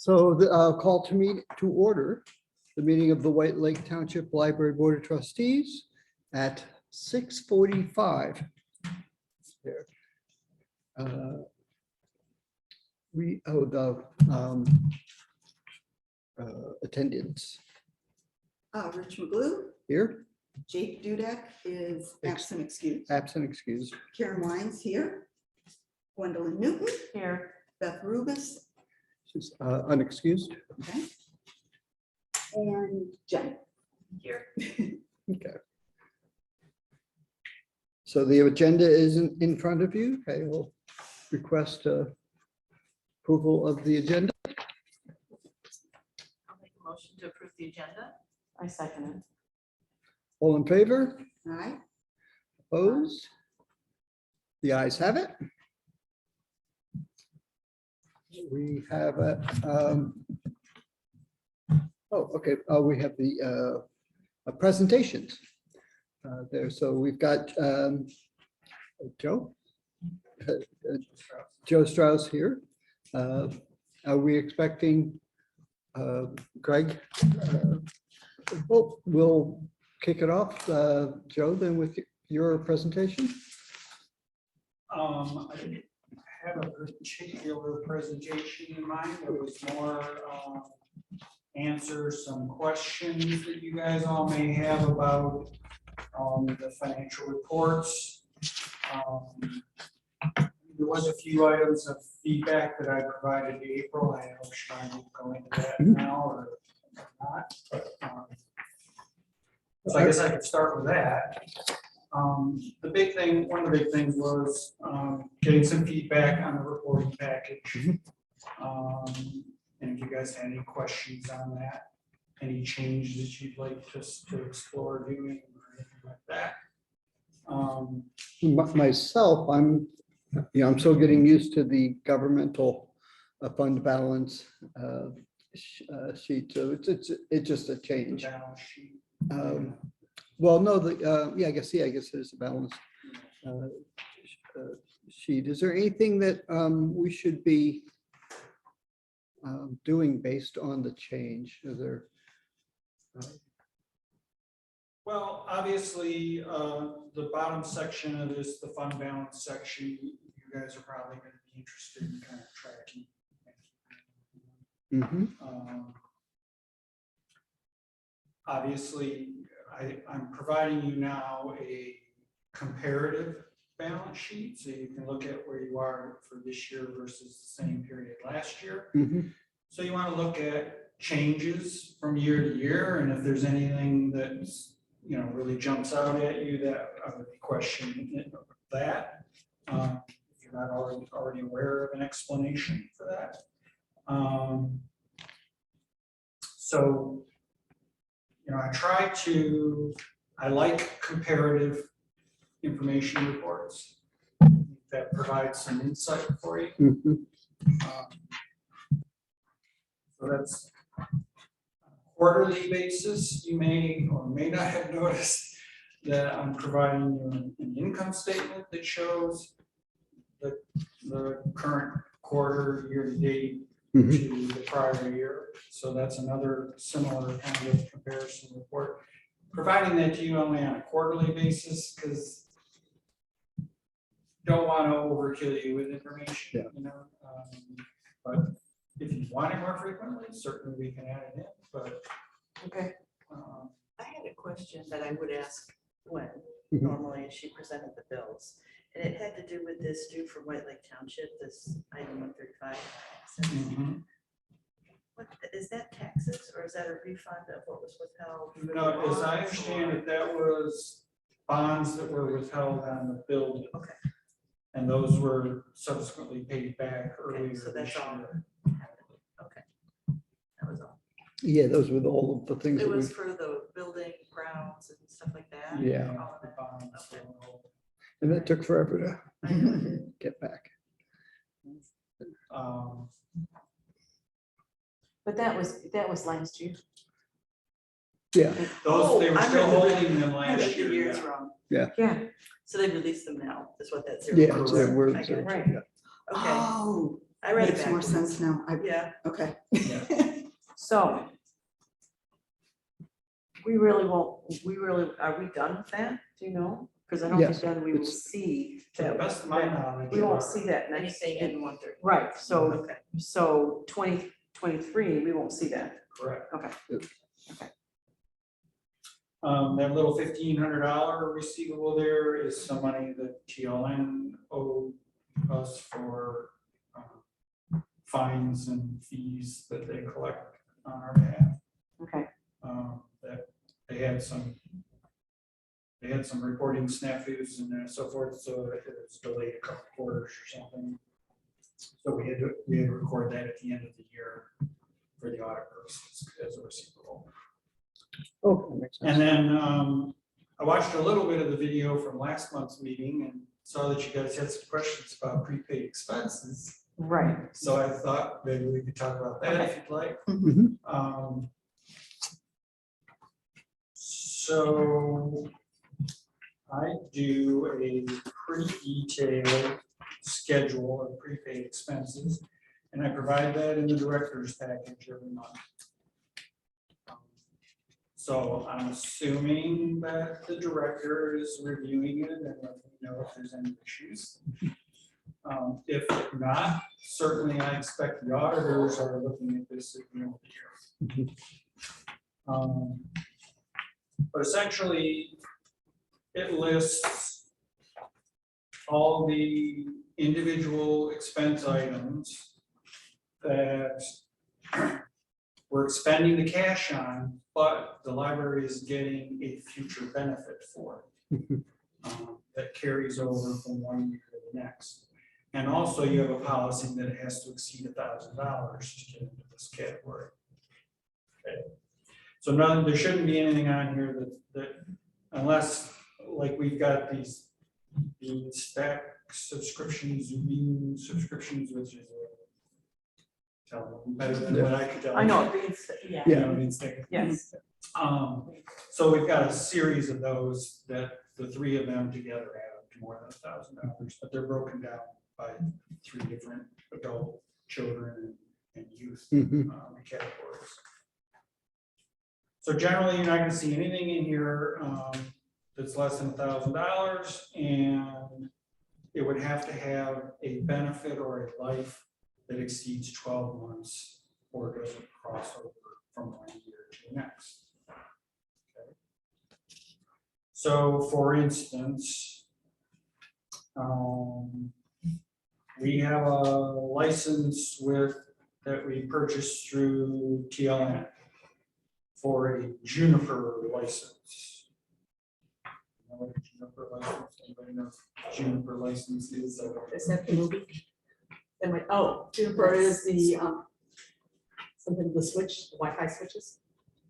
So the call to meet to order the meeting of the White Lake Township Library Board of Trustees at 6:45. There. Attendance Rich McGlue, here, Jake Dudek is absent excused. absent excused. Karen Wines here. Gwendolyn Newton, Here. Beth Rubis, She's unexcused. okay. And Jen. Here. Okay. So the agenda is in front of you. Okay, we'll request approval of the agenda. I'll make a motion to approve the agenda. I second it. All in favor? Aye. Opposed? The ayes have it. We have we have the presentations there. So we've got Joe Strauss here. Are we expecting Greg? We'll kick it off, Joe, then with your presentation. I didn't have a particular presentation in mind. It was more answer some questions that you guys all may have about the financial reports. There was a few items of feedback that I provided to April. I don't know if I need to go into that now or not. But, so I guess I could start with that. The big thing, one of the big things was getting some feedback on the reporting package. And if you guys had any questions on that, any changes you'd like us to explore doing or anything like that. Myself, I'm still getting used to the governmental fund balance sheet. So it's just a change. Balance sheet. Well, no, I guess there's a balance sheet. Is there anything that we should be doing based on the change? Is there? Well, obviously, the bottom section of this, the fund balance section, you guys are probably going to be interested in kind of tracking. Obviously, I'm providing you now a comparative balance sheet, so you can look at where you are for this year versus the same period last year. So you want to look at changes from year to year, and if there's anything that's really jumps out at you that I would be questioning that. If you're not already aware of an explanation for that. So I like comparative information reports that provide some insight for you. So that's on a quarterly basis. You may or may not have noticed that I'm providing you an income statement that shows the current quarter, year to date to the prior year. So that's another similar kind of comparison report. Providing that to you only on a quarterly basis, because don't want to overkill you with information, but if you want it more frequently, certainly we can add it in. But Okay. I had a question that I would ask Gwen normally as she presented the bills. And it had to do with this due from White Lake Township, this item 135. What is that, taxes, or is that a refund of what was withheld? no, as I understand it, that was bonds that were withheld on the building. Okay. And those were subsequently paid back earlier. So that's this all. year. Okay. That was all. Yeah, those were all of the things. It That was for the building grounds and stuff like that. Yeah. All of The that. bonds, Okay. and that took forever I know. to get back. But that was last year. Yeah, Those, they were I still read the- holding them I read last the year. years yeah. wrong. Yeah. So they released them now, is what that's. yeah, it's Correct. we're, I get it. Right. yeah. Okay. Oh, I read it Makes more backwards. sense now. Yeah, Okay. So we really won't, are we done with that? Do you know? Because I don't Yes, think then we will it's- see To the that. best of my knowledge. We won't see that next. anything in 130. Right, so, Okay. so 2023, we won't see that. Correct. Okay. That little $1,500 receivable there is some money that TLN owed us for fines and fees that they collect on our behalf. Okay, That they had some reporting snafus and so forth, so it was delayed a couple quarters or something. So we had to record that at the end of the year for the audit purposes as a receivable. Oh, that makes sense. And then I watched a little bit of the video from last month's meeting and saw that you guys had some questions about prepaid expenses. right. So I thought maybe we could talk about that if you'd like. Mhm. So I do a pretty detailed schedule of prepaid expenses, and I provide that in the director's package every month. So I'm assuming that the director is reviewing it and letting me know if there's any issues. If not, certainly I expect the auditors are looking at this at the end of the year. But essentially, it lists all the individual expense items that we're expending the cash on, but the library is getting a future benefit for that carries over from one year to the next. And also you have a policy that it has to exceed $1,000 to get into this category. Okay. So there shouldn't be anything on here that unless, like, we've got these stack subscriptions, Zoom subscriptions, which is tell them better than what I could tell. I you. know, it means, yeah, You know, it's like- yes, So we've got a series of those that the three of them together add up to more than $1,000, but they're broken down by three different adult, children, and youth Mhm. categories. So generally, you're not gonna see anything in here that's less than $1,000, and it would have to have a benefit or a life that exceeds 12 months or doesn't cross over from one year to the next. Okay. So for instance, we have a license that we purchased through TLN for a Juniper license. You know what a Juniper license? Anybody know what Juniper license is? Is that the movie? Then we, oh, Juniper is the, something, the switch, the Wi-Fi switches?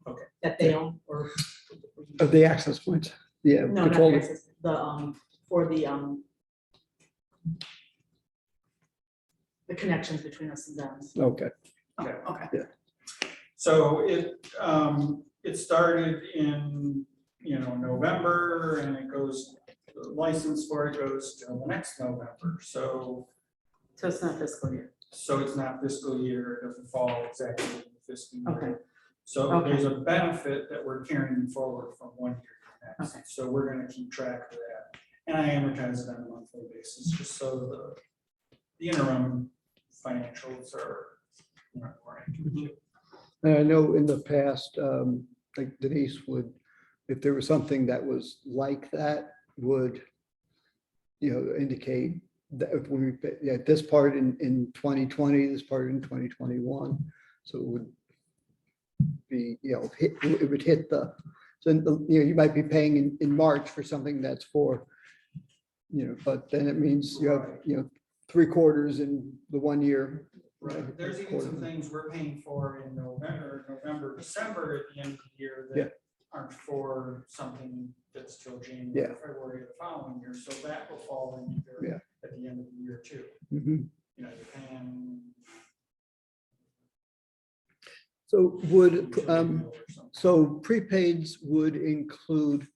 Okay. That they own, or? Of the access points, yeah. No, not control the it. access, for the connections between us and them. Okay, Okay. So it started in, November, and it goes, the license for it goes till the next November. So so it's not fiscal year. it's not fiscal year, it doesn't fall exactly in the fiscal year. Okay. So Okay. there's a benefit that we're carrying forward from one year to the Okay. next. So we're gonna keep track of that. And I amortize it on a monthly basis, just so the interim financials are more accurate. and I know in the past, like Denise would, if there was something that was like that, would, indicate that if we, this part in 2020, this part in 2021, so it would be, it would hit so, you might be paying in March for something that's for, but then it means you have, 3/4 in the 1 year. Right, there's even some things we're paying for in November, December at the end of the year Yeah. that aren't for something that's till January, Yeah. February of the following year, so that will fall in there Yeah. at the end of the year too. Mhm. You're paying. So would, utility bill or something. so prepaids would include,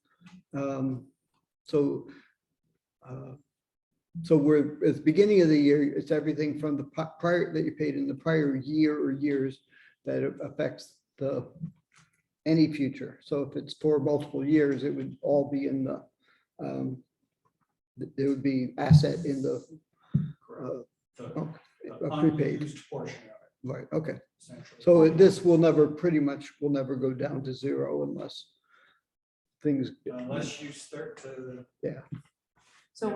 So we're, at the beginning of the year, it's everything from the prior, that you paid in the prior year or years that affects any future. So if it's for multiple years, it would all be in the, there would be asset in the The prepaid. unused portion of it, Right, okay. essentially. So this will never, pretty much, will never go down to zero unless things. Unless you start to, So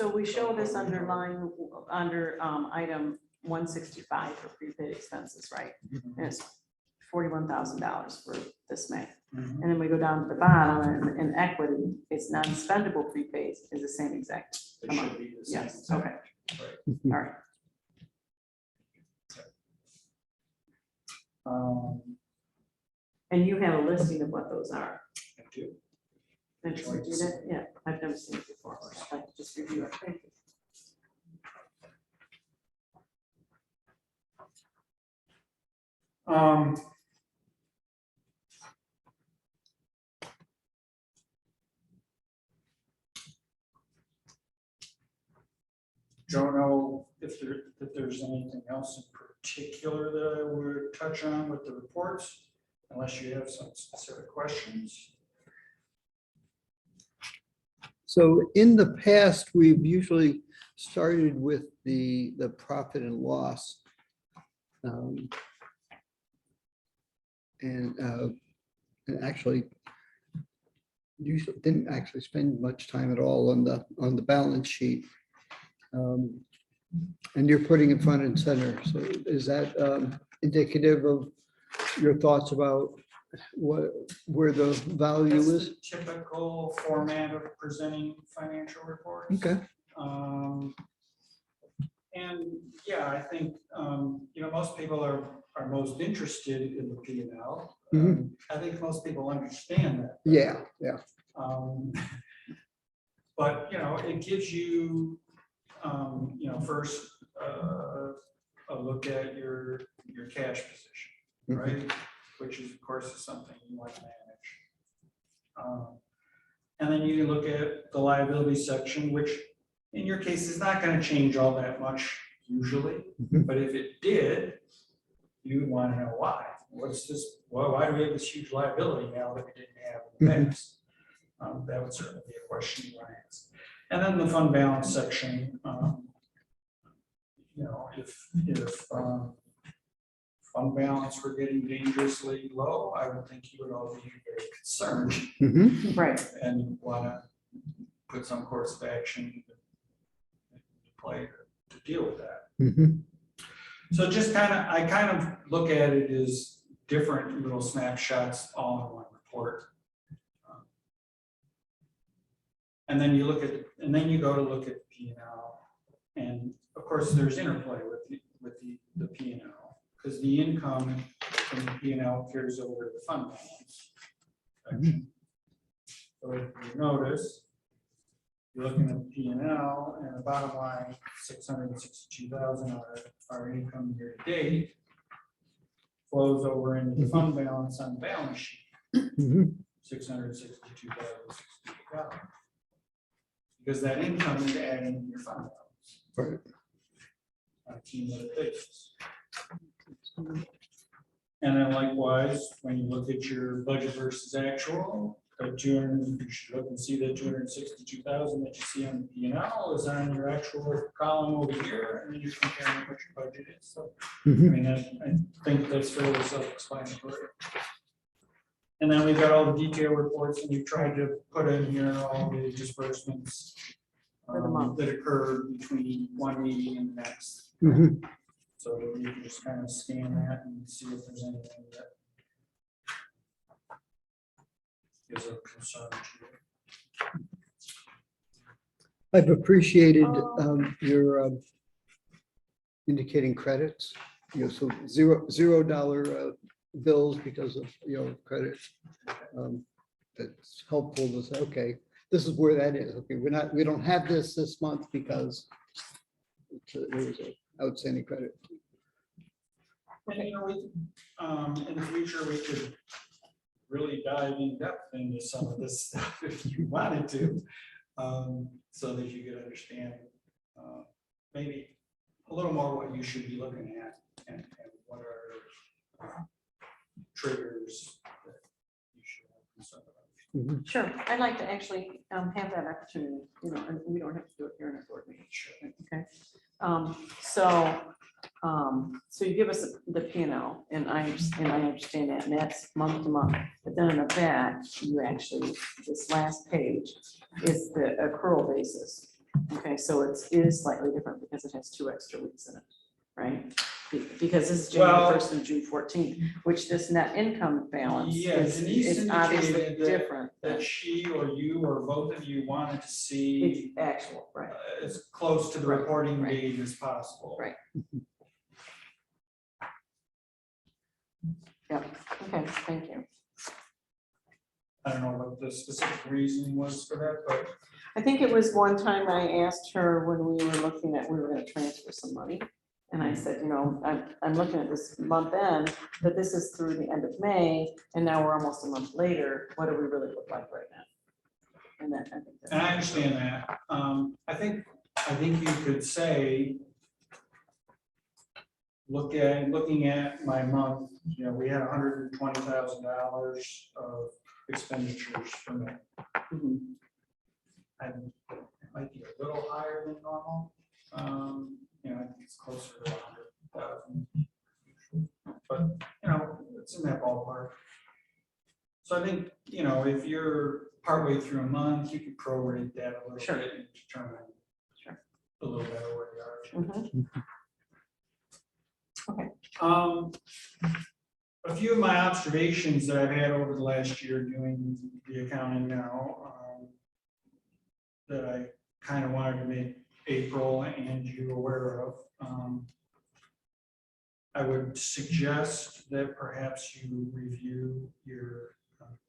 we show this under line, under item 165 for prepaid expenses, right? And it's $41,000 for this May. Mhm. And then we go down to the bottom and in equity, it's non-spendable prepaid is the same exact. it should be the same. Yes, okay, Right. all right. And you have a listing of what those are. I do. Did you do that? Yeah, I've never seen it before. I'd like to just review it. Thank you. Don't know if there's anything else in particular that I would touch on with the reports, unless you have some specific questions. So in the past, we've usually started with the profit and loss. And actually usually didn't actually spend much time at all on the balance sheet. And you're putting it front and center. So is that indicative of your thoughts about where the value That's is? the typical format of presenting financial reports. Okay. And yeah, I think, most people are most interested in the P&L. Mhm. I think most people understand that. Yeah. But, it gives you, first, a look at your cash position, Mhm. right? Which is, of course, is something you want to manage. And then you look at the liability section, which in your case is not going to change all that much usually, Mhm. but if it did, you would want to know why. What's this? Well, why do we have this huge liability now that we didn't have in the past? That would certainly be a question you want to ask. And then the fund balance section, if fund balance were getting dangerously low, I would think you would all be very concerned Mhm. Right. and want to put some course of action in play to deal with that. Mhm. So I kind of look at it as different little snapshots all in one report. And then you go to look at P&L, and of course there's interplay with the P&L, because the income from the P&L carries over to the fund balance section. So if you notice, you're looking at the P&L and the bottom line, 662,000 our income year to date flows over into the fund balance on the balance sheet, Mhm. 662,000. Because that income is adding to your fund balance Right. on a cumulative basis. And then likewise, when you look at your budget versus actual, you should look and see that 262,000 that you see on the P&L is on your actual column over here, and then you're comparing what your budget is. So, I Mhm. mean, I think that's fairly self-explanatory. And then we've got all the detail reports, and we've tried to put in here all the disbursements For the month. that occur between one meeting and the next. Mhm. So you can just kind of scan that and see if there's anything that is of concern to you. I've appreciated your indicating credits, so $0 bills because of, credit. That's helpful to say, okay, this is where that is. Okay, we don't have this month because there was an outstanding credit. And in the future, we could really dive in depth into some of this stuff if you wanted to, so that you could understand maybe a little more what you should be looking at and what are triggers that you should have concern about. Sure, I'd like to actually have that opportunity, you know, and we don't have to do it here in a board meeting. Okay. So you give us the P and L, and I understand that, and that's month to month. But then in the back, you actually, this last page is the accrual basis. Okay, so it is slightly different because it has 2 extra weeks in it, right? Because this is January Well- 1st and June 14th, which this net income balance Yeah, is Denise obviously indicated different. That she or you or both of you wanted to see It's actual, right? as close to the Right, reporting right. date as possible. Right. Yep, okay, thank you. I don't know what the specific reason was for that, but I think it was one time I asked her when we were looking at, we were gonna transfer some money. And I said, you know, I'm looking at this month end, but this is through the end of May, and now we're almost a month later. What do we really look like right now? And then I think. and I understand that. I think you could say, looking at my month, you know, we had $120,000 of expenditures for me. Mhm. And it might be a little higher than normal. You know, I think it's closer to 100,000. But, you know, it's in that ballpark. So I think, you know, if you're partway through a month, you could prorate that a little Sure. bit and determine Sure. a little better where you are. Mhm. A few of my observations that I've had over the last year doing the accounting now, that I kind of wanted to make April and you aware of. I would suggest that perhaps you review your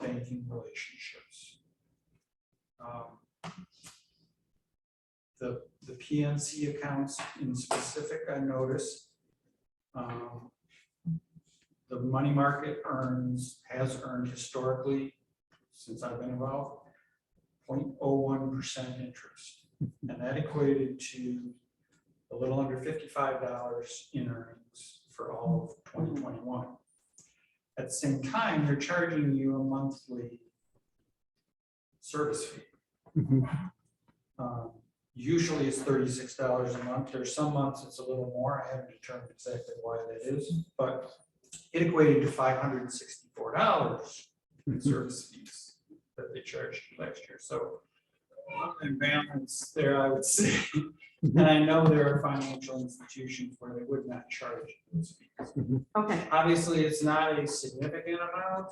banking relationships. The PNC accounts in specific, I noticed, the money market has earned historically, since I've been involved, 0.01% interest. And that equated to a little under $55 in earnings for all of 2021. At the same time, they're charging you a monthly service fee. Usually it's $36 a month. There's some months it's a little more. I haven't determined exactly why that is, but it equated to $564 in service fees that they charged last year. So imbalance there, I would say. And I know there are financial institutions where they would not charge those fees. Okay, Obviously, it's not a significant amount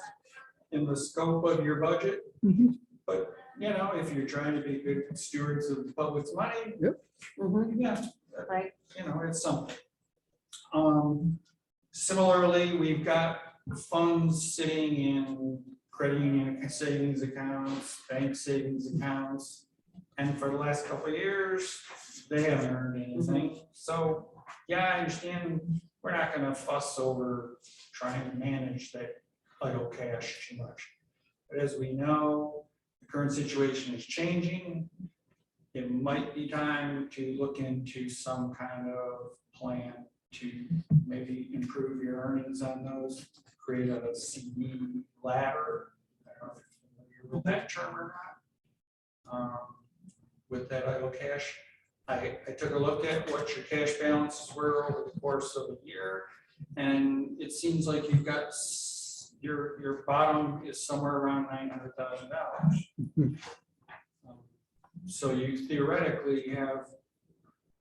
in the scope of your budget, but you know, if you're trying to be good stewards of the public's money, mhm, yeah, right, you know, it's something. Similarly, we've got funds sitting in credit union savings accounts, bank savings accounts, and for the last couple of years, they haven't earned anything. So, yeah, I understand we're not gonna fuss over trying to manage that idle cash too much. But as we know, the current situation is changing. It might be time to look into some kind of plan to maybe improve your earnings on those, create a CD ladder. I don't know if you're familiar with that term or not. With that idle cash, I took a look at what your cash balances were over the course of a year, and it seems like you've got your bottom is somewhere around $900,000. So you theoretically have,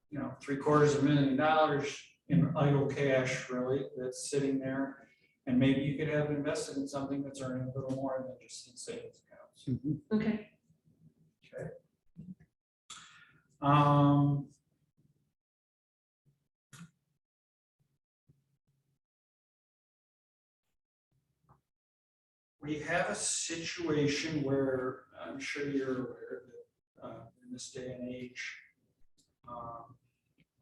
you know, $750,000 in idle cash really that's sitting there, and maybe you could have invested in something that's earning a little more than just in savings accounts. okay. Okay. We have a situation where I'm sure you're aware that in this day and age,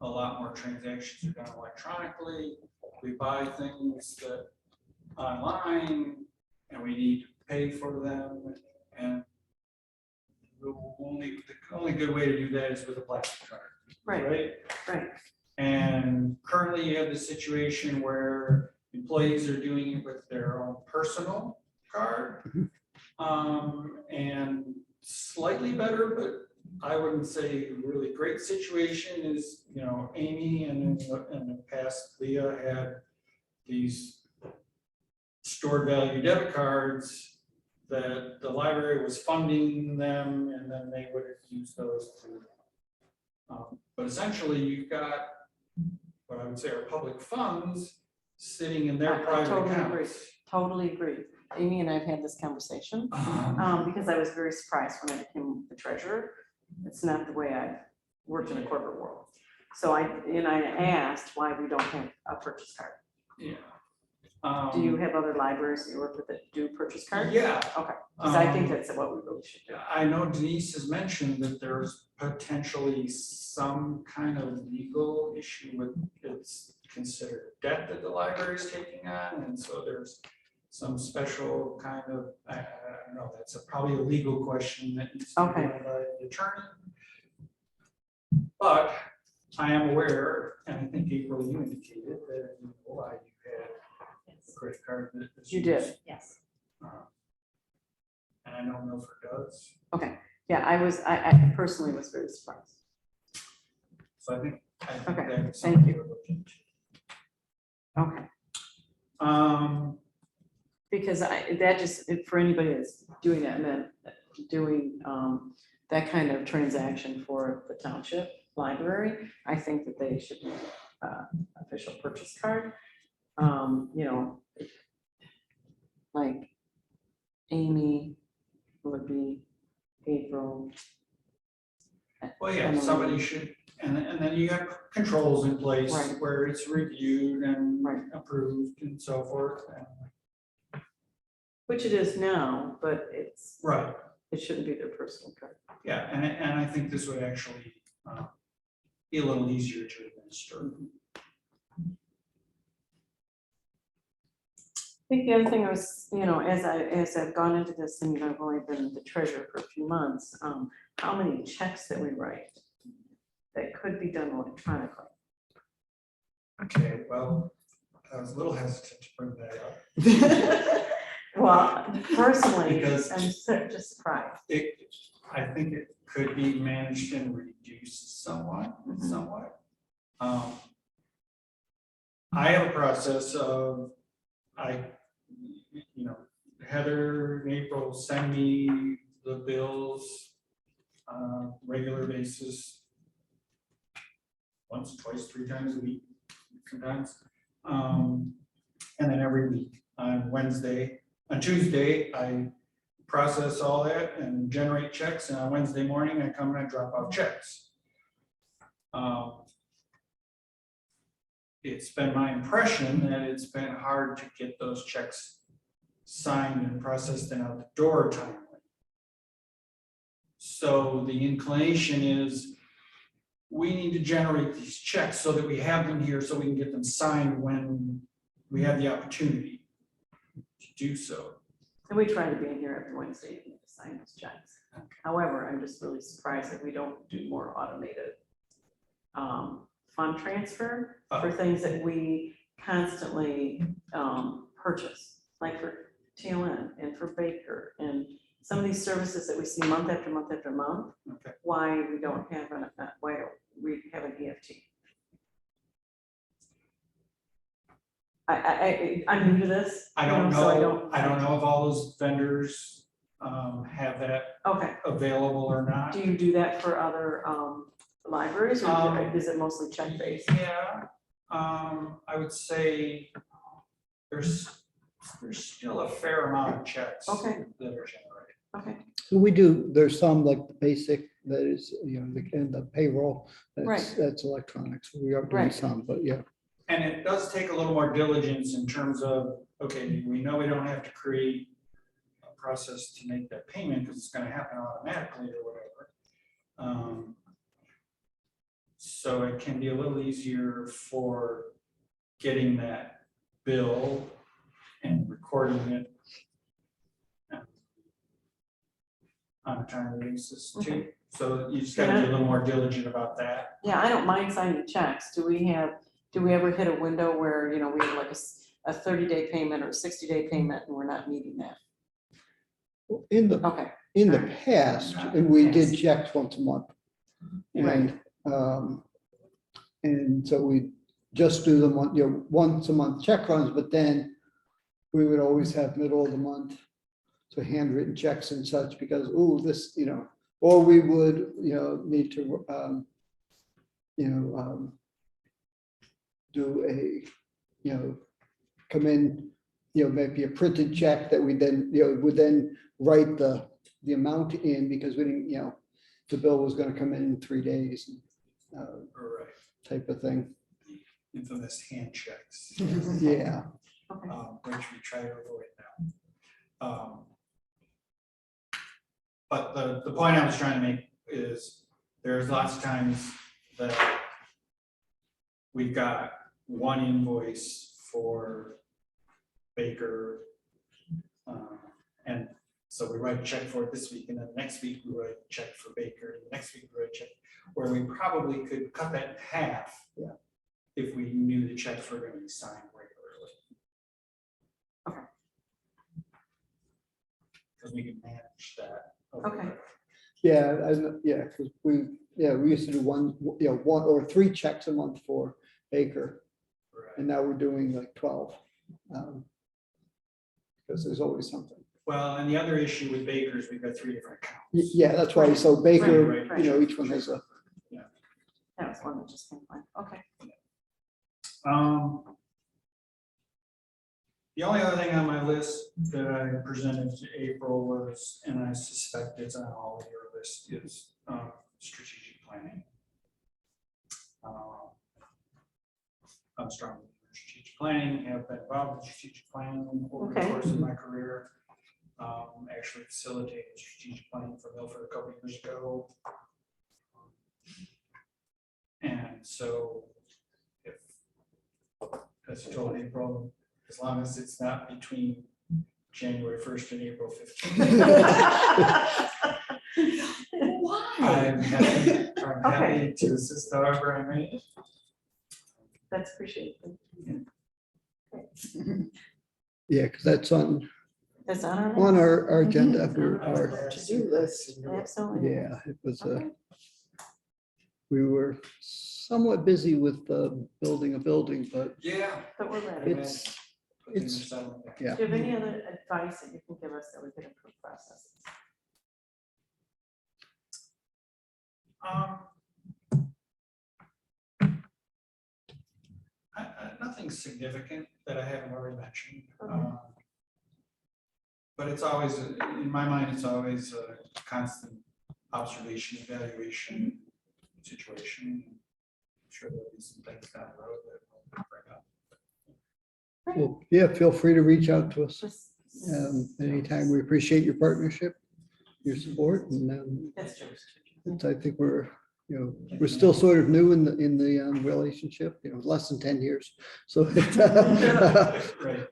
a lot more transactions are done electronically. We buy things that online, and we need to pay for them. And the only good way to do that is with a plastic card. Right, right. And currently you have the situation where employees are doing it with their own personal card. And slightly better, but I wouldn't say really great situation is, Amy and in the past, Leah had these stored value debit cards that the library was funding them, and then they would have used those to. But essentially, you've got what I would say are public funds sitting in their I private totally agree. accounts. Totally agree. Amy and I have had this conversation, because I was very surprised when I became the treasurer. It's not the way I've worked in the corporate world. So I asked why we don't have a purchase card. Yeah. Do you have other libraries that you work with that do purchase cards? Yeah. Okay, because I think that's what we really should do. I know Denise has mentioned that there's potentially some kind of legal issue with it's considered debt that the library is taking on, and so there's some special kind of, I don't know, that's probably a legal question that needs to be Okay. done by the attorney. But I am aware, and I think April, you indicated that you had a credit card that was You did. used. Yes. And I know Milford does. Yeah, I personally was very surprised. So I think Okay, that's thank something you. to look into. Okay, Because that just, for anybody that's doing that and then doing that kind of transaction for the township library, I think that they should do official purchase card. Like Amy would be April. Well, yeah, Emily. somebody should, and then you have controls in place Right. where it's reviewed and Right. approved and so forth. Which it is now, but Right, it shouldn't be their personal card. yeah, and I think this would actually be a little easier to administer. I think the other thing I was, as I've gone into this and I've only been the treasurer for a few months, how many checks that we write that could be done electronically. Okay, well, I was a little hesitant to bring that up. Well, personally, Because- I'm just surprised. I think it could be managed and reduced somewhat. I have a process of, Heather and April send me the bills on a regular basis. Once, twice, 3 times a week, sometimes. And then every week on Tuesday, I process all that and generate checks, and on Wednesday morning, I come and I drop off checks. It's been my impression that it's been hard to get those checks signed and processed and out the door timely. So the inclination is we need to generate these checks so that we have them here so we can get them signed when we have the opportunity to do so. And we try to be in here every Wednesday evening to sign those checks. However, I'm just really surprised that we don't do more automated fund transfer for things that we constantly purchase, like for TLN and for Baker and some of these services that we see month after month after month. Okay. Why we don't have why don't we have an EFT? I'm new to this. I don't so know, I don't know if all those vendors have that Okay. available or not. Do you do that for other libraries, or is it mostly check-based? Yeah, I would say there's still a fair amount of checks Okay. that are generated. Okay, So there's some like the basic that is, the payroll, Right. that's electronic. So we are doing Right. some, but yeah. And it does take a little more diligence in terms of, okay, we know we don't have to create a process to make that payment because it's going to happen automatically or whatever. So it can be a little easier for getting that bill and recording it on a timely basis too. So you just gotta be a little more diligent about that. Yeah, I don't mind signing checks. Do we ever hit a window where, we have like a 30-day payment or a 60-day payment and we're not meeting that? In the, Okay, in the Alright. past, we did checks once a month. Right. And so we just do them on, once a month check runs, but then we would always have middle of the month. So handwritten checks and such, because, this, or we would, need to, do a, come in, maybe a printed check that we then, would then write the amount in, because we didn't, the bill was gonna come in 3 days, Right. type of thing. Infamous hand checks, Yeah, okay. which we try to avoid now. But the point I was trying to make is there's lots of times that we've got one invoice for Baker. And so we write a check for it this week, and then next week we write a check for Baker, and the next week we write a check, where we probably could cut that in half. Yeah. If we knew the checks were gonna be signed regularly. Okay. Because we can manage that. Okay. yeah, because we used to do one or 3 checks a month for Baker, Right. and now we're doing like 12. Because there's always something. Well, and the other issue with Baker is we've got 3 different accounts. Yeah, that's why, so Baker, Right, right. each one has a, That was one that just came by. Okay. The only other thing on my list that I presented to April was, and I suspect it's on all of your list, is strategic planning. I'm strong in strategic planning, have been involved in strategic planning over the Okay. course of my career. Actually facilitated strategic planning for Milford a couple of years ago. And so if, as I told April, as long as it's not between January 1st and April 15th, Why? I'm happy to assist however I may. That's appreciated. yeah, because that's on That's on our. our list. agenda. Mhm. for On our our- To-do list. Absolutely. Yeah, it was, Okay. we were somewhat busy with building a building, but Yeah. But we're ready. Do it's, But things it's- are settling down. yeah. you have any other advice that you can give us that we could improve processes? Nothing significant that I haven't already mentioned. Okay. But it's always, in my mind, it's always a constant observation, evaluation situation. I'm sure there'll be some things down the road that we'll bring up. well, yeah, feel free to reach out to us Just- anytime. We appreciate your partnership, your support, and That's true. I think we're still sort of new in the relationship, less than 10 years. So, Right.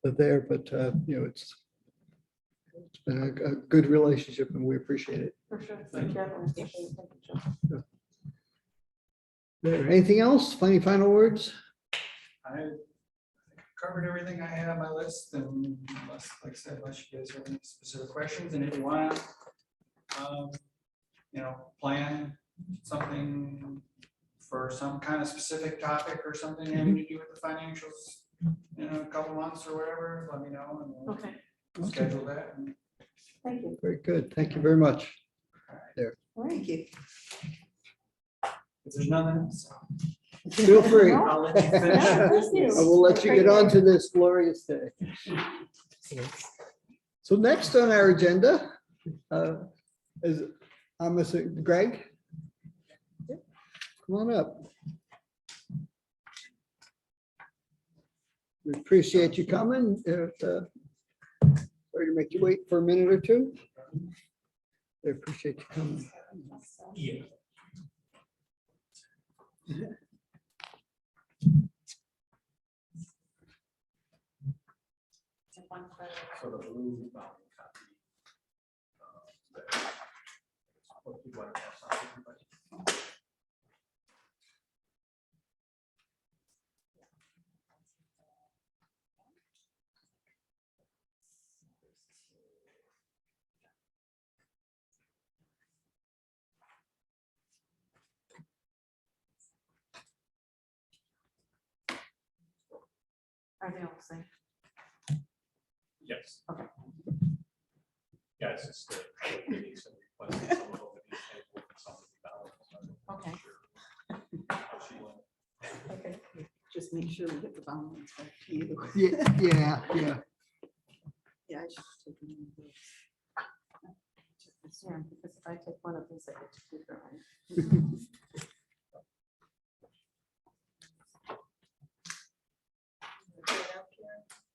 but it's been a good relationship, and we appreciate it. For sure. Definitely appreciate it. Thank you, Joe. There, anything else? Any final words? I covered everything I had on my list, and unless, like I said, unless you guys have any specific questions, and if you want, plan something for some kind of specific topic or something having to do with the financials in a couple months or whatever, let me know, and we'll Okay, schedule that. And thank you. Very good. Thank you very much. Thank you. if there's nothing else, Feel free. I I'll let you finish. Yeah, thank you. will let you get on to this glorious day. So next on our agenda is, I'm assuming, Greg? Come on up. We appreciate you coming. Sorry to make you wait for a minute or two. I appreciate you coming. yeah. For the blue bound copy. Are they all the same? Yes. Okay. Yeah, it's just the meetings and requesting some of them to be tabled and some to be balanced. I'm not Okay. sure how she went. Okay, just make sure we get the balance back to you. Yeah. Yeah, I should take one of those. Yeah, because if I take one of these, I get to keep it, right?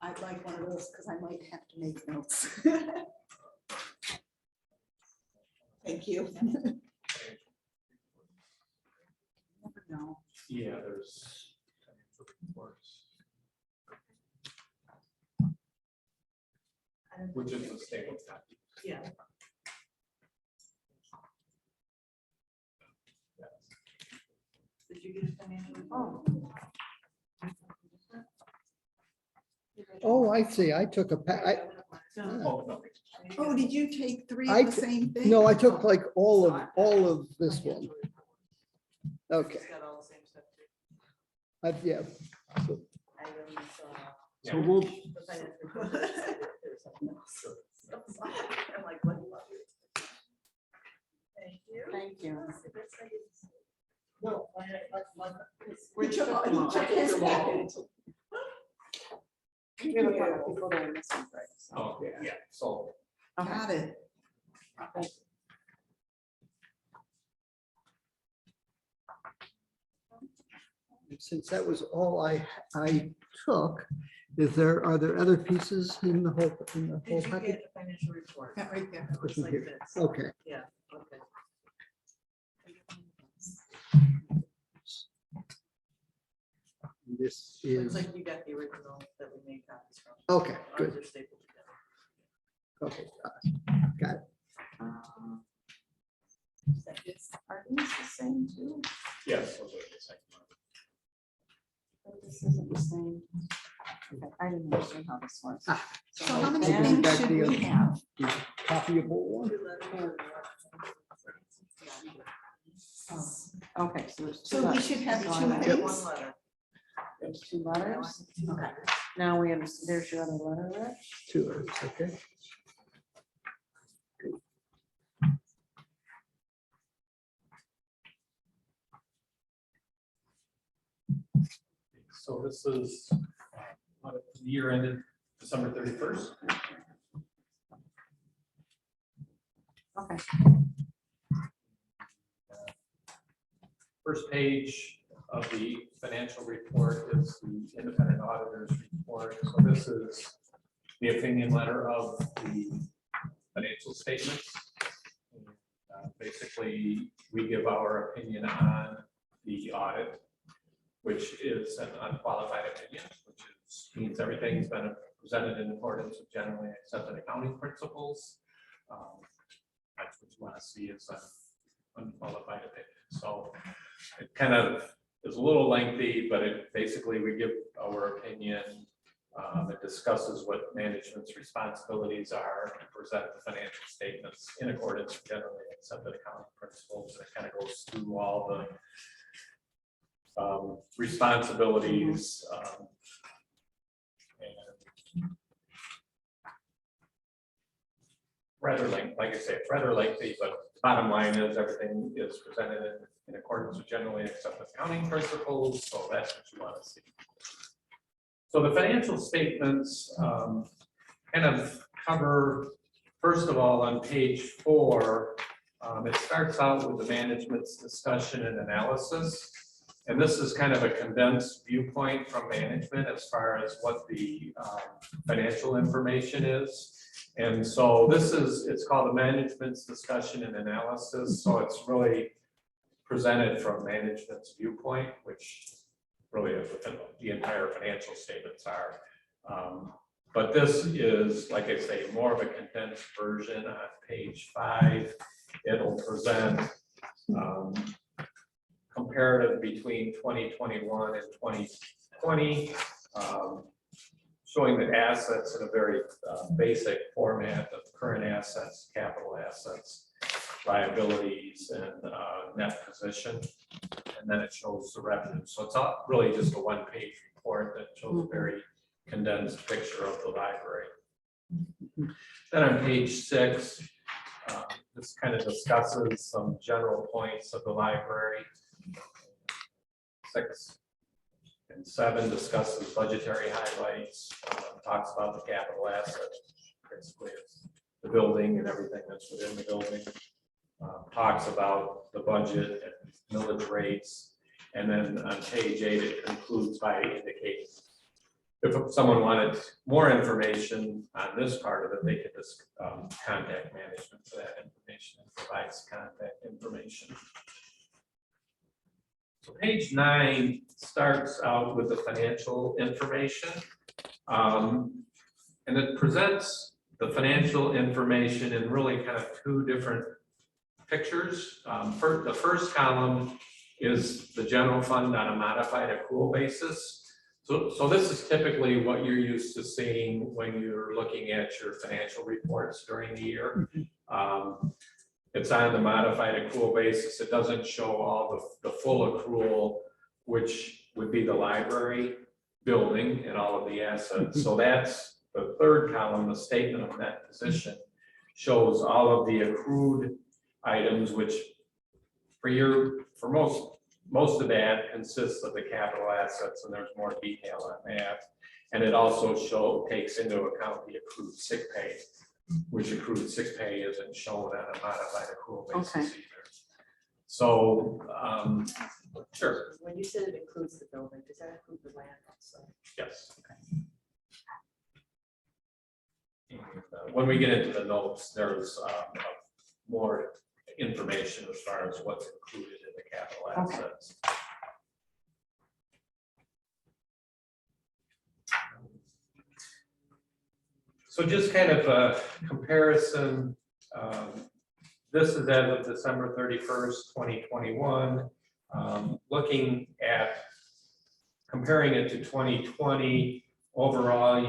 I'd like one of those because I might have to make notes. Thank you. Never know. Yeah, there's financial reports, which is the stable copy. Yeah. Did you get a financial report? Oh, I see. I took a, Oh, no. Oh, did you take three I of the t- same thing? no, I took like all of this one. Okay, It's got all the same stuff too. yeah. Items, So we'll, the financial report. There's something else. I'm like, what do you want? Thank you. Thank you. No, We took his package. We have a couple people that are missing, right? So, Oh, yeah, so okay. Got it. since that was all I took, are there other pieces in the whole Did you package? get a financial report? That right there. Looks like Here. this. Okay. Yeah, okay. This Looks is, like you got the original that we made copies from. okay, Ours good. are stapled together. Okay, got it. Are these the same too? yes, those are the second one. But this isn't the same. Okay, I didn't understand how this works. So how many Okay, things back should to we you. have? Copyable one. Two letters. Okay, so there's two. So we letters. should have So I two have- things? One letter. There's two letters. Okay. Now we understand, there's your other letter, Rich. Two letters, okay. So this is the year ended December 31st. Okay. First page of the financial report is the independent auditor's report. So this is the opinion letter of the financial statements. Basically, we give our opinion on the audit, which is an unqualified opinion, which means everything's been presented in accordance with generally accepted accounting principles. That's what you want to see is an unqualified opinion. So it kind of is a little lengthy, but it basically we give our opinion. It discusses what management's responsibilities are and present the financial statements in accordance with generally accepted accounting principles. And it kind of goes through all the responsibilities. And rather lengthy, like I say, it's rather lengthy, but bottom line is everything is presented in accordance with generally accepted accounting principles. So that's what you want to see. So the financial statements kind of cover, first of all, on page 4, it starts out with the management's discussion and analysis. And this is kind of a condensed viewpoint from management as far as what the financial information is. And so this is, it's called the management's discussion and analysis. So it's really presented from management's viewpoint, which really is what the entire financial statements are. But this is, like I say, more of a condensed version on page 5. It'll present comparative between 2021 and 2020, showing the assets in a very basic format of current assets, capital assets, liabilities, and net position. And then it shows the revenue. So it's not really just a one-page report that shows a very condensed picture of the library. Then on page 6, this kind of discusses some general points of the library. 6 and 7 discusses budgetary highlights, talks about the capital assets, basically it's the building and everything that's within the building. Talks about the budget and millage rates, and then on page 8 it concludes by indicating if someone wanted more information on this part of it, they could just contact management for that information and provides contact information. So page 9 starts out with the financial information, and it presents the financial information in really kind of 2 different pictures. The first column is the general fund on a modified accrual basis. So this is typically what you're used to seeing when you're looking at your financial reports during the year. It's on the modified accrual basis. It doesn't show all the full accrual, which would be the library building and all of the assets. So that's the third column, the statement of net position, shows all of the accrued items, which for most of that consists of the capital assets, and there's more detail on that. And it also takes into account the accrued sick pay, which accrued sick pay isn't shown on a modified accrual basis Okay. either. So, sure, When you said it includes the building, does that include the land also? yes. And, when we get into the notes, there's more information as far as what's included in the capital Okay. assets. So just kind of a comparison. This is as of December 31st, 2021. Looking at comparing it to 2020, overall,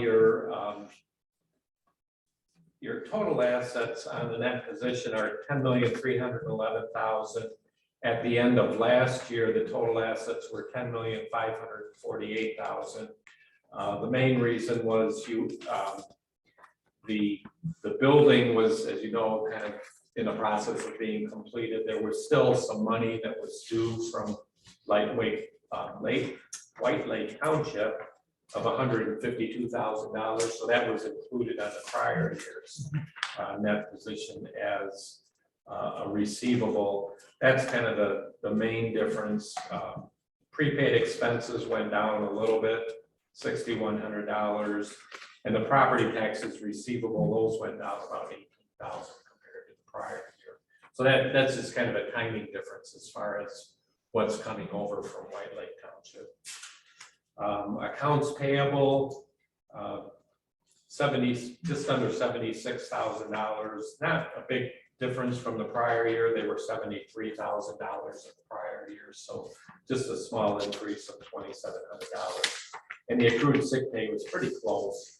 your total assets on the net position are $10,311,000. At the end of last year, the total assets were $10,548,000. The main reason was the building was, as you know, kind of in the process of being completed. There was still some money that was due from White Lake Township of $152,000. So that was included on the prior year's net position as a receivable. That's kind of the main difference. Prepaid expenses went down a little bit, $6,100, and the property taxes receivable, those went down about $18,000 compared to the prior year. So that's just kind of a timing difference as far as what's coming over from White Lake Township. Accounts payable, just under $76,000. Not a big difference from the prior year. They were $73,000 in the prior year, so just a small increase of $2,700. And the accrued sick pay was pretty close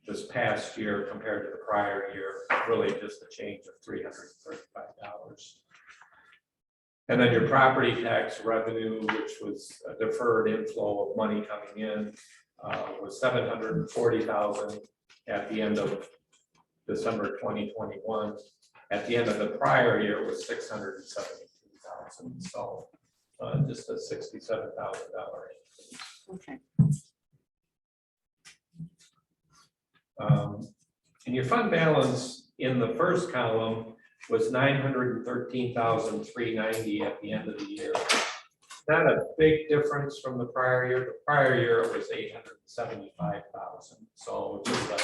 this past year compared to the prior year. Really just a change of $335. And then your property tax revenue, which was a deferred inflow of money coming in, was $740,000 at the end of December 2021. At the end of the prior year was $672,000. So just a $67,000 increase. Okay. And your fund balance in the first column was $913,390 at the end of the year. Not a big difference from the prior year. The prior year it was $875,000. So just a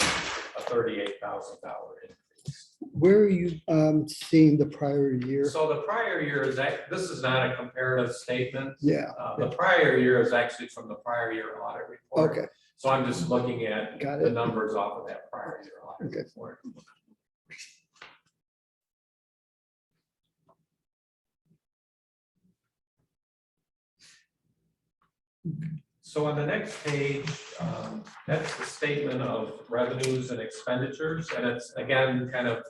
$38,000 increase. Where are you seeing the prior year? So the prior year is this is not a comparative statement. Yeah. The prior year is actually from the prior year audit report. Okay. So I'm just looking at Got the it. numbers off of that prior year audit Okay. report. So on the next page, that's the statement of revenues and expenditures, and it's again kind of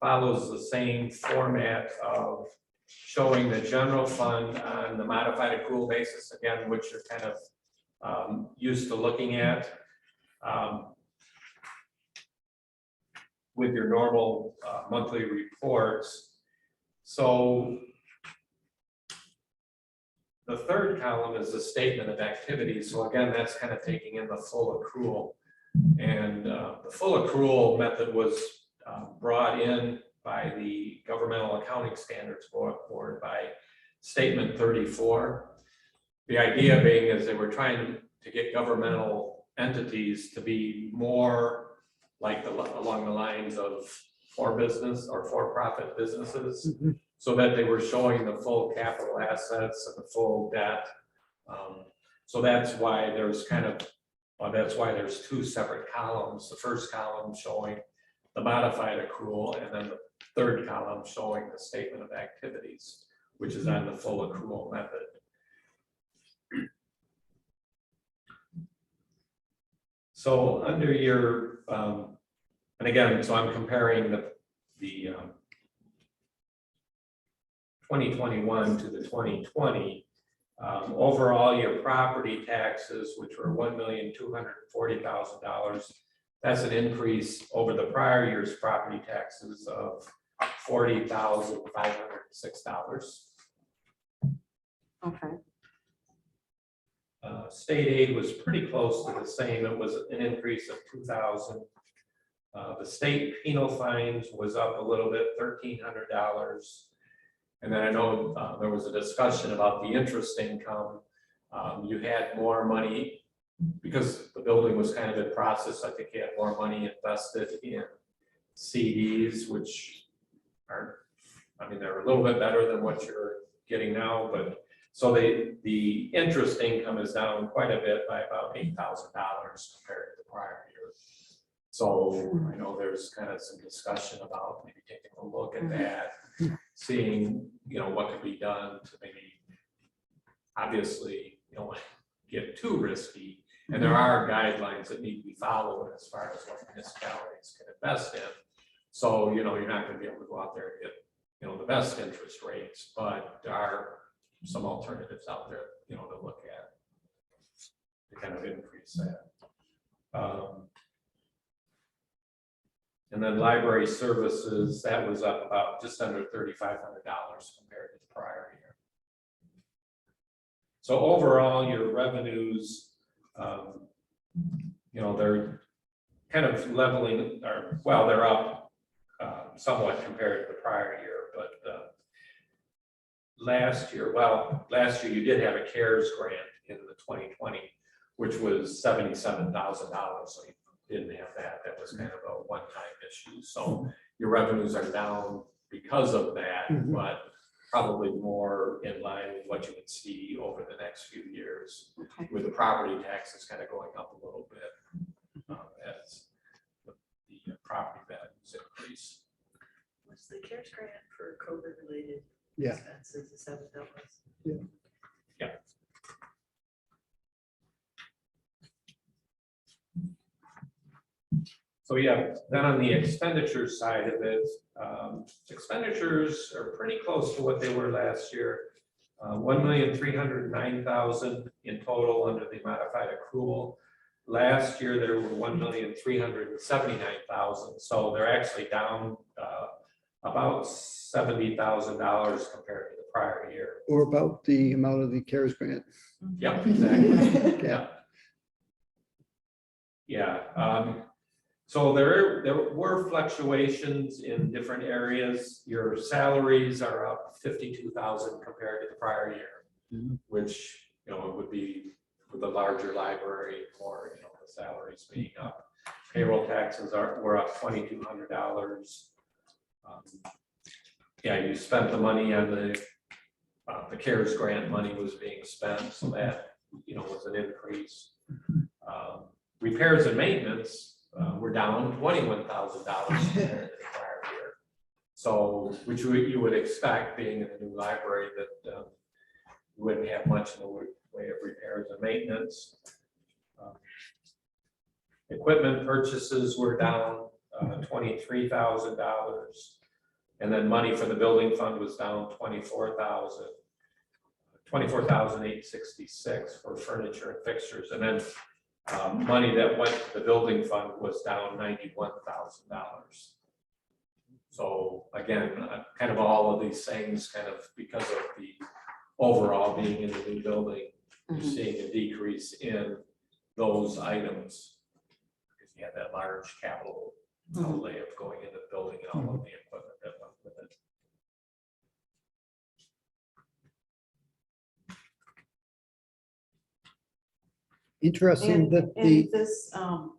follows the same format of showing the general fund on the modified accrual basis, again, which are kind of used to looking at. With your normal monthly reports. So the third column is the statement of activities. So again, that's kind of taking in the full accrual. And the full accrual method was brought in by the Governmental Accounting Standards Board by Statement 34. The idea being is they were trying to get governmental entities to be more like along the lines of for business or for-profit businesses, so that they were showing the full capital assets and the full debt. So that's why there's that's why there's two separate columns. The first column showing the modified accrual, and then the third column showing the statement of activities, which is on the full accrual method. So under your, and again, so I'm comparing the 2021 to the 2020. Overall, your property taxes, which were $1,240,000, that's an increase over the prior year's property taxes of $40,506. Okay. State aid was pretty close to the same. It was an increase of $2,000. The state penal fines was up a little bit, $1,300. And then I know there was a discussion about the interest income. You had more money because the building was kind of in process. I think you had more money invested in CDs, which are, I mean, they're a little bit better than what you're getting now, but so the interest income is down quite a bit by about $8,000 compared to the prior year. So I know there's kind of some discussion about maybe taking a look at that, seeing, what could be done to maybe, obviously, you don't want to get too risky. And there are guidelines that need to be followed as far as what municipalities can invest in. So, you're not going to be able to go out there and get, the best interest rates, but there are some alternatives out there, to look at to kind of increase that. And then library services, that was up about just under $3,500 compared to the prior year. So overall, your revenues, they're kind of leveling, or well, they're up somewhat compared to the prior year, but last year you did have a CARES grant in the 2020, which was $77,000. So you didn't have that. That was kind of a one-time issue. So your revenues are down because of that, but probably more in line with what you would see over the next few years, with the property taxes kind of going up a little bit as the property values increase. Was the CARES grant for COVID-related Yeah. expenses? Is that what that was? Yeah. So yeah, then on the expenditure side of it, expenditures are pretty close to what they were last year. $1,309,000 in total under the modified accrual. Last year there were $1,379,000, so they're actually down about $70,000 compared to the prior year. Or about the amount of the CARES grant. Yep, exactly. Yeah. Yeah. So there were fluctuations in different areas. Your salaries are up $52,000 compared to the prior year, which it would be with a larger library, or the salaries being up. Payroll taxes were up $2,200. Yeah, you spent the money on the CARES grant money was being spent, so that was an increase. Repairs and maintenance were down $21,000 compared to the prior year. So, which you would expect, being in a new library, that you wouldn't have much in the way of repairs and maintenance. Equipment purchases were down $23,000, and then money for the building fund was down $24,000. $24,866 for furniture and fixtures, and then money that went to the building fund was down $91,000. So again, kind of all of these things, kind of because of the overall being in the new building, you're seeing a decrease in those items because you have that large capital outlay of going into the building and all of the equipment that went with it. Interesting that And the, this, on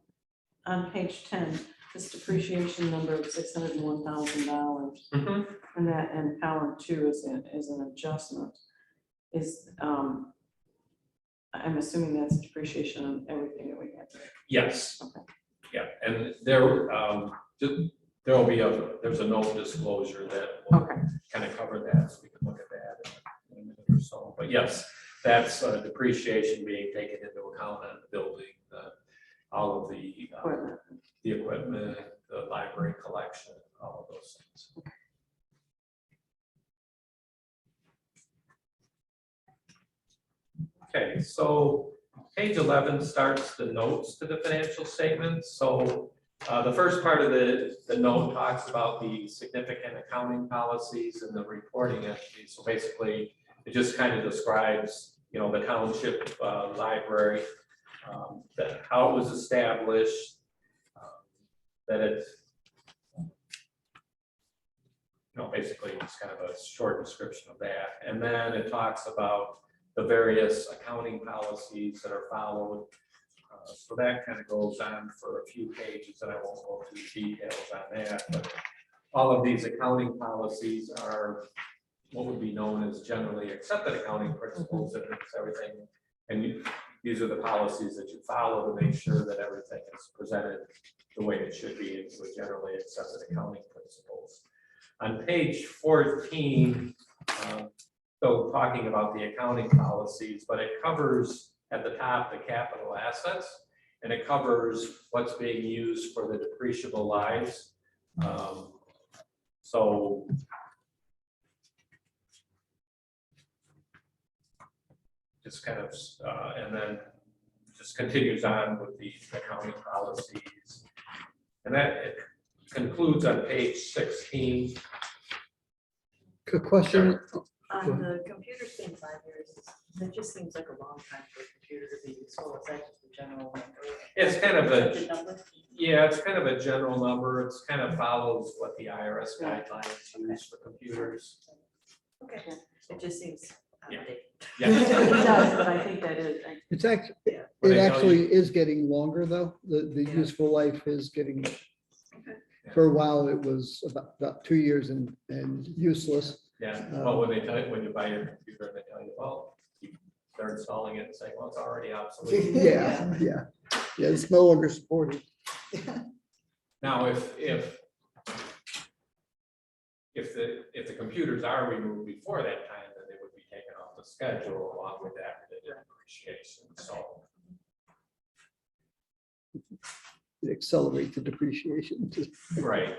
page 10, this depreciation number of $601,000, and that, and column 2 is an adjustment, is, I'm assuming that's depreciation on everything that we have. Yes. Okay. Yeah, and there'll be there's a note disclosure that will Okay. kind of cover that, so we can look at that in a minute or so. But yes, that's depreciation being taken into account on the building, all of the equipment, the library collection, all of those things. Okay, so page 11 starts the notes to the financial statements. So the first part of the note talks about the significant accounting policies and the reporting entities. So basically, it just kind of describes, you know, the township library, how it was established, that it's, you know, basically it's kind of a short description of that. And then it talks about the various accounting policies that are followed. So that kind of goes on for a few pages, and I won't go through the details on that, but all of these accounting policies are what would be known as generally accepted accounting principles, and it's everything. And these are the policies that you follow to make sure that everything is presented the way it should be into a generally accepted accounting principles. On page 14, so talking about the accounting policies, but it covers at the top the capital assets, and it covers what's being used for the depreciable lives. So just kind of, and then just continues on with the accounting policies. And that it concludes on page 16. Good question. On the computer being 5 years, that just seems like a long time for a computer to be useful. Is that just a general number? It's kind of Accepted a, number? yeah, it's kind of a general number. It's kind of follows what the IRS guidelines use for computers. Okay, it just seems outdated. It does, but I think that is, It's actually, Yeah. What it I tell actually is getting longer though. The Yeah. useful life is getting, for a while it was about 2 years and useless. Yeah, well, when they tell you, when you buy your computer, they tell you, well, they're installing it and saying, well, it's already obsolete. Yeah. It's no longer supported. Now, if the computers are removed before that time, then they would be taken off the schedule along with that depreciation, so. Accelerate the depreciation. Right.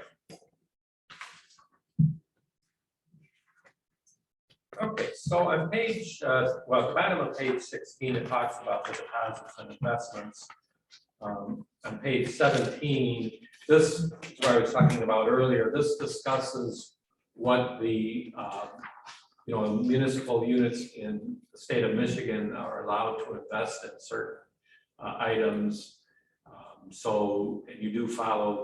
Okay, so on page, well, at the bottom of page 16, it talks about the deposits and investments. On page 17, this is what I was talking about earlier. This discusses what the municipal units in the state of Michigan are allowed to invest in certain items. So you do follow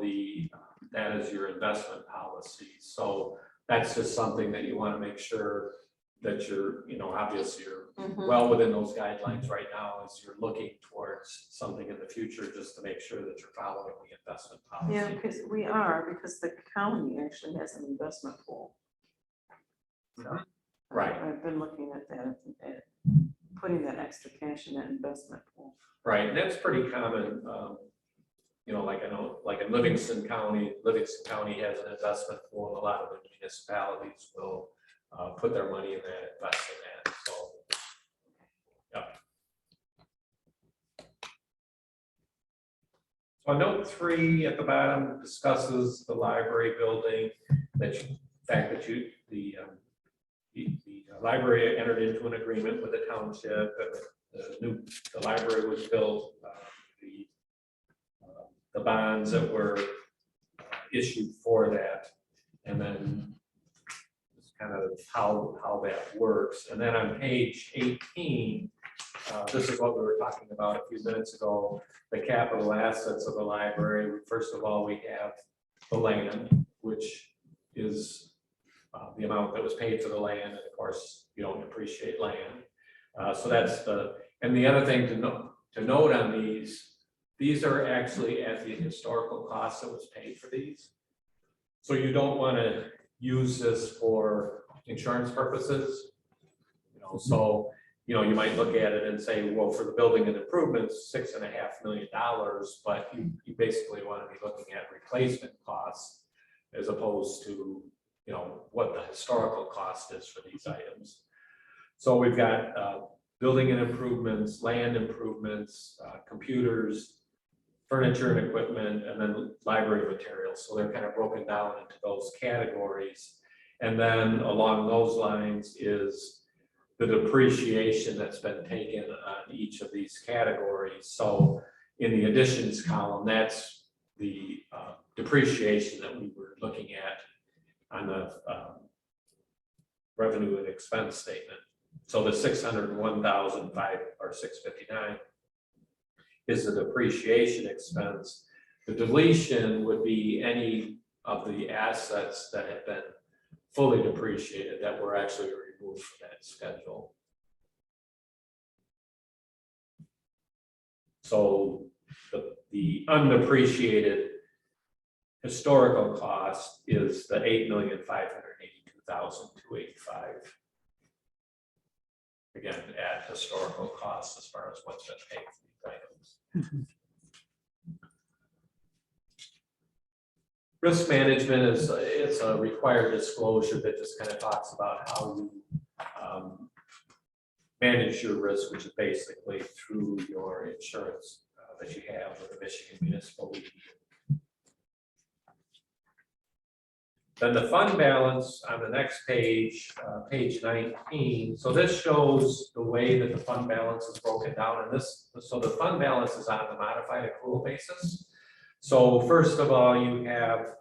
that as your investment policy. So that's just something that you want to make sure that you're, obviously you're well within those guidelines right now as you're looking towards something in the future, just to make sure that you're following the investment policy. yeah, because the county actually has an investment pool. Right. I've been looking at that, putting that extra cash in that investment pool. Right, and that's pretty common. Like I know, like in Livingston County has an investment pool, and a lot of the municipalities will put their money in that, invest in that. So, yeah. So note 3 at the bottom discusses the library building, the fact that the library entered into an agreement with the township, and the library was built, the bonds that were issued for that, and then it's kind of how that works. And then on page 18, this is what we were talking about a few minutes ago, the capital assets of the library. First of all, we have the land, which is the amount that was paid for the land, and of course, you don't depreciate land. So that's and the other thing to note on these are actually at the historical cost that was paid for these. So you don't want to use this for insurance purposes. So you might look at it and say, well, for the building and improvements, $6.5 million, but you basically want to be looking at replacement costs as opposed to what the historical cost is for these items. So we've got building and improvements, land improvements, computers, furniture and equipment, and then library materials. So they're kind of broken down into those categories. And then along those lines is the depreciation that's been taken on each of these categories. So in the additions column, that's the depreciation that we were looking at on the revenue and expense statement. So the $601,005 or $659 is the depreciation expense. The deletion would be any of the assets that have been fully depreciated that were actually removed from that schedule. So the undepreciated historical cost is the $8,582,285. Again, at historical costs as far as what's been paid for these items. Risk management it's a required disclosure that just kind of talks about how you manage your risk, which is basically through your insurance that you have with the Michigan Municipal League. Then the fund balance on the next page, page 19. So this shows the way that the fund balance is broken down. And so the fund balance is on the modified accrual basis. So first of all, you have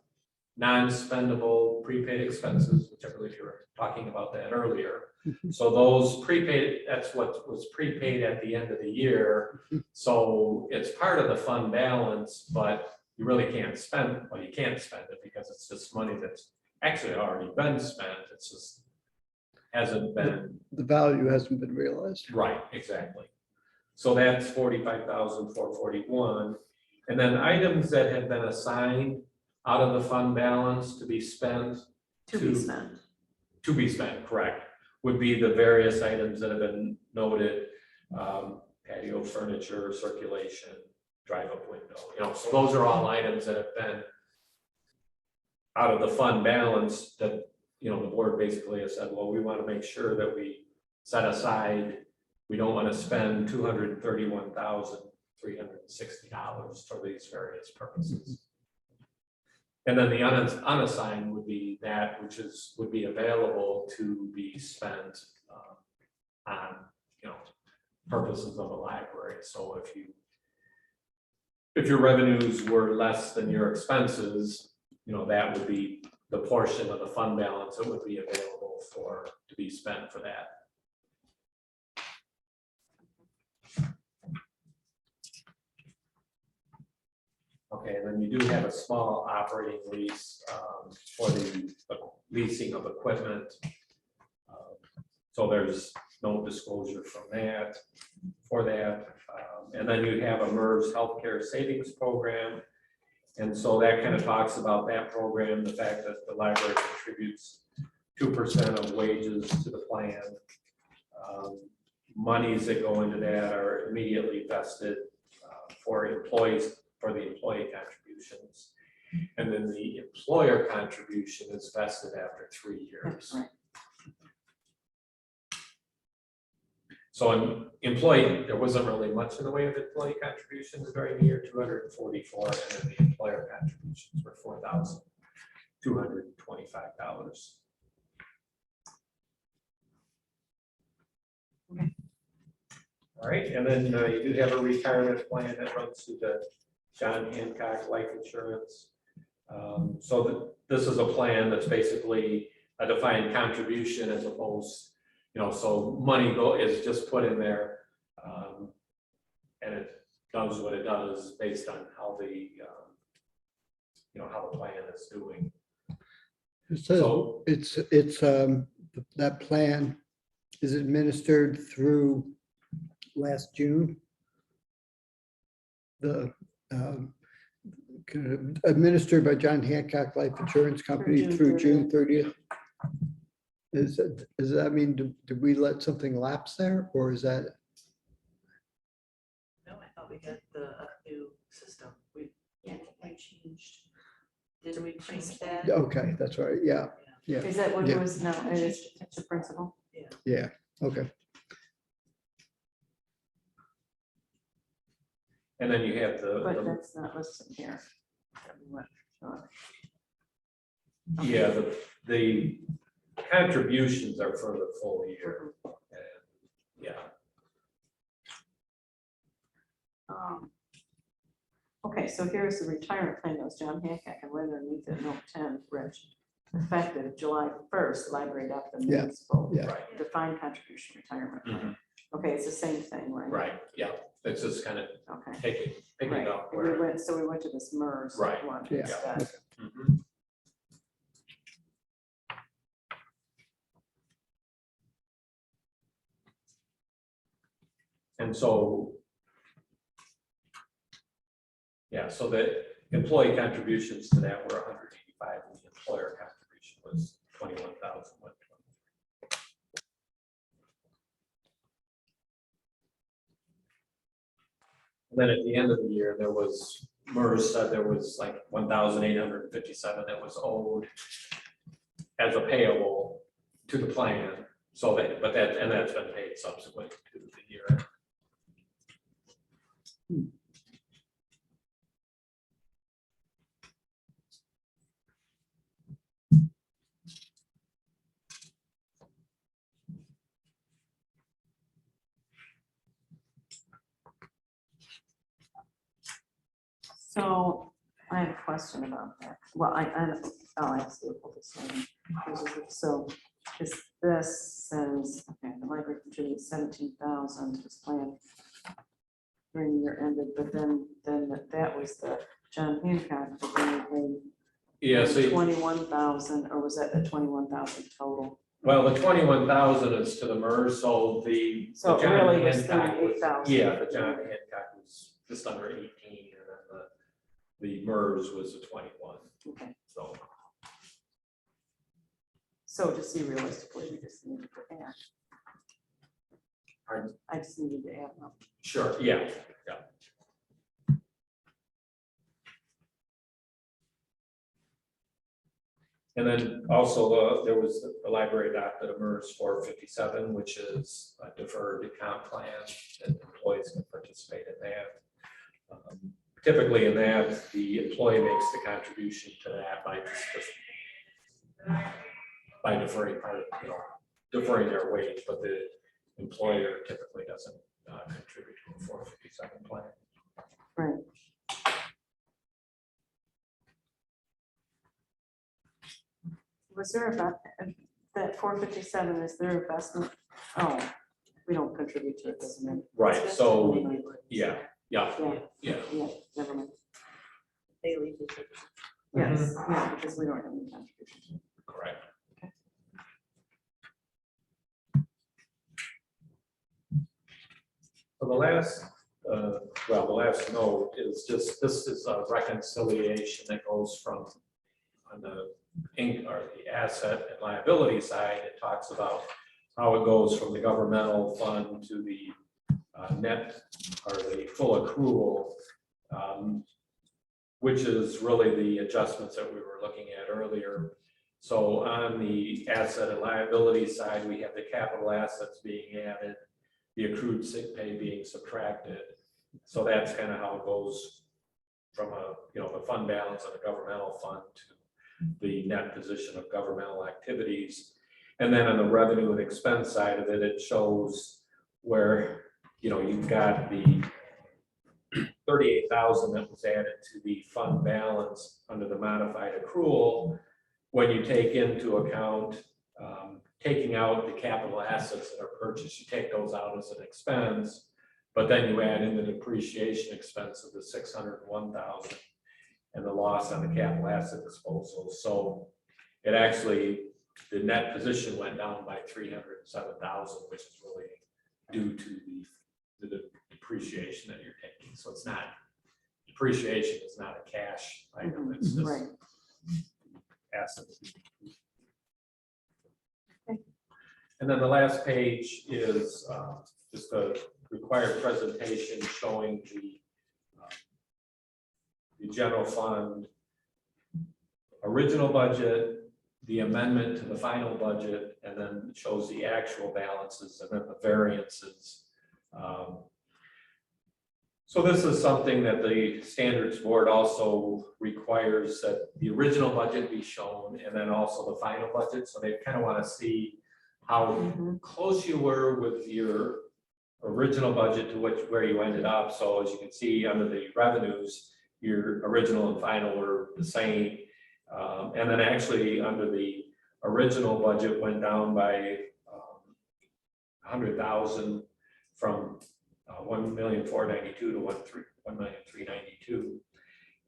non-spendable prepaid expenses, which I believe you were talking about that earlier. So those prepaid, that's what was prepaid at the end of the year. So it's part of the fund balance, but you really can't spend it. Well, you can't spend it because it's just money that's actually already been spent. It's just hasn't been. The value hasn't been realized. Right, exactly. So that's $45,441. And then items that have been assigned out of the fund balance to be spent. To be spent. To be spent, correct, would be the various items that have been noted, patio furniture, circulation, drive-up window, so those are all items that have been out of the fund balance that, the board basically has said, well, we want to make sure that we set aside, we don't want to spend $231,360 for these various purposes. And then the unassigned would be that which would be available to be spent on, purposes of a library. So if your revenues were less than your expenses, that would be the portion of the fund balance that would be available to be spent for that. Okay, and then you do have a small operating lease for the leasing of equipment. So there's no disclosure from that for that. And then you have a MERS healthcare savings program. And so that kind of talks about that program, the fact that the library contributes 2% of wages to the plan. Monies that go into that are immediately vested for employees, for the employee contributions. And then the employer contribution is vested after 3 years. Right. So an employee, there wasn't really much in the way of employee contributions during the year, 244, and then the employer contributions were $4,225. All right, and then you do have a retirement plan that runs through the John Hancock Life Insurance. This is a plan that's basically a defined contribution as opposed, so money is just put in there. And it does what it does based on how how the plan is doing. It says So- it's that plan is administered through last June. The kind of administered by John Hancock Life Insurance Company June through June 30th. 30th. Does that mean, did we let something lapse there, or is that? No, I thought we had a new system. We changed. Didn't we change that? Okay, that's right. Yeah, Is that what it Yeah. was? No, it's the principal. yeah, okay. And then you have But that's not listed here. That we went on. yeah, the contributions are for the full year. And, yeah, Okay, so here's the retirement plan that was John Hancock and Linda underneath it, note 10, Rich. Effective July 1st, library adopted the Yeah, municipal yeah. right, defined contribution retirement. plan. Mhm. Okay, it's the same thing, right? right, yeah, it's just kind of Okay. picking Right. up And where. we went to this MERS Right. one Yeah. instead. Mhm. And so, yeah, so the employee contributions to that were 185, and the employer contribution was 21,120. And then at the end of the year, there was, MERS said there was like 1,857 that was owed as a payable to the plan. So that, and that's been paid subsequent to the year. So I have a question about that. Well, I'll ask you about this one. So this says, okay, the library contributes 17,000 to this plan during the year ended, but then that was the John Hancock, but then they Yeah, so, 21,000, or was that the 21,000 total? well, the 21,000 is to the MERS, so the. So the John really it's Hancock was- 38,000. Yeah, the John Hancock was just under 18, and then the MERS was the 21, Okay, so. so to see realistically, we just needed to add. Pardon? I just needed to add them. Sure, yeah. And then also, there was the library adopted a MERS 457, which is a deferred account plan, and employees can participate in that. Typically in that, the employee makes the contribution to that by deferring part, deferring their wage, but the employer typically doesn't contribute to a 457 plan. Right. Was there about that 457, is there investment? Oh, we don't contribute to it, doesn't it? Right, so, Yeah, yeah, yeah, never mind. They leave it. Yes, yeah, because we don't have any contribution. correct. So the last, the last note is just, this is a reconciliation that goes from on the or the asset and liability side. It talks about how it goes from the governmental fund to the net or the full accrual, which is really the adjustments that we were looking at earlier. So on the asset and liability side, we have the capital assets being added, the accrued sick pay being subtracted. So that's kind of how it goes from the fund balance of the governmental fund to the net position of governmental activities. And then on the revenue and expense side of it, it shows where you've got the 38,000 that was added to the fund balance under the modified accrual. When you take into account taking out the capital assets that are purchased, you take those out as an expense, but then you add in the depreciation expense of the 601,000 and the loss on the capital asset disposal. So it actually, the net position went down by 307,000, which is really due to the depreciation that you're taking. So it's not, depreciation is not a cash item, it's just Right. assets. And then the last page is just a required presentation showing the general fund original budget, the amendment to the final budget, and then it shows the actual balances and then the variances. So this is something that the standards board also requires, that the original budget be shown and then also the final budget. So they kind of want to see how close you were with your original budget to where you ended up. So as you can see under the revenues, your original and final were the same. And then actually under the original budget went down by 100,000 from 1,492,000 to 1,392,000.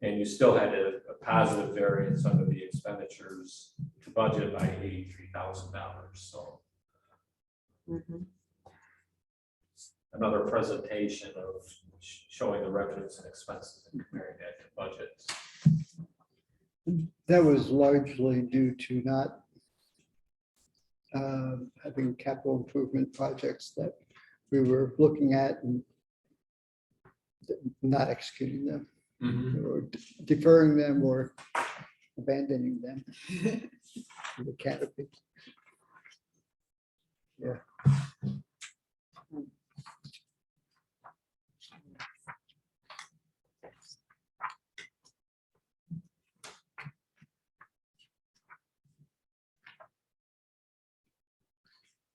And you still had a positive variance under the expenditures to budget by $83,000. So another presentation of showing the revenues and expenses and comparing that to budgets. That was largely due to not having capital improvement projects that we were looking at and not executing them, or deferring them or abandoning them. The canopy. Yeah.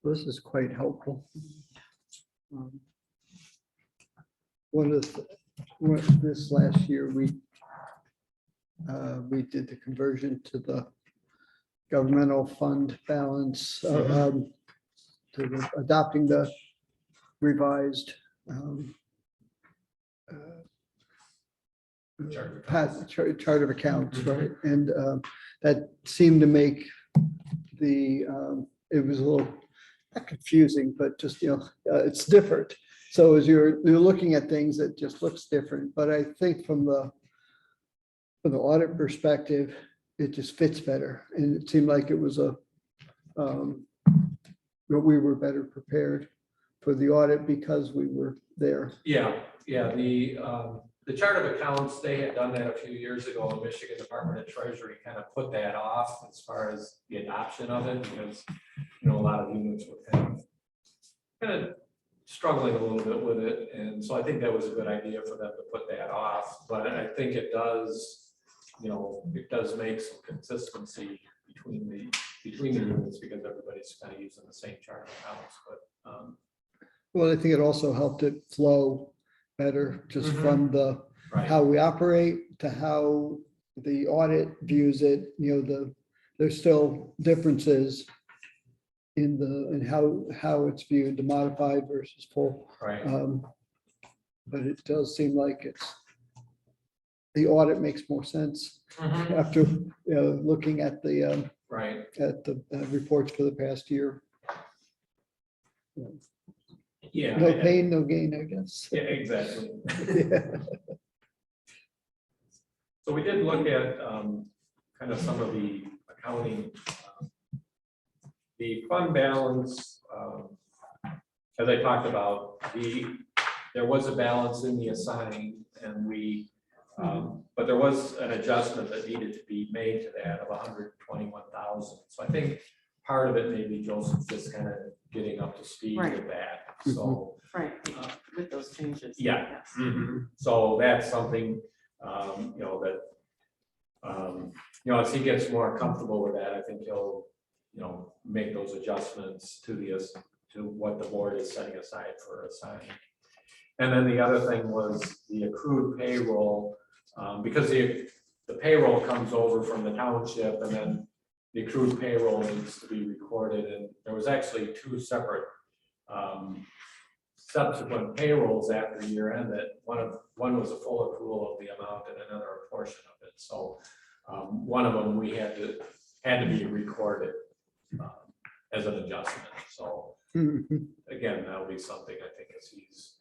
This is quite helpful. This last year, we did the conversion to the governmental fund balance, to adopting the revised chart of accounts, right? And that seemed to make the, it was a little, not confusing, but just, it's different. So as you're looking at things, it just looks different. But I think from the audit perspective, it just fits better. And it seemed like it was we were better prepared for the audit because we were there. Yeah. The chart of accounts, they had done that a few years ago in Michigan Department of Treasury, kind of put that off as far as the adoption of it, because a lot of units were kind of struggling a little bit with it. And so I think that was a good idea for them to put that off. But I think it does, it does make some consistency between the units, because everybody's kind of using the same chart of accounts. But well, I think it also helped it flow better, just from the right. how we operate to how the audit views it. There's still differences in how it's viewed, the modified versus full. Right. But it does seem like the audit makes more sense after looking at the Right. at the reports for the past year. Yeah. No pain, no gain, I guess. Yeah, exactly. Yeah. So we did look at kind of some of the accounting. The fund balance, as I talked about, there was a balance in the assigned, and but there was an adjustment that needed to be made to that of 121,000. So I think part of it maybe Joseph's just kind of getting up to speed with that. So Right, with those changes. yeah. Yes. So that's something that as he gets more comfortable with that, I think he'll make those adjustments to what the board is setting aside for assigning. And then the other thing was the accrued payroll, because the payroll comes over from the township and then the accrued payroll needs to be recorded. And there was actually two separate subsequent payrolls after year end that one was a full accrual of the amount and another a portion of it. So one of them we had to be recorded as an adjustment. So again, that'll be something I think as he's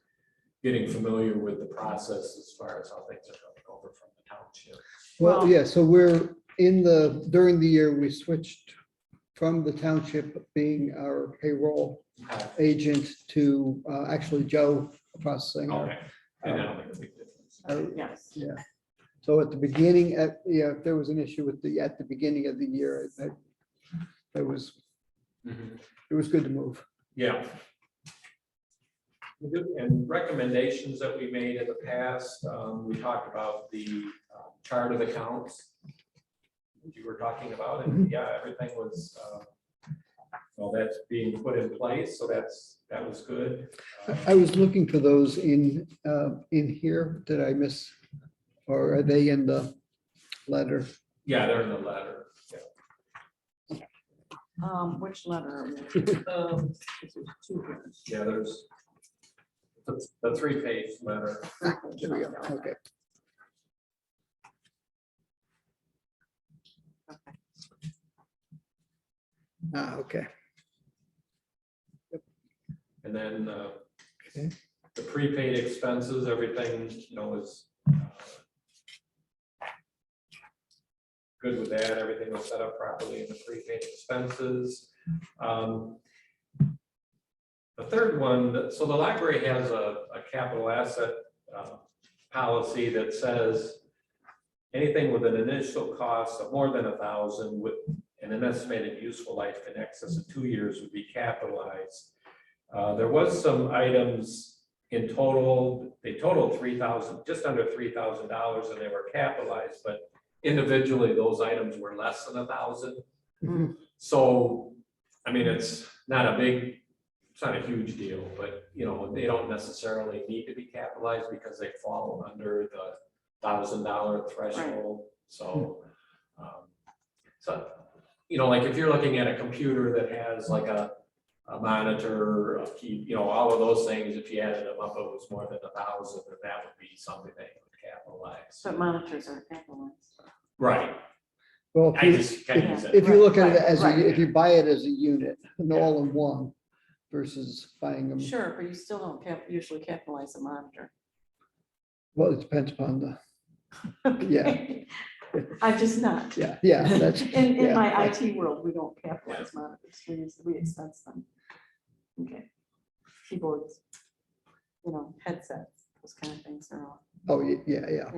getting familiar with the process as far as how things are coming over from the township. Well, yeah, so we're during the year, we switched from the township being our payroll agent to actually Joe processing. Okay. And that'll make a big difference. Yes. Yeah. So at the beginning, if there was an issue with at the beginning of the year, it was good to move. Yeah. And recommendations that we made in the past, we talked about the chart of accounts you were talking about, and yeah, everything was, well, that's being put in place, so that was good. I was looking for those in here. Did I miss, or are they in the letter? Yeah, they're in the letter. Which letter? Yeah, there's the 3-page letter. There we go. Okay. Okay. And then Okay. the prepaid expenses, everything, is good with that. Everything was set up properly in the prepaid expenses. The third one, so the library has a capital asset policy that says anything with an initial cost of more than $1,000 with an estimated useful life in excess of 2 years would be capitalized. There was some items in total, they totaled just under $3,000 and they were capitalized, but individually those items were less than $1,000. So, I mean, it's not a huge deal, but they don't necessarily need to be capitalized because they fall under the $1,000 threshold. So, like if you're looking at a computer that has like a monitor, a key, all of those things, if you added them up, it was more than $1,000, then that would be something that you would capitalize. But monitors are capitalized. Right. Well, I just kind of use it. if you look at it Right, as right. if you buy it as a unit, an all-in-one versus buying them. Sure, but you still don't usually capitalize a monitor. Well, it depends upon Okay. I'm just not. that's. In yeah, my that's- IT world, we don't capitalize monitors, we expense them. Okay. Keyboards, headsets, those kind of things are all, Oh, yeah.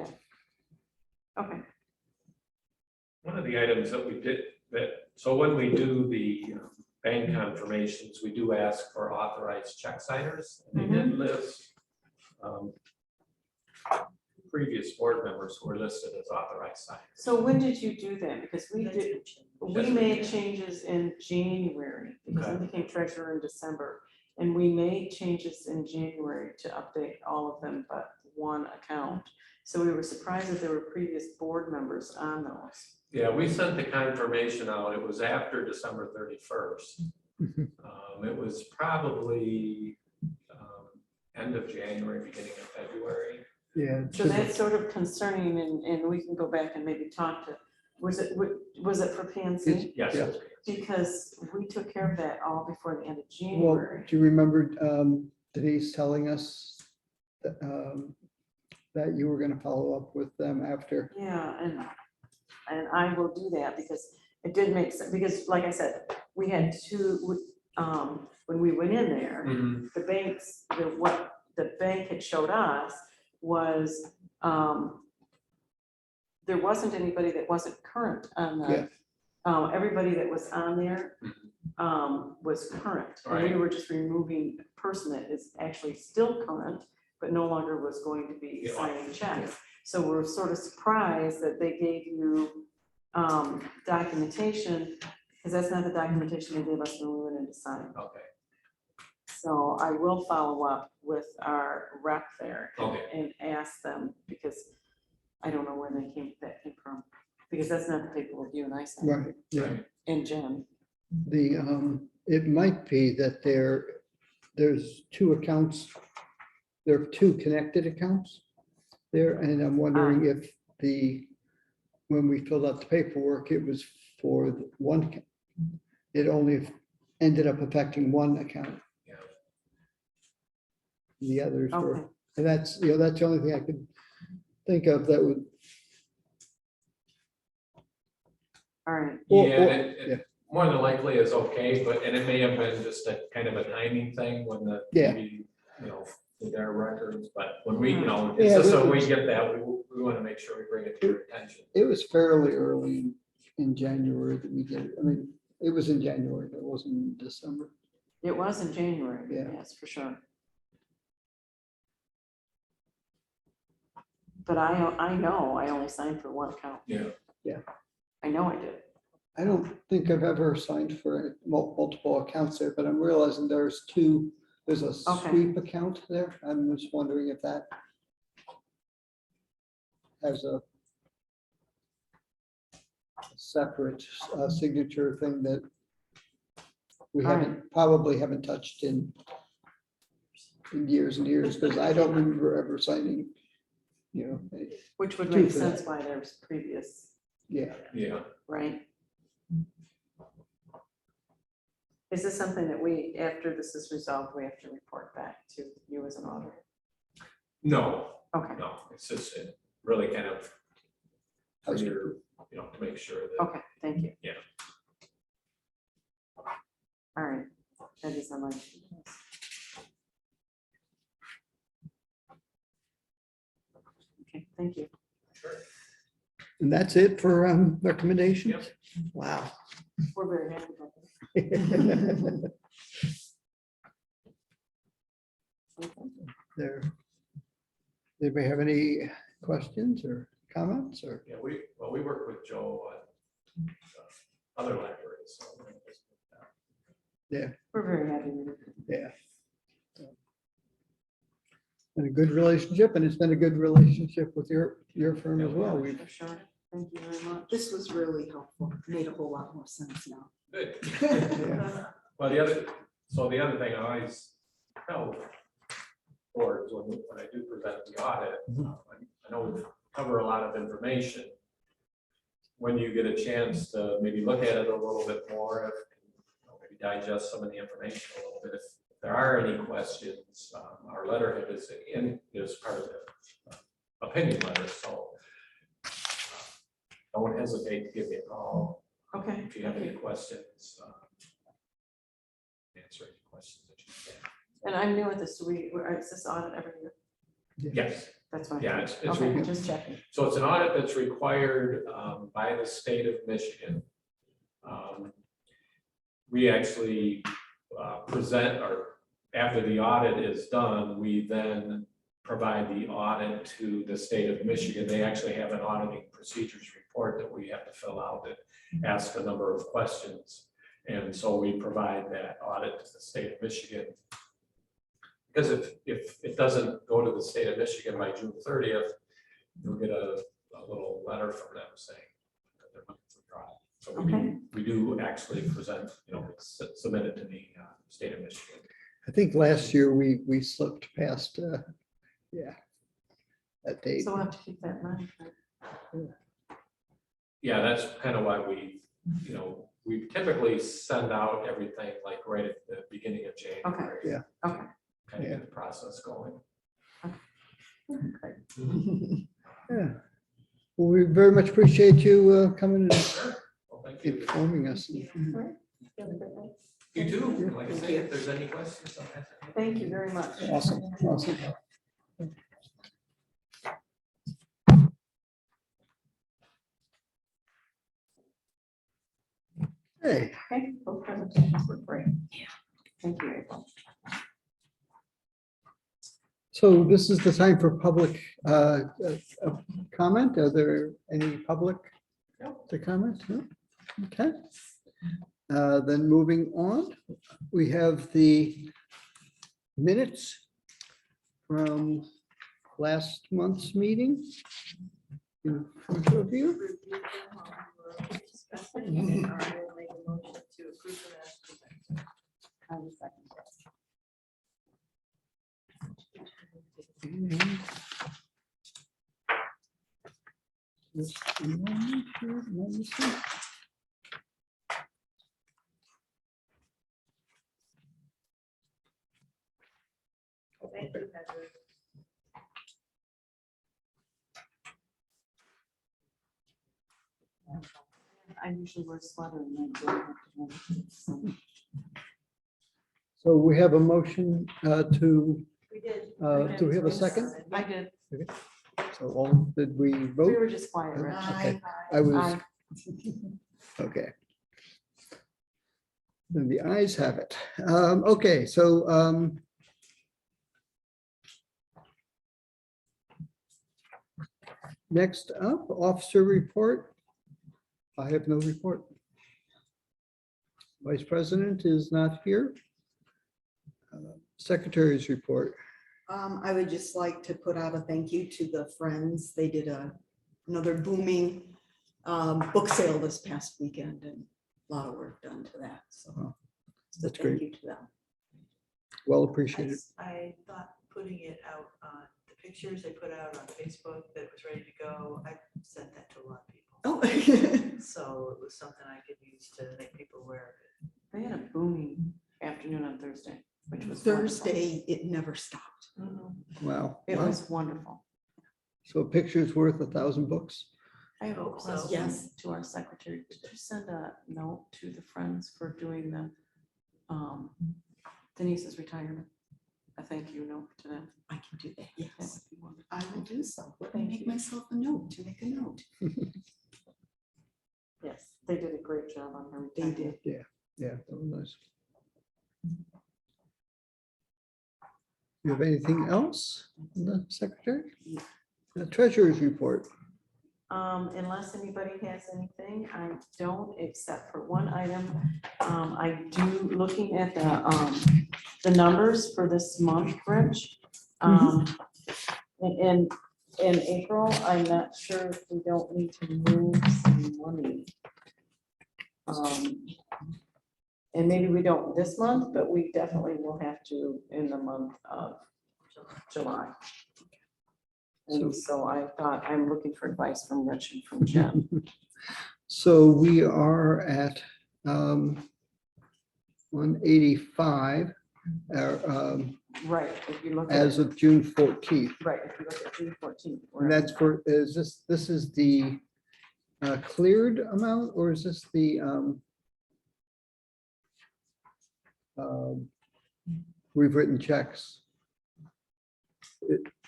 okay. One of the items that we did so when we do the bank confirmations, we do ask for authorized check signers. And they did list previous board members who were listed as authorized signers. So when did you do that? Because we Yes, made changes in January, because I became treasurer in December. And we made changes in January to update all of them but one account. So we were surprised that there were previous board members on those. Yeah, we sent the confirmation out. It was after December 31st. It was probably end of January, beginning of February. Yeah. So that's sort of concerning, and we can go back and maybe talk to, was it for PNC? Yes. Yeah. Because we took care of that all before the end of Well, January. do you remember Denise telling us that you were going to follow up with them after? Yeah, and I will do that because it did make sense, because like I said, we had when we went in there, the banks, what the bank had showed us was there wasn't anybody that wasn't current on the, everybody that was on there was current. And we Right. were just removing a person that is actually still current, but no longer was going to be Yeah. signing checks. So we're sort of surprised that they gave you documentation, because that's not the documentation they gave us when we went in to sign. Okay. So I will follow up with our rep there Okay. and ask them, because I don't know where that came from, because that's not the paperwork you and I signed. Right, yeah. Right. And Jen. It might be that there's two accounts, there are two connected accounts there, and I'm wondering if when we filled out the paperwork, it was for one, it only ended up affecting one account. Yeah. The others were, Okay. and that's the only thing I could think of that would. All right. Or- Yeah, or- it more than likely is okay, but, and it may have been just a kind of a timing thing when Yeah. maybe, with our records, but when we, Yeah, it's just but when we it's- get that, we want to make sure we bring it to your attention. It was fairly early in January that we did it. I mean, it was in January, but it wasn't in December. It was in January, Yeah. yes, for sure. But I know I only signed for one account. Yeah. I know I did. I don't think I've ever signed for multiple accounts there, but I'm realizing there's a Okay. sweep account there. I'm just wondering if that has a separate signature thing that we All right. probably haven't touched in years and years, because I don't remember ever signing, Which would Two make for that. sense why there's previous, yeah. Yeah. right? Is this something that we, after this is resolved, we have to report back to you as an auditor? No, Okay, no, it's just it really kind of for your, to make sure that. okay, thank you. Yeah. All right, that is on my. Okay, thank you. And that's it for recommendations? Wow. We're very happy about that. Okay. There. Anybody have any questions or comments or? Yeah, we work with Joe on other libraries, so. We're very happy with it. Yeah. And a good relationship, and it's been a good relationship with your firm as well. We've, For sure. Thank you very much. This was really helpful. Made a whole lot more sense now. Good. yeah, Well, the other thing I always tell boards when I do present the audit, I know we cover a lot of information. When you get a chance to maybe look at it a little bit more, maybe digest some of the information a little bit. If there are any questions, our letterhead is part of the opinion letter, so don't hesitate to give me a call Okay. if you have any questions. Answer any questions that you can. And I'm new at this. Is this audit every year? Yes, That's what. yeah, it's Okay, just checking. so it's an audit that's required by the state of Michigan. We actually present, or after the audit is done, we then provide the audit to the state of Michigan. They actually have an auditing procedures report that we have to fill out that asks a number of questions. And so we provide that audit to the state of Michigan. Because if it doesn't go to the state of Michigan by June 30th, you'll get a little letter from them saying that they're looking for fraud. So we do actually present, submit it to the state of Michigan. I think last year we slipped past, that date. So we'll have to keep that in mind. Yeah, that's kind of why we typically send out everything like right at the beginning of January. Yeah. Okay. Kind of get the process going. Yeah. Well, we very much appreciate you coming and Well, thank you. informing us. You do. Like I say, if there's any questions, don't hesitate. Thank you very much. Awesome, awesome. Hey, Okay, both presentations were great. Yeah. Thank you, April. so this is the time for public comment. Are there any public to comment? No? Okay. Then moving on, we have the minutes from last month's meeting. In front of you. Review them while we were discussing, and I will make a motion to approve them as presented. I will second that. Just a moment here, let me see. Thank you, Heather. I usually wear a sweater and I don't have to wear it, so. So we have a motion to, We did. do we have a second? I did. So all, did we We vote? were just quiet, Rich. Okay, I was, Aye. okay. Then the ayes have it. Okay, so next up, officer report. I have no report. Vice President is not here. Secretary's report. I would just like to put out a thank you to the Friends. They did another booming book sale this past weekend and a lot of work done to that. So Wow, so that's thank great. you to them. Well appreciated. I thought putting it out on the pictures they put out on Facebook that it was ready to go, I sent that to a lot of people. Oh, So it was something I could use to make people aware They had a booming afternoon on Thursday, which was Thursday, it never stopped. wonderful. Wow. It Wow. was wonderful. So a picture's worth 1,000 books. I have a Hope so. question Yes. to our secretary. Did you send a note to the Friends for doing the Denise's retirement? A thank you note to them. I can do that. That Yes, would be wonderful. I will do so. Let me Thank make you. myself a note to make a note. Yes, they did a great job on her They retirement. did. Yeah, that was nice. You have anything else, the secretary? The treasurer's report. Unless anybody has anything, I don't, except for one item. I do, looking at the numbers for this month, Rich. In April, I'm not sure if we don't need to move some money. And maybe we don't this month, but we definitely will have to in the month of July. And so I thought, I'm looking for advice from Rich and from Jim. So we are at 185 Right, if you look at, as of June 14th. right, if you look at June 14th. And that's for, is this is the cleared amount, or is this the we've written checks?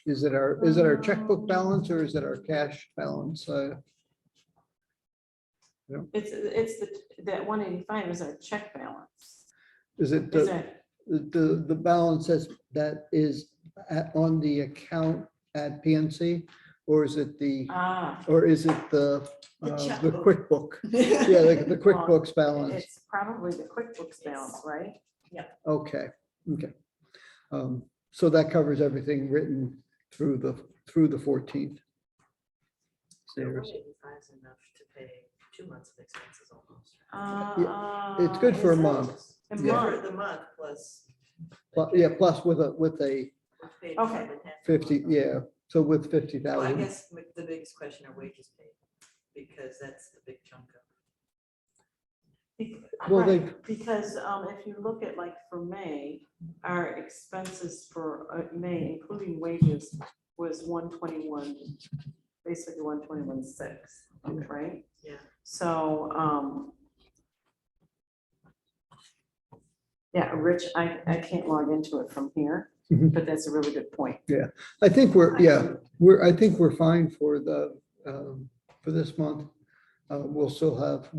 Is it our checkbook balance or is it our cash balance? It's that 185 is our check balance. Is it Is the, that, the balance that is on the account at PNC? Or is it the, or is it the checkbook. QuickBook? Yeah, the QuickBooks balance. it's probably the QuickBooks balance, right? Okay, okay. So that covers everything written through the 14th. So There's- 185 is enough to pay 2 months of expenses almost. It's good for a is it? month. A Yeah. month. For the month plus. Yeah, plus with a paid Okay. time and half a 50, month. yeah, so with Well, I 50,000. guess the biggest question are wages paid, because that's the big chunk of. Well, they- Right, because if you look at like for May, our expenses for May, including wages, was 121, basically 121.6, right? Yeah. So, yeah, Rich, I can't log into it from here, Mhm. but that's a really good point. I think I think we're fine for for this month. We'll still have,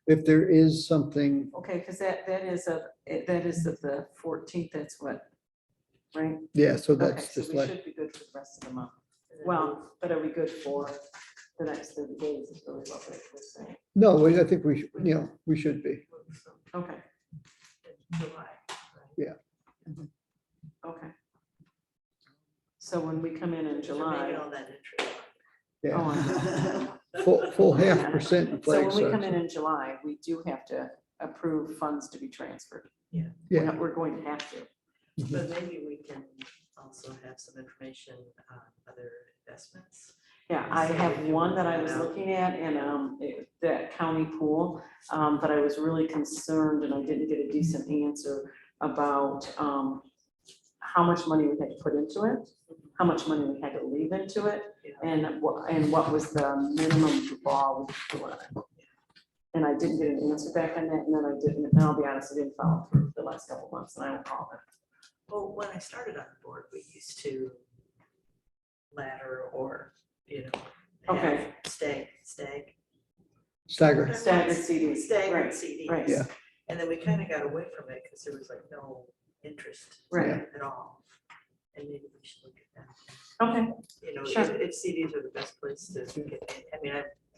if there is something, Okay, because that is of the 14th, that's what, right? yeah, so Okay, that's so just we like, should be good for the rest of the month. Well, but are we good for the next 30 days is really what we're saying. no, I think we should be. Okay, July. Yeah. Okay. So when we come in So July. maybe all that interest. Yeah, Oh, full 0.5% in So flag when we come sergeant. in July, we do have to approve funds to be transferred. Yeah. Yeah. We're going to have to. But maybe we can also have some information on other investments. Yeah, I have one that I was looking at in that county pool, but I was really concerned and I didn't get a decent answer about how much money we had to put into it, how much money we had to leave into it, and what was the minimum draw we could do on it. And I didn't get an answer back on that, and then I didn't, and I'll be honest, I didn't follow through the last couple of months, and I will call it. Well, when I started on the board, we used to ladder or, Okay. have stagger Stagger. Staggered CDs, staggered right, CDs. right. Yeah. And then we kind of got away from it because there was like no interest Right. at all. And maybe we should look at that. Okay, Sure. If CDs are the best place to get, I mean,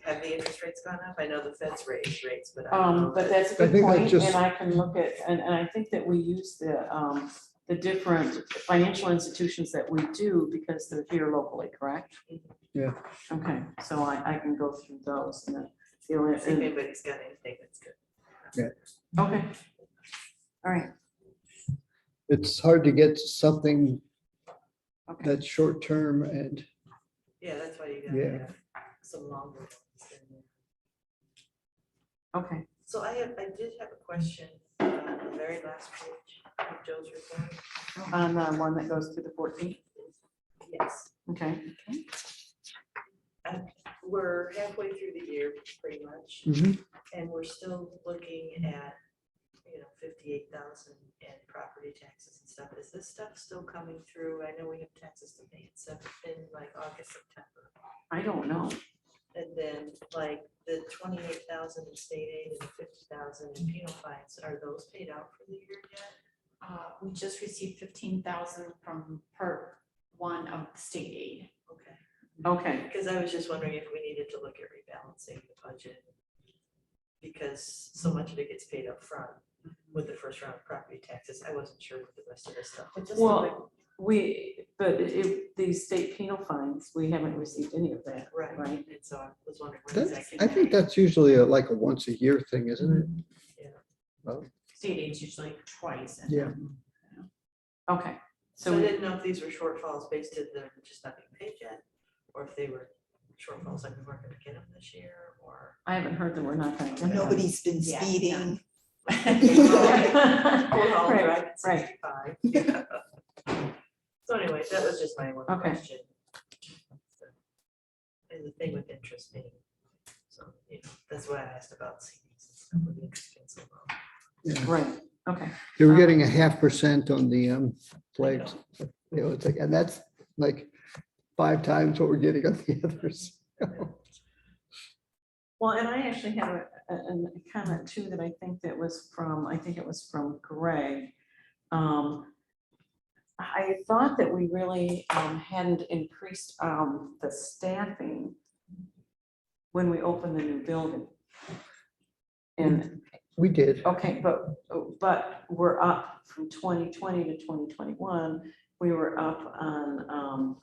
have the interest rates gone up? I know the Fed's raised rates, but I don't know. but that's a I good think that's point, just- and I can look at, and I think that we use the different financial institutions that we do because they're here locally, correct? Yeah. Okay, so I can go through those and then, See if anybody's got anything that's good. okay. All right, It's hard to get something okay, that's short-term and, Yeah, that's why you Yeah. gotta have some longer ones. okay. So I did have a question on the very last page of Joe's report. On the one that goes to the 14th, Yes. okay. We're halfway through the year, pretty much, Mhm. and we're still looking at, 58,000 in property taxes and stuff. Is this stuff still coming through? I know we have taxes to pay in like August, September. I don't know. And then like the 28,000 in state aid and the 50,000 in penal fines, are those paid out for the year yet? We just received 15,000 from per one of the state aid. Okay, Okay, because I was just wondering if we needed to look at rebalancing the budget. Because so much of it gets paid up front with the first round of property taxes. I wasn't sure with the rest of this stuff. It just looked like- well, the state penal fines, we haven't received any of that, Right, right? and so I was wondering. when that's, exactly I think that's usually like a once-a-year thing, isn't it? Yeah. Well, State aid's usually twice. And Yeah. Okay, So I we- didn't know if these were shortfalls based on them just not being paid yet, or if they were shortfalls like we weren't gonna get them this year, or. I haven't heard that we're not going to. Nobody's been Yeah, speeding. We're all Right, driving right. 65. So anyway, that was just my one Okay. question. And the thing with interest being, so, that's why I asked about CDs and stuff with interest being so low. yeah. Right, okay. They were getting 0.5% on the flags. It's like, and that's like 5 times what we're getting on the others. Well, and I actually had a comment too that I think it was from Greg. I thought that we really hadn't increased the staffing when we opened the new building. And, We did. okay, but we're up from 2020 to 2021, we were up on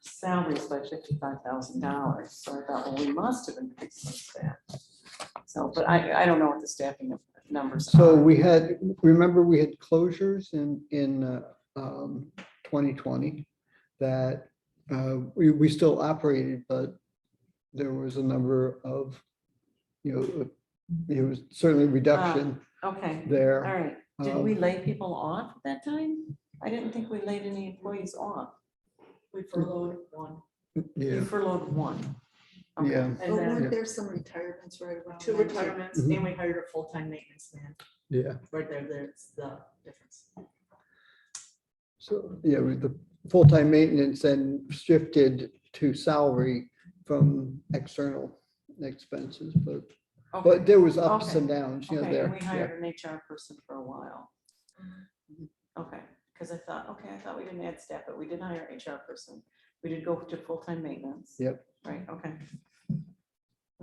salaries by $55,000. So I thought, well, we must have increased some staff. So, but I don't know what the staffing numbers are. So we had, remember we had closures in 2020 that we still operated, but there was a number of, it was certainly reduction Okay, all there. right. Did we lay people off at that time? I didn't think we laid any employees off. We furloughed one, We Yeah, furloughed one. Okay, Yeah. and But then- weren't there some retirements right around? 2 then, too? retirements, Mhm. and we hired a full-time maintenance man. yeah. Right there's the difference. So, yeah, with the full-time maintenance then shifted to salary from external expenses, but okay, there was ups Okay. and downs, okay, there. and we yeah. hired an HR person for a while. Okay, because I thought we didn't add staff, but we did hire an HR person. We did go to full-time maintenance. Yep. Right, okay.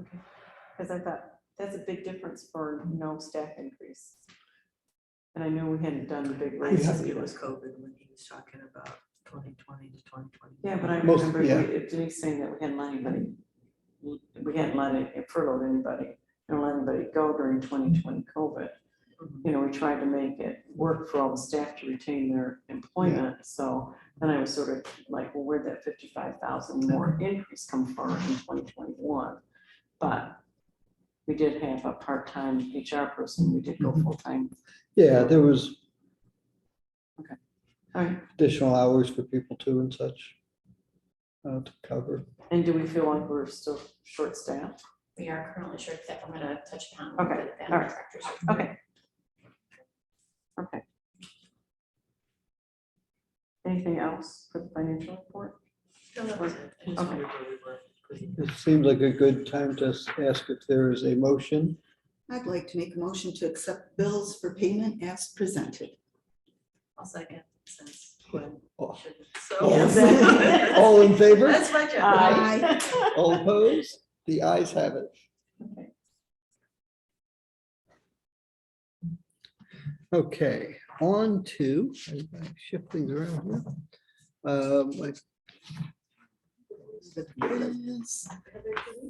Okay, because I thought that's a big difference for no staff increase. And I knew we hadn't done the big I raises think it either. was COVID when he was talking about 2020 to 2020. Yeah, but I Most- remember yeah. Denise saying that we hadn't let anybody, we hadn't let it furloughed anybody, and let anybody go during 2020 COVID. You know, we tried to make it work for all the staff to retain their employment, so then I was sort of like, well, where'd that 55,000 more increase come from in 2021? But we did have a part-time HR person, we did go full-time. Yeah, there was All right, additional hours for people too and such to cover. and do we feel like we're still short-staffed? We are currently short staffed. I'm gonna touch upon. Okay, the all right. directors. Okay. Okay. Anything else for the financial report? No, that was it. I just Okay. wondered where we were. It seems like a good time to ask if there is a motion. I'd like to make a motion to accept bills for payment as presented. I'll second since Gwen Oh. shouldn't. All Yes. in- all in favor? That's my job. Aye. All opposed? The ayes have it. Okay, on to, I shift things around here. Like, The bills. Heather, can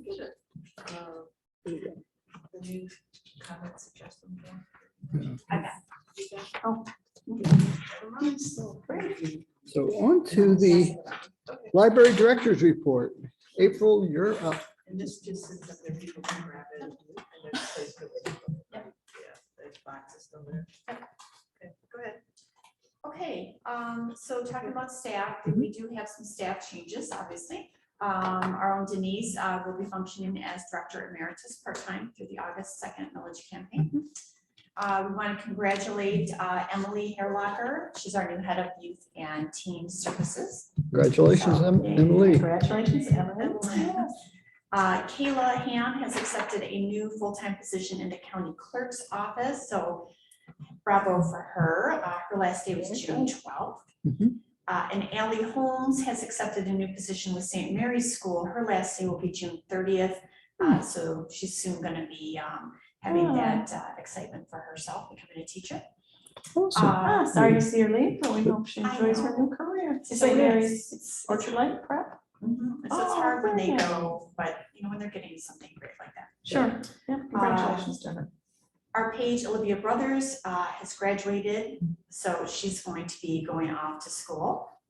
we get the new comment suggestion form? so on to the library director's report. April, you're up. And this just sits up there, people can grab it. And there's a place for it. Yeah, there's boxes still there. Okay, go ahead. Okay, so talking about staff, we do have some staff changes, obviously. Our own Denise will be functioning as Director Emeritus part-time through the August 2nd millage campaign. We want to congratulate Emily Hairlocker. She's our new Head of Youth and Teen Services. Congratulations, So, Emily. Congratulations, Emily. Kayla Ham has accepted a new full-time position in the county clerk's office, so bravo for her. Her last day was June 12th. Mhm. And Allie Holmes has accepted a new position with St. Mary's School. Her last day will be June 30th. So she's soon going to be having that excitement for herself, becoming a teacher. Awesome. Sorry to see her leave, but we hope she I enjoys her know. new career. So St. Mary's it's- Orchard Lake Prep? So it's Oh, hard when they very go, but you know, when they're getting something great like that. Sure, yeah, congratulations to her. Our page, Olivia Brothers, has graduated, so she's going to be going off to school.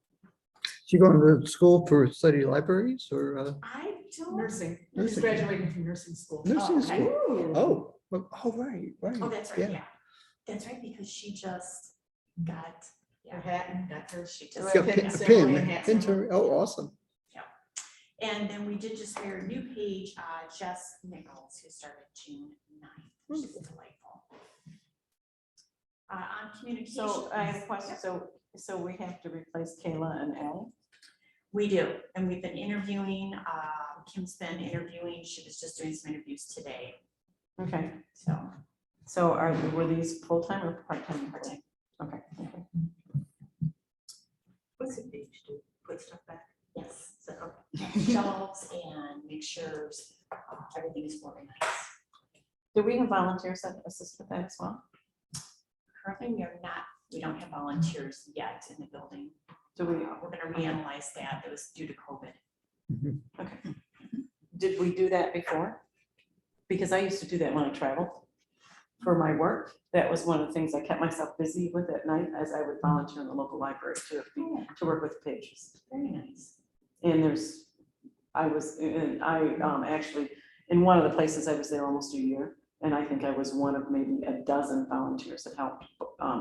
She going to school for study libraries or I don't. Nursing. She's Nursing. graduating from nursing school. nursing okay. school? Oh, right. Oh, that's right, yeah. That's right, because she just got, Her hat and got her. she Right. just. Yeah, Pin pin, ceremony and hat pin, ceremony. oh, awesome. And then we did just hire a new page, Jess Nichols, who started June 9th, which is delightful. On communication. So I have a question, so we have to replace Kayla and Allie? We do, and we've been interviewing, Kim's been interviewing, she was just doing some interviews today, Okay, so. so were these full-time or part-time? Part-time. Okay, okay. What's the page do? Put stuff back. Yes, So, okay. shelves and make sure everything is organized. Do we have volunteers that assist with that as well? Currently, we don't have volunteers yet in the building. Do we, We're gonna reanalyze that, it was due to COVID. okay. Did we do that before? Because I used to do that when I traveled for my work. That was one of the things I kept myself busy with at night, as I would volunteer in the local library to work with pages. Very nice. And I actually, in one of the places I was there almost a year, and I think I was one of maybe a dozen volunteers that helped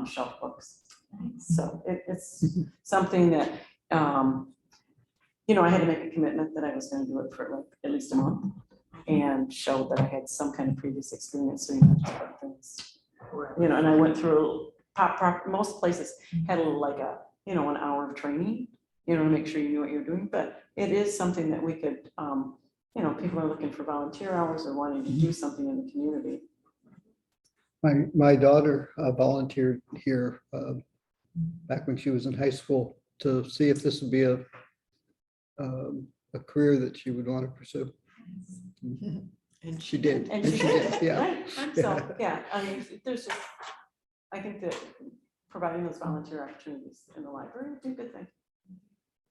shelf books. So it's something that, I had to make a commitment that I was gonna do it for like at least a month and show that I had some kind of previous experience, so you know, different things. And I went through, most places had a little like an hour of training, to make sure you knew what you're doing, but it is something that we could, people are looking for volunteer hours or wanting to do something in the community. My daughter volunteered here back when she was in high school to see if this would be a career that she would want to pursue. And She did. And And she did, yeah. Right, so, yeah, I mean, there's just, I think that providing those volunteer opportunities in the library would be a good thing.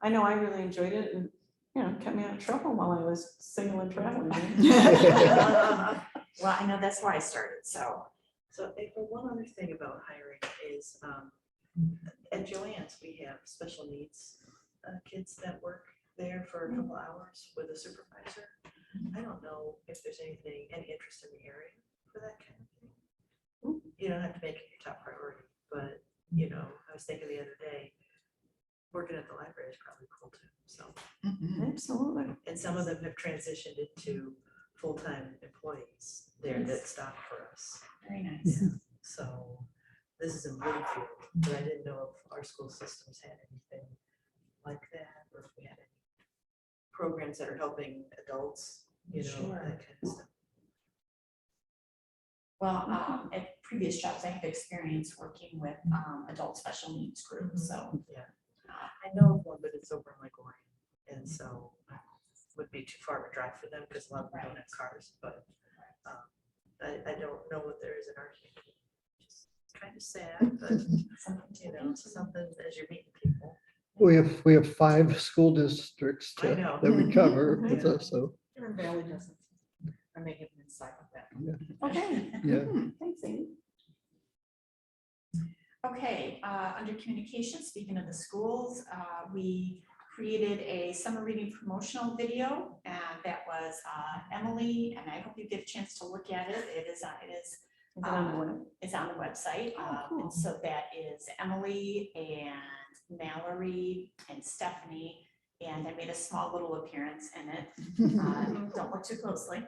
I know I really enjoyed it and, you know, kept me out of trouble while I was single and traveling. Well, I know that's why I started, so. So April, one other thing about hiring is, at Joanne's, we have special needs kids that work there for a couple hours with a supervisor. I don't know if there's any interest in the area for that kind of thing. You don't have to make it your top priority, but, you know, I was thinking the other day, working at the library is probably cool too, so. Absolutely. And some of them have transitioned into full-time employees there that stop for us. Very nice. So this is in Bloomfield, but I didn't know if our school systems had anything like that, or if we had any programs that are helping adults, you know, Sure. that kind of stuff. Well, at previous jobs, I have experience working with adult special needs groups, so. I know of one, but it's over in Lake Orion, and so would be too far of a drive for them because a lot of them don't have cars, but I don't know what there is in our community. Just kind of sad, but you know, something as you're meeting people. We have 5 school districts I know. that we cover Mhm. with us, so, Huron Valley doesn't. I may have an insight on that. Okay. yeah. Thanks, Amy. Okay, under communication, speaking of the schools, we created a summer reading promotional video, and that was Emily, and I hope you get a chance to look at it. Is it on the web? It's on the website. Oh, cool. And so that is Emily and Mallory and Stephanie, and I made a small little appearance in it. Don't look too closely.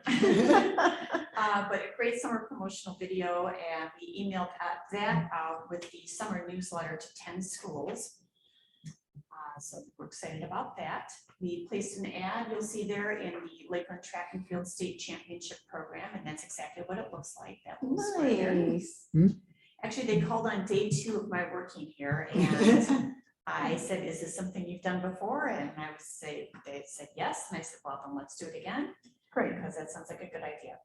But a great summer promotional video, and we emailed that out with the summer newsletter to 10 schools. So we're excited about that. We placed an ad, you'll see there, in the Lakeland Track and Field State Championship program, and that's exactly what it looks like. That little square there. Nice. Actually, they called on day 2 of my working here, and I said, "Is this something you've done before?" And they said yes, and I said, "Well, then let's do it again." Great. Because that sounds like a good idea.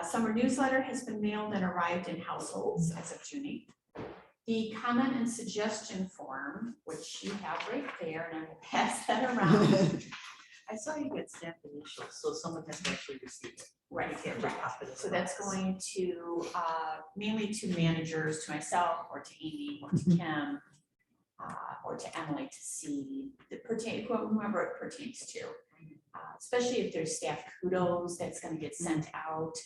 Summer newsletter has been mailed and arrived in households as of June 8th. The comment and suggestion form, which you have right there, and I will pass that around. I saw you get stamped initials, so someone has to actually receive it. Right, You can't just pop it in so the that's box. going to mainly to managers, to myself, or to Amy, or to Kim, or to Emily, to see the whomever it pertains to. Especially if there's staff kudos that's gonna get sent out.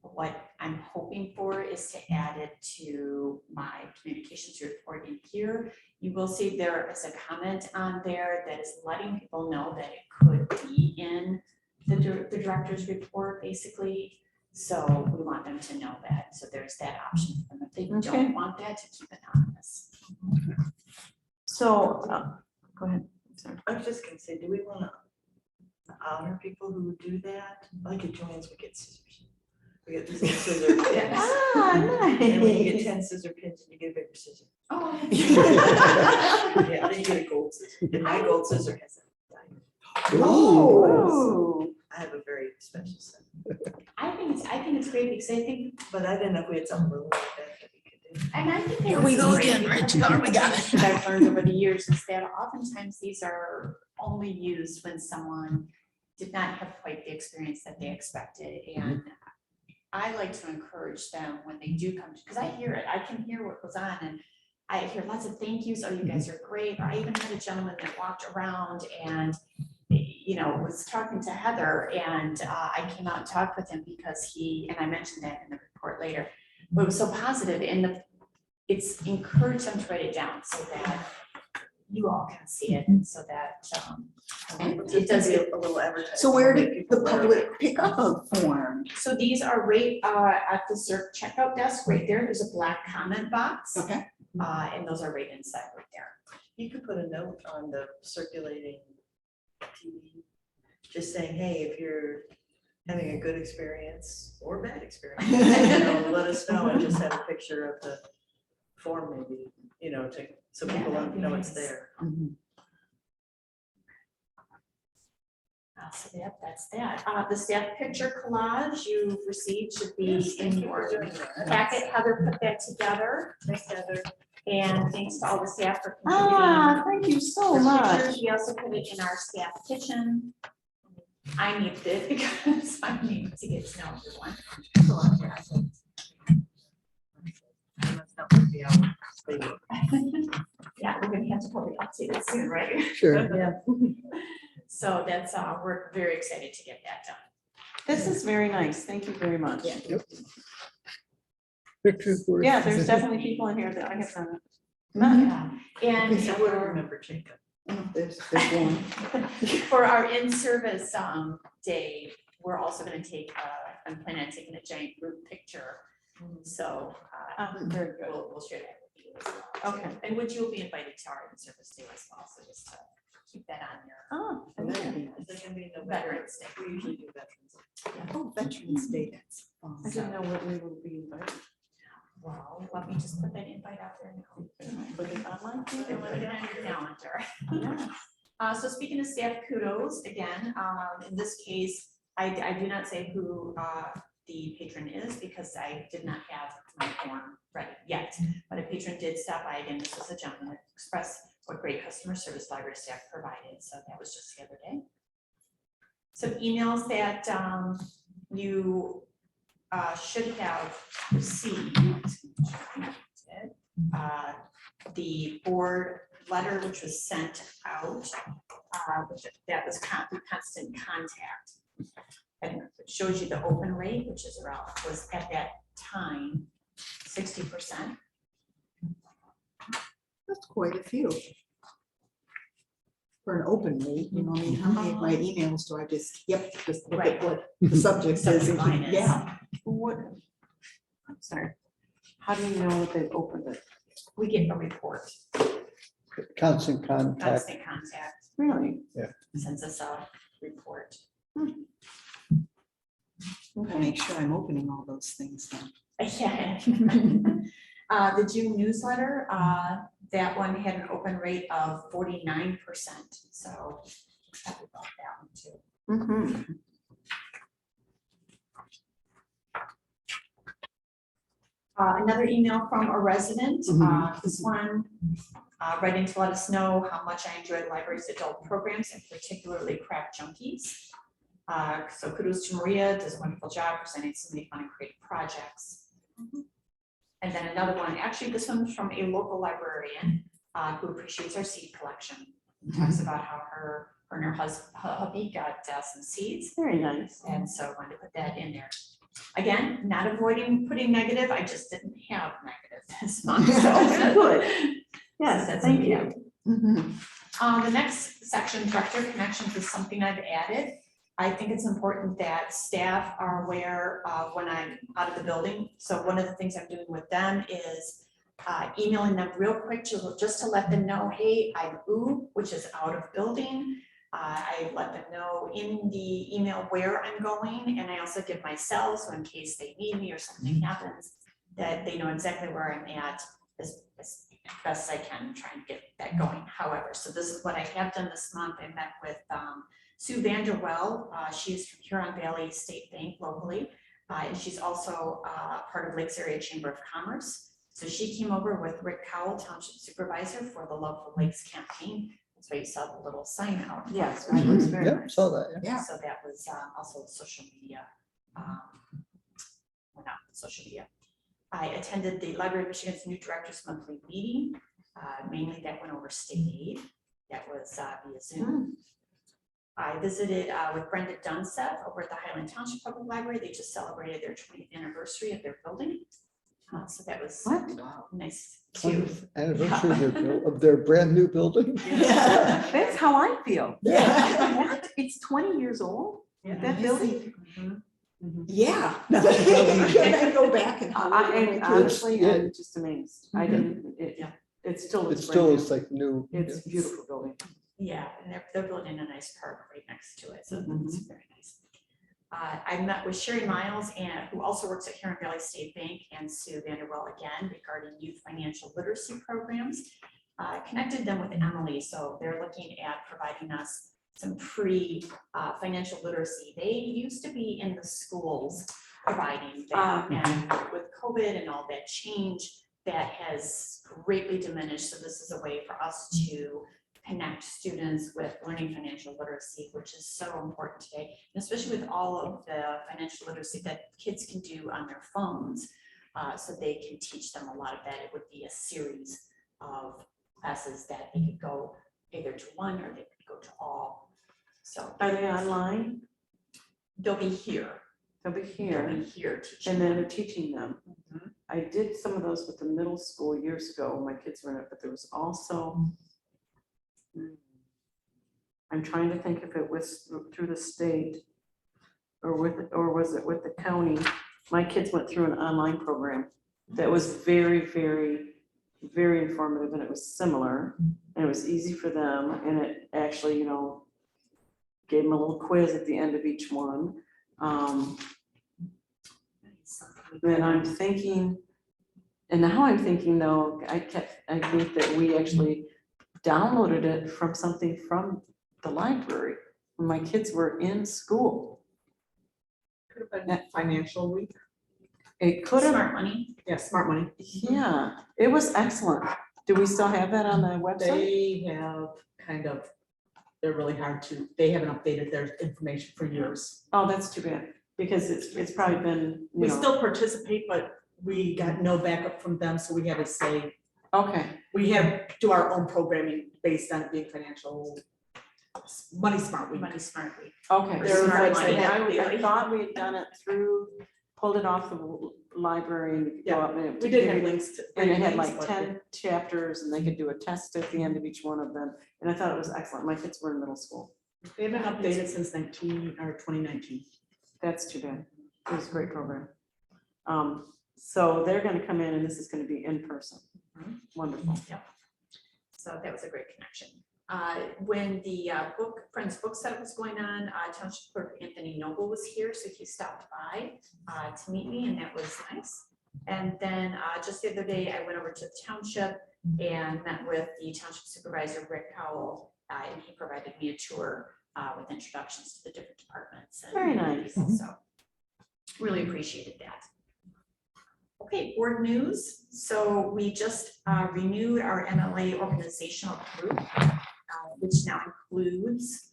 What I'm hoping for is to add it to my communications report in here. You will see there is a comment on there that is letting people know that it could be in the director's report, basically. So we want them to know that. So there's that option for them. If they Okay. don't want that, to keep it anonymous. So, go ahead. Sorry. I was just gonna say, do we want to honor people who do that? Like at Joanne's, we get scissors. We get these little scissor pins. Ah, And when you get nice. 10 scissor pins, you get a bigger scissor. Oh. Yeah, then you get a gold scissor. And my gold scissor has a diamond. Oh. I have a very special set. I think it's great because I think, But I didn't know if we had something little like that that we could do. and I think. Here we it's go great again, because Rich. one of We the got things that I've learned over the years is that oftentimes these are only used when someone did not have quite the experience that they expected. And I like to encourage them when they do come, because I hear it, I can hear what goes on, and I hear lots of thank yous, oh, you guys are great. Or I even had a gentleman that walked around and, you know, was talking to Heather, and I came out and talked with him because and I mentioned that in the report later, but it was so positive, and it's encouraged them to write it down so that you all can see it, and so that, and it does get a little advertising. So where make did people the aware of public it. pick up a form? So these are right at the checkout desk, right there. There's a black comment box. Okay. And those are right inside right there. You could put a note on the circulating TV, just saying, hey, if you're having a good experience or bad experience, you know, let us know, and just have a picture of the form maybe, you know, so Yeah, people that would be know it's nice. there. So that's that. The staff picture collage you've received should be in your packet. Heather put that together. Thanks, Heather. And thanks to all the staff for contributing. Thank you so the much. pictures. We also put it in our staff kitchen. I needed it because I need to get to know everyone. Yeah, we're gonna have to probably update it soon, right? Sure. Yeah. So that's, we're very excited to get that done. This is very nice. Thank you very much. Pictures were. Yeah, there's definitely people in here that I have done. Yeah, and I would remember Jacob. There's one. for our in-service day, we're also gonna take, I'm planning on taking a giant group picture. So Very good. we'll share that with you as well. Okay. And which you'll be invited to our in-service day as well, so just to keep that on your Oh, And okay. then is there gonna be no Veterans Day. We usually do Veterans. Oh, Veterans Day, that's fun. I didn't know what we would be invited. Well, let me just put that invite out there now. Put it online. You can put it on your calendar. Yeah. So speaking of staff kudos, again, in this case, I do not say who the patron is because I did not have my form ready yet. But a patron did stop by again. This was a gentleman to express what great customer service library staff provided. So that was just the other day. Some emails that you should have received. The board letter, which was sent out, that was constant contact. And it shows you the open rate, which is around, was at that time 60%. That's quite a few. For an open rate, you know, I mean, how many of my emails do I just look Right. at what the subject says? and Subject line is. Yeah. What? I'm sorry. How do you know that they've opened it? We get a report, Constant contact. constant contact, Really? sends us a report. I'll make sure I'm opening all those things then. Yeah. The June newsletter, that one had an open rate of 49%, so happy about that one too. Mm-hmm. Another email from a resident, this one, writing to let us know how much I enjoy the library's adult programs and particularly Craft Junkies. So kudos to Maria, does a wonderful job presenting so many fun and creative projects. And then another one, actually this one's from a local librarian who appreciates our seed collection. Talks about how her and her hubby got some seeds. Very nice. And so I wanted to put that in there. Again, not avoiding putting negative, I just didn't have negative this month. So Good. Yes, that's thank you. The next section, director connections, is something I've added. I think it's important that staff are aware of when I'm out of the building. So one of the things I'm doing with them is emailing them real quick just to let them know, hey, I'm which is out of building. I let them know in the email where I'm going, and I also give my cell, so in case they need me or something happens, that they know exactly where I'm at as best I can, try and get that going. However, so this is what I have done this month. I met with Sue Vanderwell. She is from Huron Valley State Bank locally, and she's also part of Lakes Area Chamber of Commerce. So she came over with Rick Cowell, Township Supervisor for the Love for Lakes campaign. That's why you saw the little sign out. Yes, it looks very Yep, nice. saw that, yeah. Yeah. So that was also social media. Well, not social media. I attended the Library of Michigan's New Directors Monthly Meeting. Mainly that went over state aid. That was via Zoom. I visited with Brenda Dunseth over at the Highland Township Public Library. They just celebrated their 20th anniversary of their building. So that was nice too. 20th anniversary of their brand new building. That's how I feel. Yeah. What? It's 20 years old, that building? Yeah. Can I go back and? And honestly, Yeah. I'm just amazed. I didn't, it still It looks still brand is new. like new. It's a beautiful building. Yeah, and they're building a nice park right next to it, so it's very nice. I met with Sherry Miles, and who also works at Huron Valley State Bank, and Sue Vanderwell again regarding youth financial literacy programs. Connected them with Emily, so they're looking at providing us some financial literacy. They used to be in the schools providing that, and with COVID and all that change, that has greatly diminished. So this is a way for us to connect students with learning financial literacy, which is so important today, and especially with all of the financial literacy that kids can do on their phones. So they can teach them a lot of that. It would be a series of classes that they could go either to one or they could go to all. So Are they online? they'll be here. They'll be They'll here, be here teaching. and then them. they're teaching them. I did some of those with the middle school years ago when my kids were in it, but there was also, I'm trying to think if it was through the state or was it with the county? My kids went through an online program that was very, very, very informative, and it was similar, and it was easy for them, and it actually, gave them a little quiz at the end of each one. Then I'm thinking, and now I'm thinking though, I think that we actually downloaded it from something from the library when my kids were in school. Could have been that financial week. It could have, Smart money. Yeah, smart money. yeah, it was excellent. Do we still have that on the website? They have they're really hard they haven't updated their information for years. Oh, that's too bad, because it's probably been, We still participate, but we got no backup from them, so we had to say, okay, we have to do our own programming based on it being financial, money smart week. Money smart week. okay. There's So a I- website. I thought we had done it through, pulled it off the library and go Yeah, up and it. We did have links to. And it had links, like but 10 chapters and they could do a test at the end of each one of them. And I thought it was excellent. My kids were in middle school. They haven't updated since 2019. That's too bad. It was a great program. So they're gonna come in and this is gonna be in person. Wonderful. So that was a great connection. When the Friends Book Set was going on, Township Clerk Anthony Noble was here, so he stopped by to meet me, and that was nice. And then just the other day, I went over to the Township and met with the Township Supervisor, Rick Powell, and he provided me a tour with introductions to the different departments. And Very nice. So really appreciated that. Okay, board news. So we just renewed our MLA organizational group, which now includes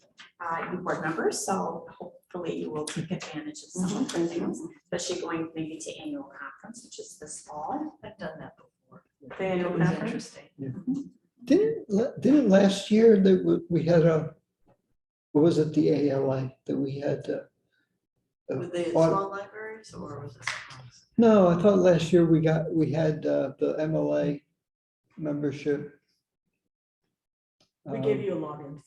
new board members. So hopefully you will take advantage of some of the things, especially going maybe to annual conference, which is this fall. I've done that before. The annual It was conference? interesting. Didn't last year that we had what was it, the ALA, that we had? With the audit- small libraries, or was it something else? No, I thought last year we had the MLA membership. We gave you a login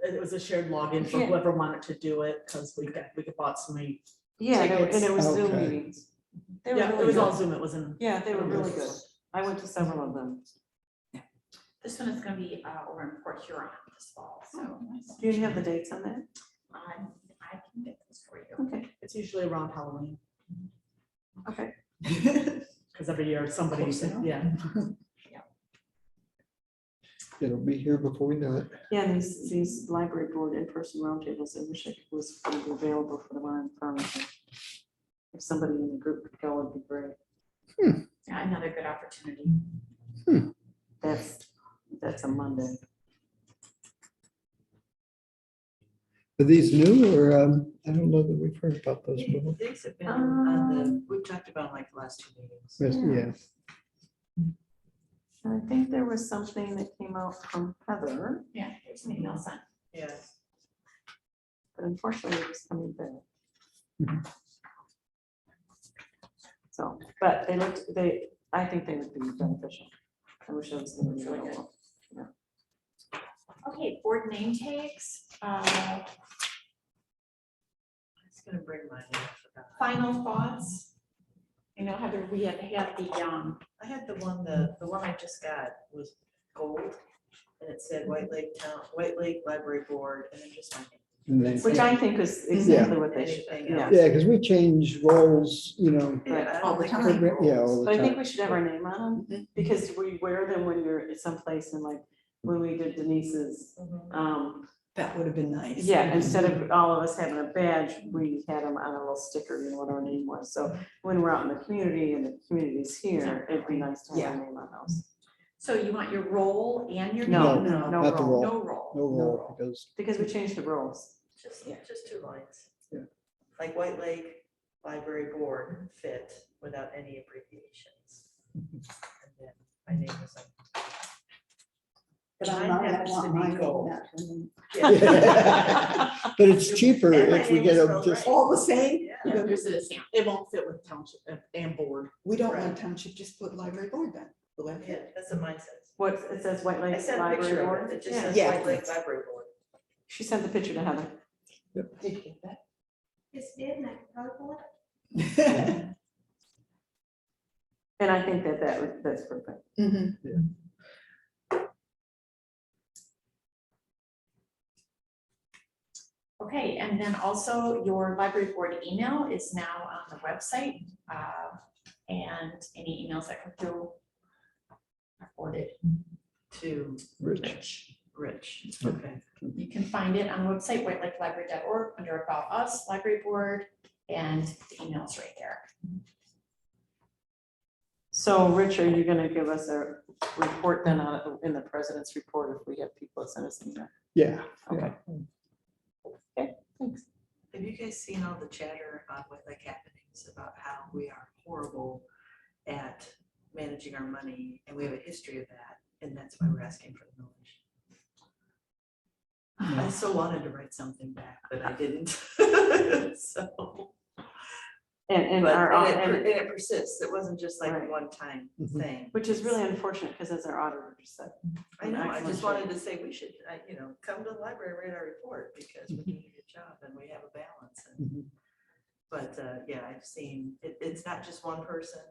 it was a shared login for Yeah. whoever wanted to do it, because we bought so many. Yeah, and it was Zoom Okay. meetings. They were Yeah, it really was all good. Zoom, it wasn't. Yeah, they were really good. I went to several of them. This one is going to be over in Port Huron this fall. So Do you have the dates on that? I can get this for you. Okay, It's usually around Halloween, okay. because every year somebody, Close enough. yeah. It'll be here before we know it. Yeah, and these library board in-person roundtables, I wish it was gonna be available for the one in Farmington. If somebody in the group could go, it'd be great. Yeah, another good opportunity. That's a Monday. Are these new or, I don't know that we've heard about those before. These have been on we've talked about like the last 2 meetings. Yes, yeah. I think there was something that came out from Heather, Yeah, here's an email sent. Yeah. but unfortunately it was coming back. Mhm. So, but I think they would be beneficial. I wish I was gonna be available. Okay, board name tags. I was gonna bring mine in, I forgot. Final thoughts. You know, Heather, we have had the I had the one I just got was gold, and it said White Lake Library Board, and then just my name. And then- Which I think is exactly what they should, Anything yeah. else? Yeah, because we change roles, Yeah, I All don't the think I time. like Yeah, roles. all the But I think time. we should have our name on them, because we wear them when you're at someplace, and like when we did Denise's, Mhm. That would have been nice. Yeah, instead of all of us having a badge, we had them on a little sticker, you know what our name was. So when we're out in the community and the community's here, it'd be nice to have a name on those. So you want your role and your No, name? No, no not the role, role. No role. No role, because we changed the rules. Just, Yeah. just 2 lines. Yeah. Like White Lake Library Board fit without any abbreviations. And then my name was like. But I Mine might happens want to be my name gold. that one. but it's cheaper And my if we name get was them spelled just. right. All the same? Yeah. Yeah, there's a stamp. It won't fit with township and board. We don't want Right. township, just put library board then. Will that Yeah, fit? that's what mine says. What, it says White I Lake sent a Library picture Board? of it. It just Yeah. says Yeah. White Lake Library Board. She sent the picture to Heather. Did you get that? Yes, did, I can probably pull it up. And I think that's perfect. Mhm. Okay, and then also your library board email is now on the website. And any emails that come through are forwarded To Rich. Rich, Yeah. okay. You can find it on the website, whitelakeLibrary.org, under About Us, Library Board, and the email's right there. So Rich, are you gonna give us a report then on, in the president's report if we have people that send us an email? Yeah. Okay. Okay, thanks. Have you guys seen all the chatter on White Lake Happenings about how we are horrible at managing our money, and we have a history of that, and that's why we're asking for the millage? I so wanted to write something back, but I didn't. So, And but, our, and it persists. It wasn't just like a Right. one-time Mhm. thing. which is really unfortunate, because as our auditor just said. I know, I Excellent just job. wanted to say we should, come to the library, read our report, because we're doing a good job and we have a balance. And Mhm. But yeah, I've seen, it's not just one person.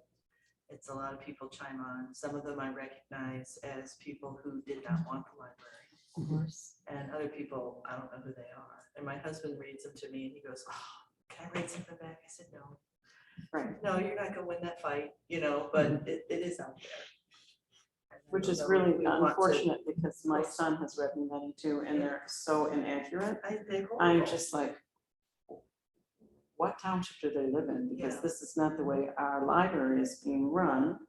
It's a lot of people chime on. Some of them I recognize as people who did not want the library. Of course. And other people, I don't know who they are. And my husband reads them to me and he goes, "Oh, can I read something back?" I said, "No, Right, no, you're not gonna win that fight, but it is out there." And I which don't is know if really we want to- unfortunate, because my son has read me many too, and they're so inaccurate. They're I'm horrible. just like, what township do they live in? Because Yeah. this is not the way our library is being run.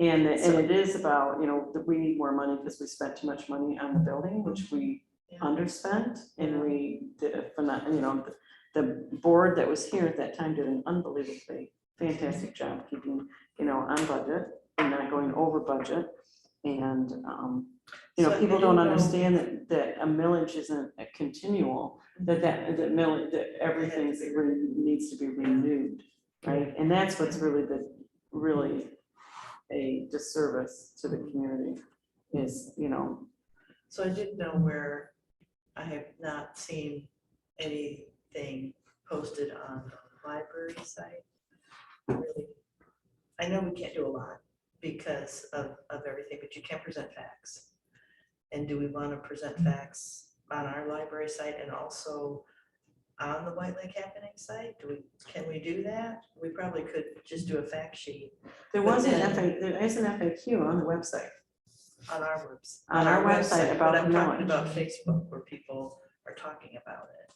And it is about, that we need more money because we spent too much money on the building, which we Yeah. underspent. And we did the board that was here at that time did an unbelievably fantastic job keeping, on budget and not going over budget. And, So people I don't didn't know- understand that a millage isn't a continual, that everything needs to be renewed, right? And that's what's really a disservice to the community is, So I didn't know where, I have not seen anything posted on the library site. Really, I know we can't do a lot because of everything, but you can present facts. And do we want to present facts on our library site and also on the White Lake Happening site? Can we do that? We probably could just do a fact sheet there But was an then- there is an FAQ on the website. on our website. On our website about But I'm the talking millage. about Facebook where people are talking about it.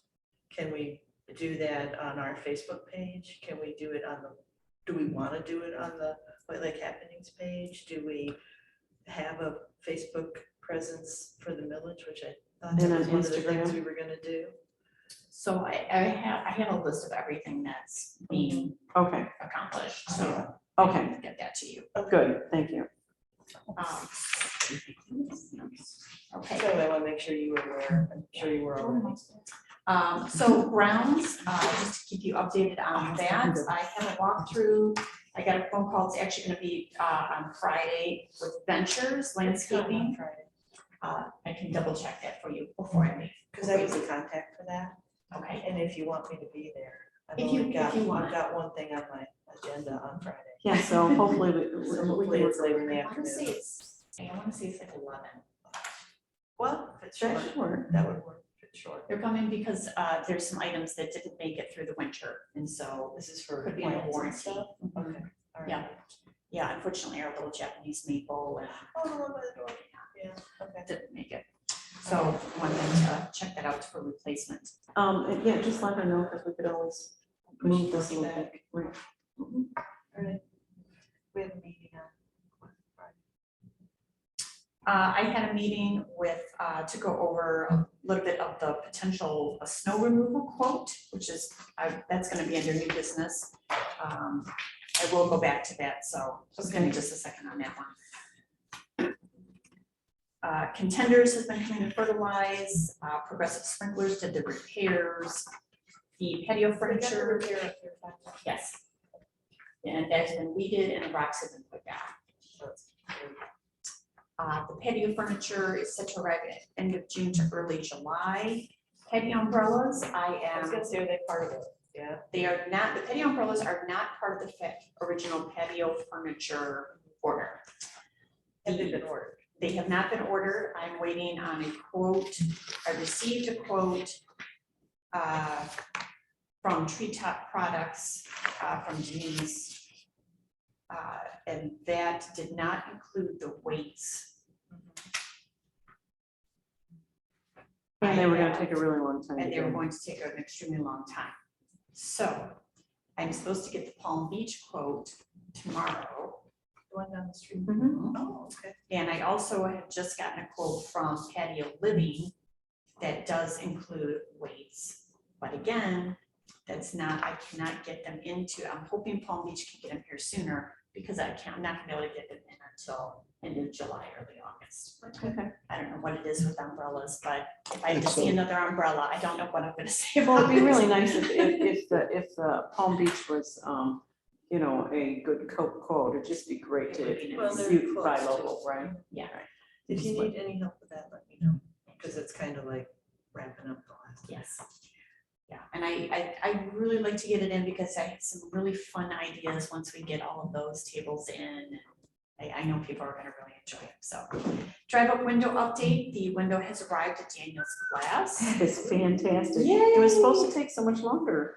Can we do that on our Facebook page? Can we do it do we want to do it on the White Lake Happenings page? Do we have a Facebook presence for the millage, which I thought And that on was one of the things Instagram? we were gonna do? So I have a list of everything that's being Okay, accomplished, so okay, I can get that to you. good, thank you. Okay. So I want to make sure you were aware. I'm sure you were already. So grounds, just to keep you updated on that, I have a walkthrough. I got a phone call, it's actually gonna be on Friday with Ventures Landscaping. I can double check that for you before I leave. Because I was the contact for that. Okay, And if you want me to be there, I've If you- only got, if you want. I've got one thing on my agenda on Friday. Yeah, so hopefully So we hopefully can it's work later in the I wanna say afternoon. it's like 11. Well, if it's That short, should work. that would work, if it's short. They're coming because there's some items that didn't make it through the winter, and so This is for. could be in a plants and warranty. stuff? Okay. all right. Yeah. Yeah, unfortunately, our little Japanese maple Oh, the one by the door. Yeah, okay. didn't make it. So wanted to check that out. out for replacement. And yeah, just let her know, because we could always move this a little bit. Right. Mhm. Alright. We have a meeting on Friday. I had a meeting with, to go over a little bit of the potential snow removal quote, which is, that's gonna be under new business. I will go back to that, so just give me just a second on that one. Contenders has been coming to fertilize, Progressive Sprinklers did the repairs, the patio furniture. Yes. And that's been weeded and the rocks have been put down. The patio furniture is set to arrive at end of June to early July. Patio umbrellas, I was gonna am, say, are they part of it? Yeah. they are not, the patio umbrellas are not part of the original patio furniture order. Have they been ordered? They have not been ordered. I'm waiting on a quote. I received a quote from Treetop Products, from Denise. And that did not include the weights. And they were gonna take a really long time. And to they were do. going to take an extremely long time. So I'm supposed to get the Palm Beach quote tomorrow. The one down the street? Mhm. Oh, okay. And I also have just gotten a quote from Patio Living that does include weights. But again, that's not, I cannot get them into, I'm hoping Palm Beach can get them here sooner because I'm not gonna be able to get them in until end of July, early August. Okay. I don't know what it is with umbrellas, but if I just see Excellent. another umbrella, I don't know what I'm gonna say Well, about it'd be it. really nice if the Palm Beach was, you know, a good quote. It'd just be great It would be to, Well, they're you buy close to- local, right? Yeah. If you need any help with that, let me know, because it's kind of like wrapping up the last. Yes. Yeah, and I really like to get it in because I have some really fun ideas once we get all of those tables in. I know people are gonna really enjoy it, so. Drive up window update, the window has arrived at Daniel's Glass. It's fantastic. It was supposed to Yay! take so much longer.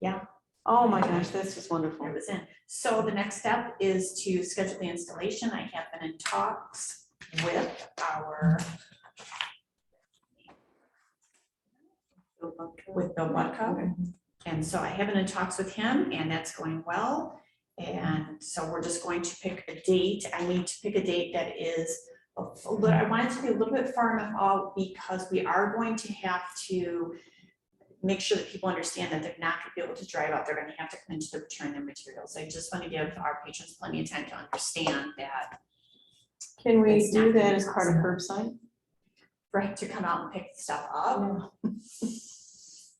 Yeah. Oh my gosh, that's just wonderful. It was in. So the next step is to schedule the installation. I have been in talks with Bill Butka. And so I have been in talks with him and that's going well. And so we're just going to pick a date. I need to pick a date that is, I want it to be a little bit far enough out because we are going to have to make sure that people understand that they're not gonna be able to drive out. They're gonna have to come into the return their materials. I just want to give our patrons plenty of time to understand that Can we It's not do gonna that be as part of possible. curbside? for him to come out and pick the stuff up.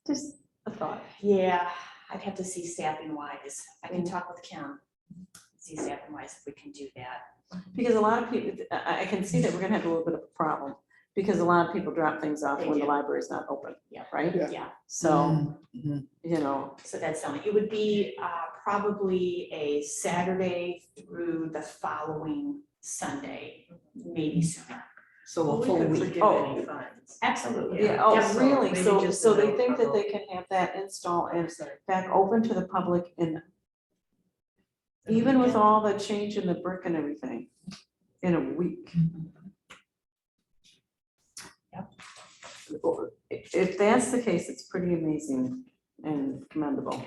Just a thought. Yeah, I'd have to see staffing wise. I can talk with Kim, see staffing wise if we can do that. Because a lot of people, I can see that we're gonna have a little bit of a problem, because a lot of people drop things off They when the do. library's not open, Yeah. right? Yeah. Yeah, So, you know, so that's something. It would be probably a Saturday through the following Sunday, maybe sooner. so Well, a we full could week. forgive Oh, any fines. Absolutely. yeah, oh, Yes. really? Maybe So, just so a they no think that trouble. they can have that install and back open to the public and even with all the change in the brick and everything, in a week. Yep. If that's the case, it's pretty amazing and commendable.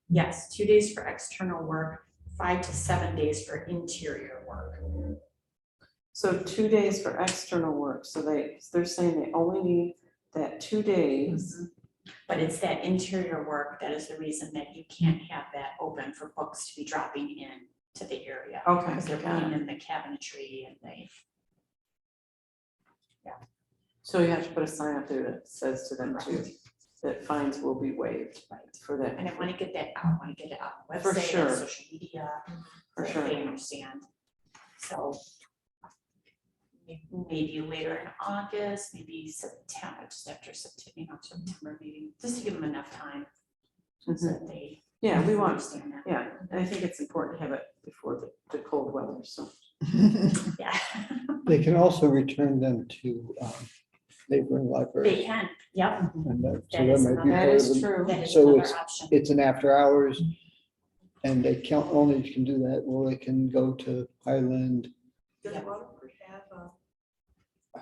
Yes, 2 days for external work, 5 to 7 days for interior work. So 2 days for external work, so they're saying they only need that 2 days. But it's that interior work that is the reason that you can't have that open for books to be dropping in to the area. Okay, Because they're got putting it. in the cabinetry and they, So you have to put a sign up there that says to them too, that fines will be waived for that. and I want to get that out, I want to get it out on the For website, sure. on social media. For so sure. They understand. So maybe later in August, maybe September, just after September, September maybe, just to give them enough time so Mhm. that they Yeah, we want, understand that. yeah, and I think it's important to have it before the cold weather, so. Yeah. They can also return them to neighboring They libraries. can, yep, And that, so That is that might be another- That part of is the, true. that is So another it's- option. it's an after hours And they count, only can do that, well, they can go to Highland. Does Rutherford have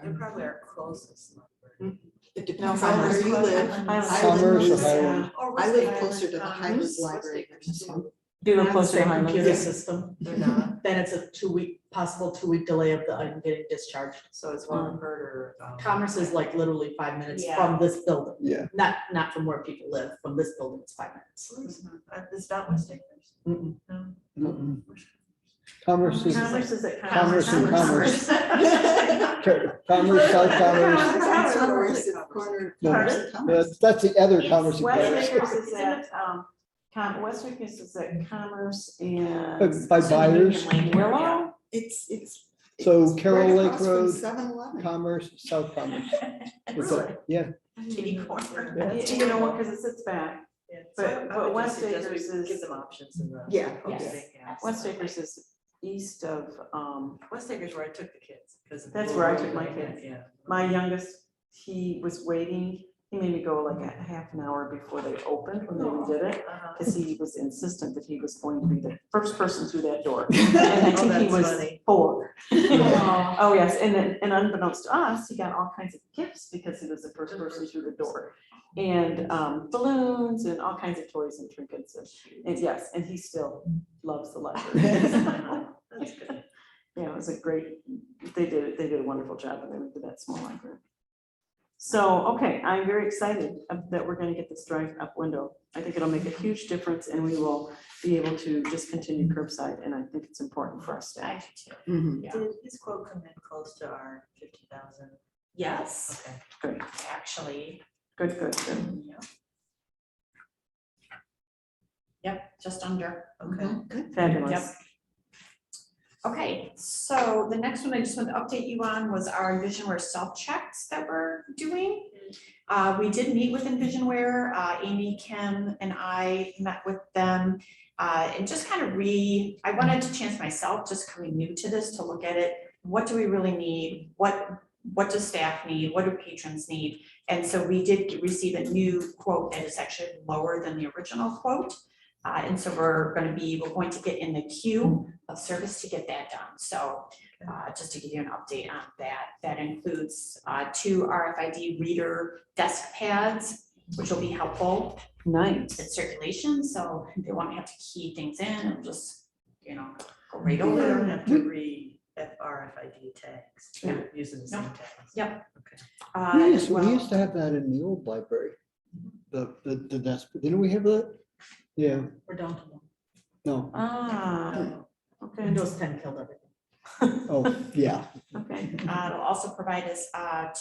they're probably our closest number. It No, depends on where you live. Commerce or Highland? I live closer to the Highland Library. Do them Not the closer to same Highland. computer system. They're not, Then it's a possible 2-week delay of the item getting discharged. so it's Rutherford or. Commerce is like literally 5 minutes Yeah. from this building, Yeah, not from where people live, from this building, it's 5 minutes. It's not West Acres? Mm-mm. No. Mm-mm. Commerce is, Commerce is at Commerce and Commerce. Commerce. Commerce, South Commerce. Commerce is corner. No, Commerce and Commerce. that's the other It's Commerce. West Express. Acres is at, West Acres is at Commerce and. By buyers. Willow? It's. So it's Carroll right Lake across from Road, 7-Eleven. Commerce, South Commerce. It's Really? a- Yeah, Kitty corner. Yeah. You know what, because it sits back. Yeah, But- so I but would West just suggest we Acres is- Give them options in the. Yeah. posting, yeah. West Acres is east of, West Acres where I took the kids. 'Cause of the That's where I little took my road, kids. Yeah. my youngest, he was waiting. He made me go like a half an hour before they opened when they redid it. Uh-huh. Because he was insistent that he was going to be the first person through that door. And I think he that's was funny. 4. Aw. Oh, yes, and then, and unbeknownst to us, he got all kinds of gifts because he was the first person through the door. And balloons and all kinds of toys and trinkets and yes, and he still loves the library. That's good. Yeah, it was a great, they did a wonderful job when they went to that small library. So, okay, I'm very excited that we're gonna get this drive-up window. I think it'll make a huge difference and we will be able to just continue curbside, and I think it's important for our I staff. do too. Mhm. Yeah. Did his quote come in close to our 50,000? Yes, Okay. Good, actually, good, good, good. yep. Yep, just under. Okay. Good. Fabulous. Okay, so the next one I just want to update you on was our Visionware self-checks that we're doing. We did meet with Visionware. Amy, Kim, and I met with them. And just kind of I wanted to chance myself, just coming new to this, to look at it. What do we really need? What does staff need? What do patrons need? And so we did receive a new quote that is actually lower than the original quote. And so we're going to get in the queue of service to get that done. So just to give you an update on that, that includes 2 RFID reader desk pads, which will be helpful Nice. in circulation. So they won't have to key things in and just, go right We over. don't have to read RFID tags. Yeah. We're using the same tags. Yep. Okay. we As well. used to have that in the old library. The desk, didn't we have that? Yeah, We're down to 1. no, Okay, Windows 10 killed everything. oh, yeah. okay. It'll also provide us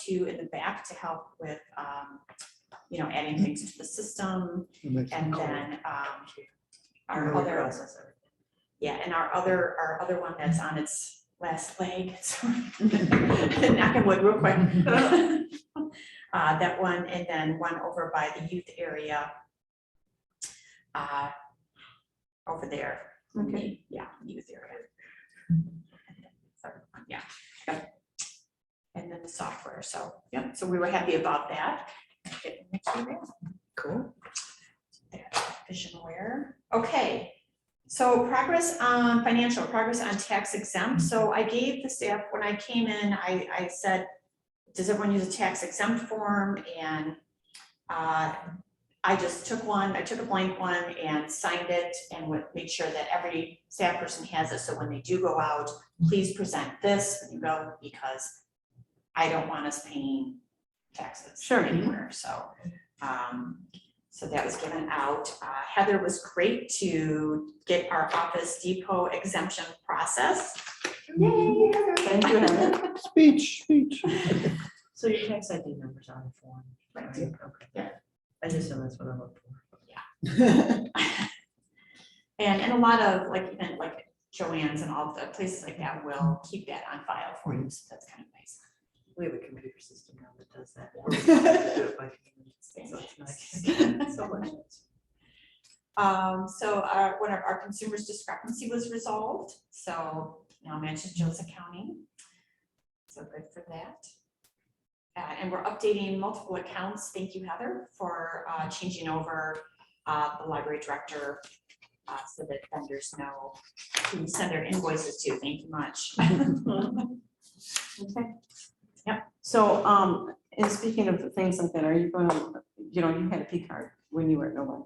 2 in the back to help with, adding things to the system. That makes And sense. then our Really other, process everything. yeah, and our other one that's on its last leg. Knock on wood real quick. That one, and then one over by the youth area. Over there. Okay. Yeah, youth area. Third one, yeah. Yep. And then the software, so, yep, so we were happy about that. Cool. Visionware. Okay, so progress on tax exempt. So I gave the staff, when I came in, I said, does everyone use a tax exempt form? And I just took a blank one and signed it and would make sure that every staff person has it. So when they do go out, please present this when you go, because I don't want us paying taxes Sure. anywhere. So, so that was given out. Heather was great to get our Office Depot exemption process. Yay, Heather. Thank you, Heather. Speech. So your tax ID number's on the form. Right. Okay. Yeah. I just know that's what I look for. And a lot of even Joann's and all the places like that will keep that on file for you. So that's kind of nice. We have a computer system now that does that. Or we have to do it by computer, so it's nice. So much. So one of our consumers discrepancy was resolved. So now matches Joseph County. So good for that. And we're updating multiple accounts. Thank you, Heather, for changing over the library director so that vendors know who to send their invoices to. Thank you much. Okay. Yep. So, and speaking of things like that, are you going to, you know, you had a P card when you were at Novi.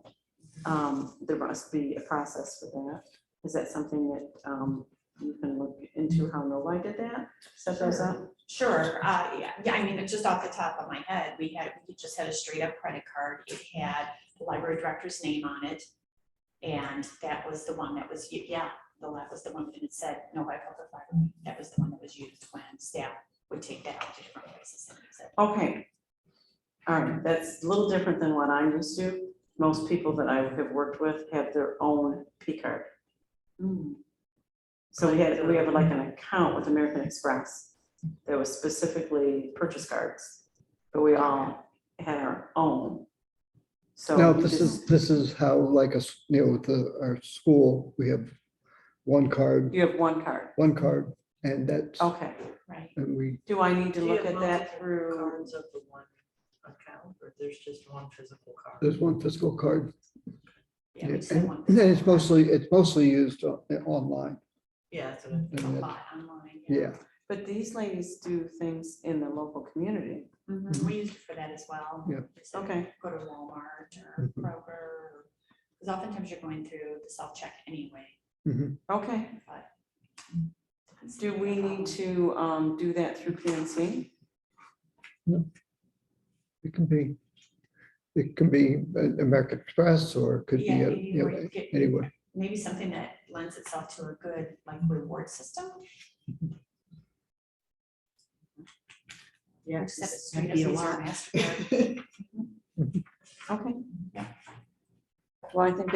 There must be a process for that. Is that something that, you can look into how Novi did that? Set those up? Sure, yeah, I mean, just off the top of my head, we just had a straight up credit card. It had the library director's name on it. And that was the one that was, yeah, that was the one that it said, Novi Public Library. That was the one that was used when staff would take that out to different places. and use it. Okay. All right, that's a little different than what I'm used to. Most people that I have worked with have their own P card. So we have like an account with American Express that was specifically purchase cards, but we all had our own. So Now, you this just- is how, like, with our school, we have one card, You have one card. and that's, Okay. Right. and we, Do I need to Do you look have at that multiple through? Cards of the one account, or there's just one physical card? there's one fiscal card. Yeah, we And said one. and it's mostly used online. Yeah, that's what and A that- lot online. Yeah, But these ladies do things in the local community. We used it for that as well. Yeah. We said Okay. Go to Walmart or Mhm. Kroger, because oftentimes you're going through the self-check anyway, mhm. Okay. but. Do we need to do that through PNC? It can be American Express, or it could be, Yeah, maybe you where know, you get- anywhere. Maybe something that lends itself to a good like reward system. Yeah. Just have it this straight might up be a Visa or lot. MasterCard. Okay. Yeah. Well, I think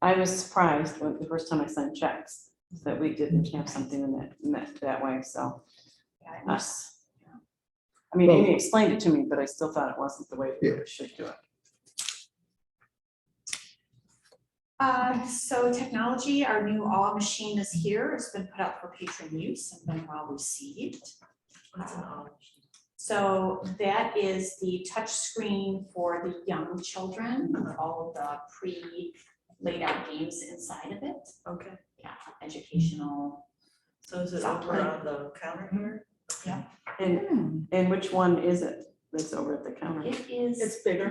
I was surprised when the first time I signed checks that we didn't have something in that way, so. Yeah, it was- Us. I mean, Well- Amy explained it to me, but I still thought it wasn't the way we Yeah. should do it. So technology, our new awe machine is here. It's been put out for patron use and been well received. What's an all? So that is the touch screen for the young children, with all of the pre-laid out games inside of it. Okay, Yeah, educational. so is it Software. over on the counter here? And which one is it that's over at the counter? It is. It's bigger,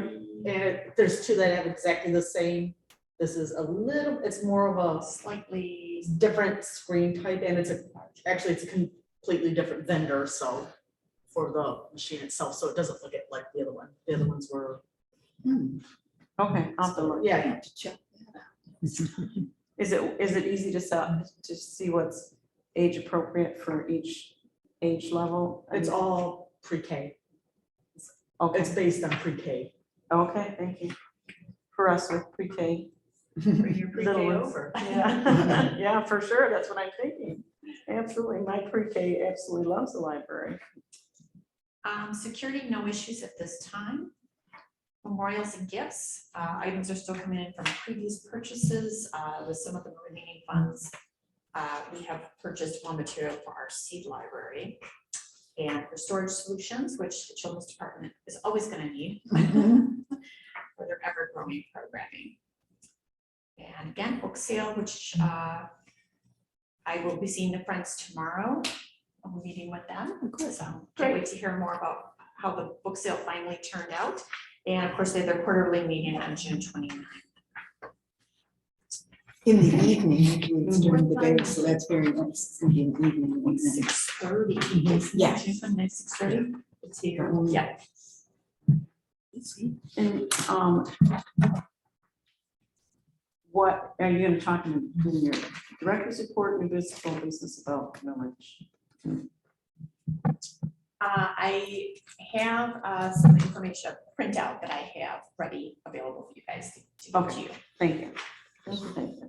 and there's two that have exactly the same. This is it's more of a Slightly. different screen type, and actually it's a completely different vendor, so for the machine itself, so it doesn't look like the other one. The other ones were, Okay, I'll have to look. yeah, To check that out. Is it easy to see what's age appropriate for each age level? it's all pre-K. It's Okay, based on pre-K. okay, thank you. For us with pre-K. Bring your Little pre-K ones. over. Yeah, yeah, for sure, that's what I'm thinking. Absolutely, my pre-K absolutely loves the library. Security, no issues at this time. Memorials and gifts, items are still coming in from previous purchases, with some of the remaining funds. We have purchased one material for our seed library. And for storage solutions, which the children's department is always gonna need for their ever-growing programming. And again, book sale, which I will be seeing the friends tomorrow. I'm meeting with them. So can't wait to hear more about how the book sale finally turned out. And of course, they have their quarterly meeting on June 29th. In the evening, usually it's during the day, so that's very nice. It's gonna be an evening. one night. 6:30. Yeah. June 29th, 6:30. It's here. Yeah. And what are you gonna talk in your director's report, new business, full business development? I have some information, a printout that I have ready, available for you guys to give to Okay. you. Thank you. Thank you, thank you.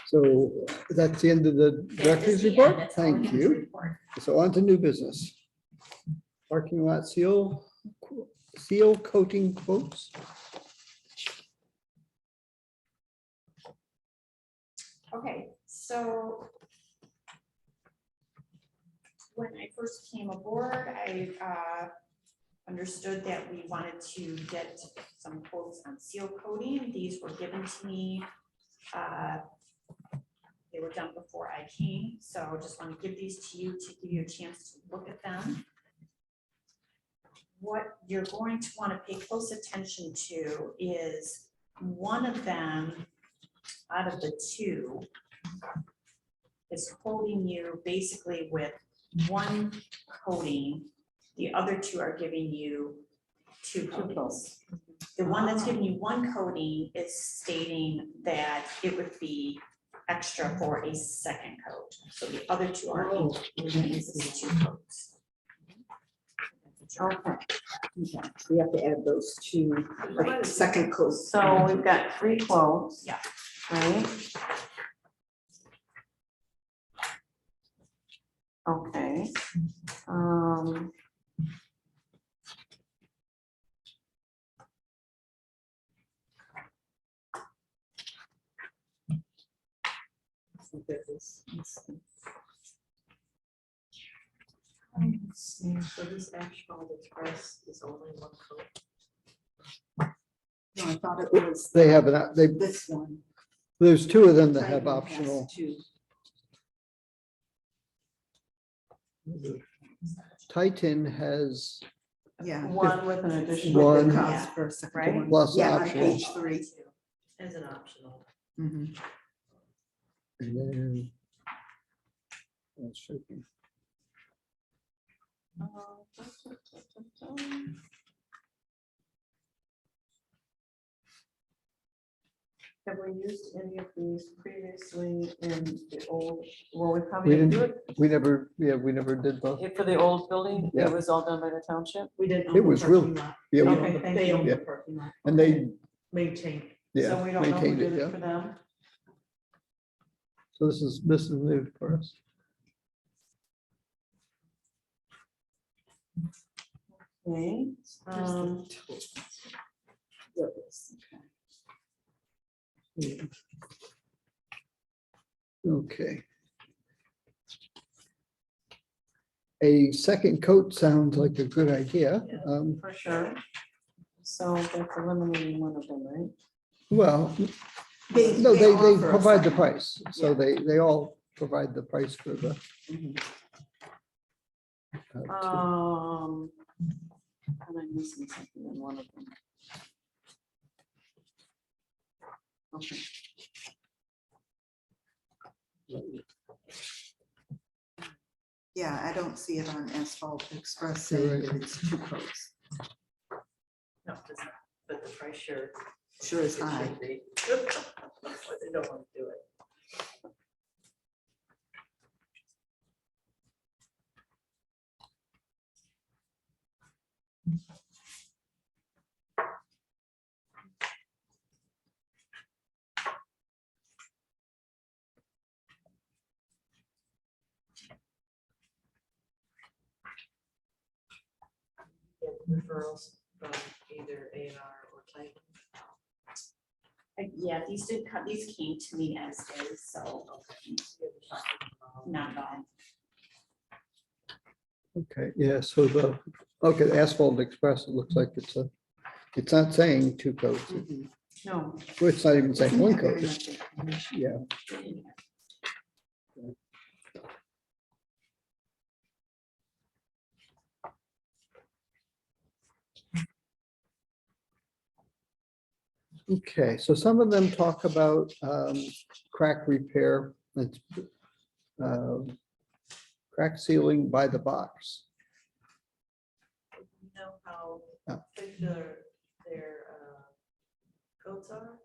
So that's the end of the That is director's the end. report. That's all I Thank have to you. report. So on to new business. Parking lot seal coating quotes. Okay, so when I first came aboard, I understood that we wanted to get some quotes on seal coating. These were given to me. They were done before I came, so I just want to give these to you to give you a chance to look at them. What you're going to want to pay close attention to is one of them out of the two is quoting you basically with one coating. The other two are giving you two coatings. The one that's giving you one coating is stating that it would be extra for a second coat. So the other two are each two coats. Okay, We have to add those two, like, second coats. so we've got 3 quotes. Yeah. Right? Okay. Let's see. So this asphalt express is only one coat. No, I thought it was They have, they, this one. there's 2 of them that have Titan has optional. two. Titan has Yeah. One with an additional. One. The cost per second Right? one. plus Yeah, on optional. page 3. As an optional. Mhm. And then. that should be- Have we used any of these previously in the old, well, we We probably didn't do didn't, we never did those. it. For the old building, Yeah. it was all done by the township? We didn't. It own the was real- parking lot. Yeah, we- Okay, thank They you. own Yeah. the parking lot. and they, Maintain. yeah, So we don't know who maintained did it, it yeah. for them? So this is new for us. Okay. Okay. A second coat sounds like a good idea. For sure. So that's eliminating one of them, right? Well, They- no, they they offer a provide the second. price, so they all provide the price for the. Mhm. Am I missing something in one of them? Okay. Yeah, I don't see it on Asphalt Express You're saying right. that it's 2 coats. No, it does not, but the price sure. Sure is it should high. be. But they don't want to do it. Get referrals from either A&R or Titan. Yeah, these did come, these came to me as is, so not at all. Okay, yeah, so the Asphalt Express, it looks like it's not saying 2 coats. Mhm. No. Well, it's not even saying Doesn't 1 have coat. very much information. Yeah, okay, so some of them talk about crack repair. It's crack sealing by the box. You know how Yeah. thick their coats are?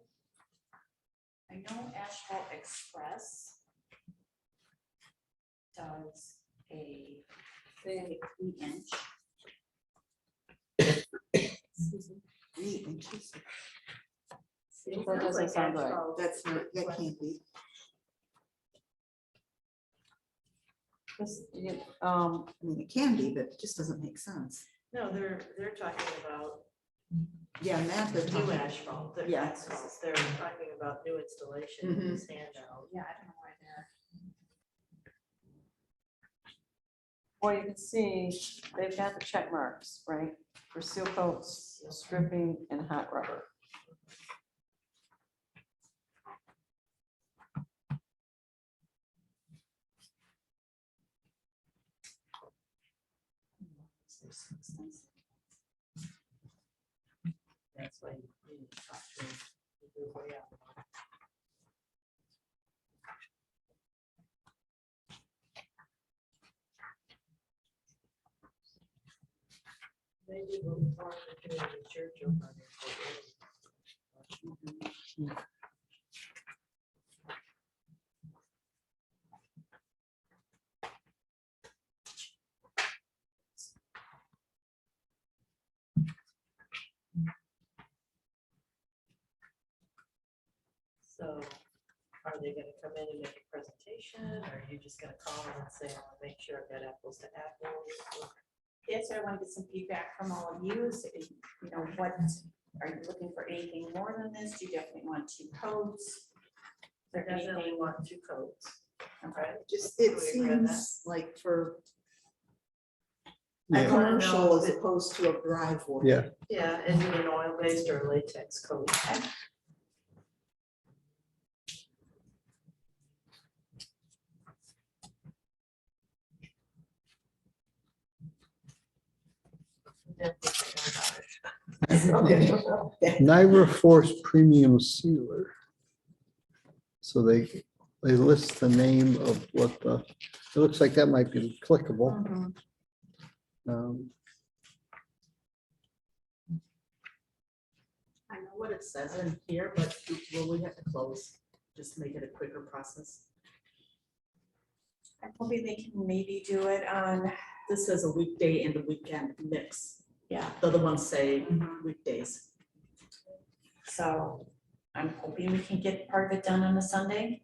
I know Asphalt Express does a 3-inch. 3 inches. It That sounds doesn't like sound right. asphalt. That's not, that can't be. This, I mean, it can be, but it just doesn't make sense. No, they're talking about Yeah, and that they're new talking. asphalt. Yeah. They're talking about new installation in this handout. Yeah, I don't know why they're. Well, you can see they've got the check marks, right, for seal coats, stripping, and hot rubber. That's why you need to talk to him. You're way out. Maybe we'll form the community church over there. So are they gonna come in and make a presentation, or are you just gonna call them and say, I wanna make sure I've got apples to apples? Yes, I want to get some feedback from all of you. So, you know, what, are you looking for anything more than this? Do you definitely want 2 codes? Is there Definitely anything? want 2 codes. Okay. Just, Do it we agree on that? seems like for Yeah. a commercial as opposed to a driveway. Yeah. Yeah, is it an oil-based or latex coat? Niagara Force Premium Sealer. So they list the name of what the, it looks like that might be clickable. Mhm. I know what it says in here, but will we have to close? Just make it a quicker process. I'm hoping they can maybe do it on, This says a weekday and a weekend mix. yeah, The other ones say weekdays. so I'm hoping we can get part of it done on a Sunday.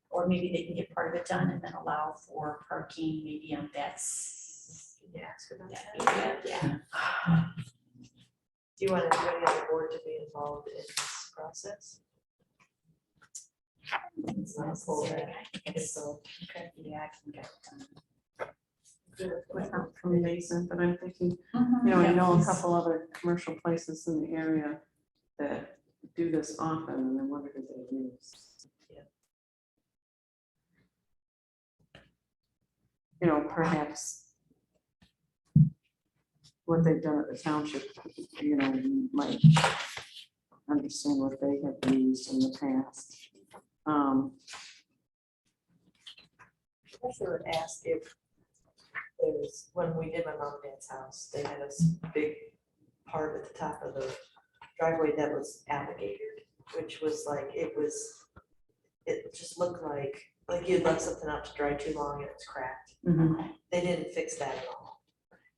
Or maybe they can get part of it done and then allow for parking maybe on Yeah. so that's- that area, yeah. Do you want anybody on the board to be involved in this process? It's necessary. I think so. Okay, yeah, I can get it done. Without from Mason, but I'm thinking, you know, I know a couple other commercial places in the area that do this often, and I wonder who they use. Yeah. You know, perhaps what they've done at the township, you know, you might understand what they have used in the past. I also would ask if there's, when we did my mom and dad's house, they had a big part at the top of the driveway that was alligator, which was like, it just looked like you'd left something out to dry too long and it was cracked. They didn't fix that at all.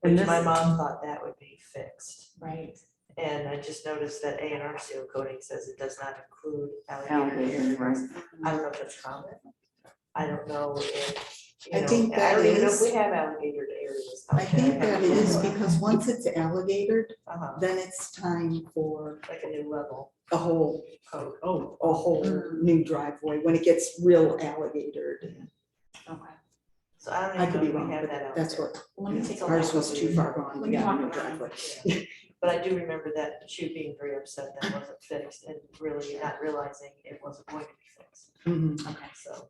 And Which my this- mom thought that would be fixed. Right. And I just noticed that A&R seal coating says it does not include alligator Alligator, areas. right. I don't know if that's common. I don't know if, I you know, think I that don't even know if is- we have alligator areas. out I there. think that haven't is looked. because once it's alligator, Uh-huh, then it's time for like a new level a whole, code. a whole new driveway, when it gets real alligator. Okay. So I I don't even could know be if we wrong, have but that out that's there. what, Let me take a ours look. was too far gone. Let We me got a new walk around. driveway. Yeah. But I do remember that she being very upset that it wasn't fixed and really not realizing it wasn't going to be fixed. Mhm. Okay. So,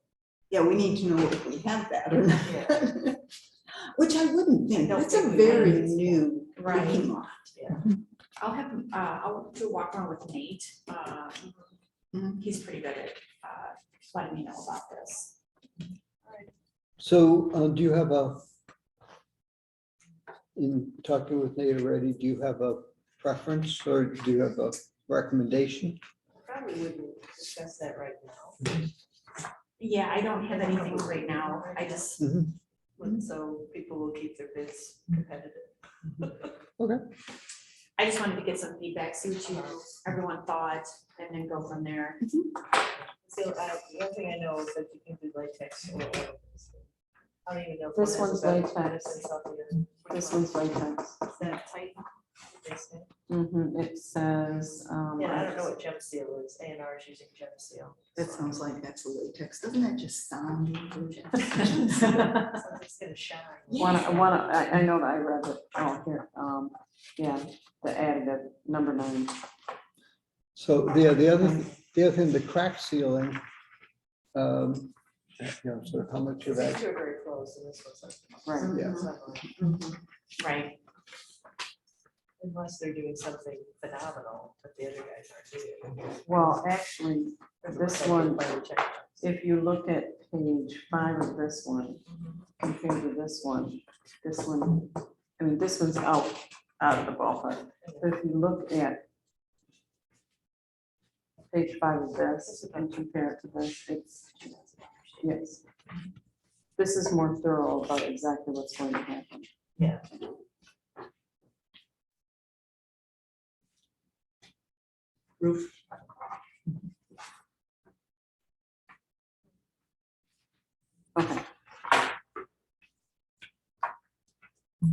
Yeah, we need to know if we have that or not. yeah, Which I wouldn't think, don't that's a think we do. very new Right. parking lot. yeah. I'll do a walk around with Nate. Mhm. He's pretty good at letting me know about this. So do you have in talking with Nate already, do you have a preference or do you have a recommendation? Probably wouldn't discuss that right now. Yeah, I don't have anything right now. I just, So people will keep their bids competitive. I just wanted to get some feedback, see what everyone thought, and then go from there. So one thing I know is that you can do latex or oil. I don't even know. if This one has one's a better latex. benefits out there. Which This one? one's latex. Is that tight? They say? It says. Yeah, I don't know what gem seal is. A&R is using gem seal. That sounds like that's a latex. Doesn't that just sound? Sounds like it's gonna shine. I know that I read it, oh, here, yeah, the additive, number 9. So the other thing, the crack sealing, sort of how much of These that, two are very close and this one's like. Right. Yeah. similar. Right. Unless they're doing something phenomenal, but the other guys aren't doing. Well, actually, It this looks like one, they finally checked. if you look at page 5 of this one, compared to this one, I mean, this one's out of the ballpark. But if you look at page 5 of this and compare it to this, it's, yes. This is more thorough about exactly what's going to happen. Yeah. Roof. Okay,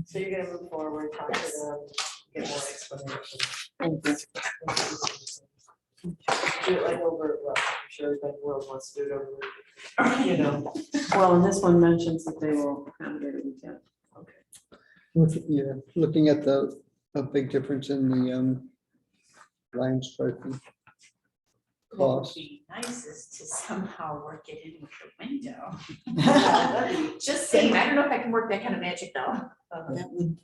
So you're gonna move forward, talk to them, get more explanation. thank you. Do it like over, well, I'm sure everybody in the world wants to do it over, you know. Well, and this one mentions that they will accommodate a weekend. looking at a big difference in the line striping What would cost. be nice is to somehow work it in with the window. That'd be- Just saying, I don't know if I can work that kind of magic though. That would,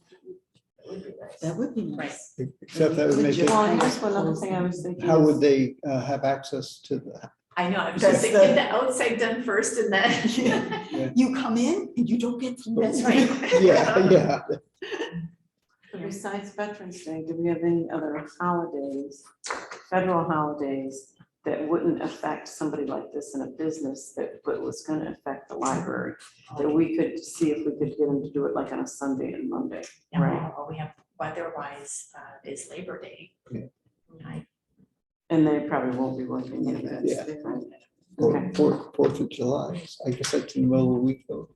That would be nice. that would be nice. Except that would make it, Well, here's one other thing I was thinking. how is- would they have access to the, I know, I'm That's just the- get the outside done first and then. You come in and you don't get through. That's right. yeah. Besides Veterans Day, do we have any other holidays, federal holidays, that wouldn't affect somebody like this in a business that, but was gonna affect the library? That we could see if we could get them to do it like on a Sunday and Monday, right? All we have weather-wise is Labor Day. Yeah. Right. And they probably won't be working Yeah, either. that's Yeah. there. Okay. Fourth of July, I guess that's in the middle of the week though.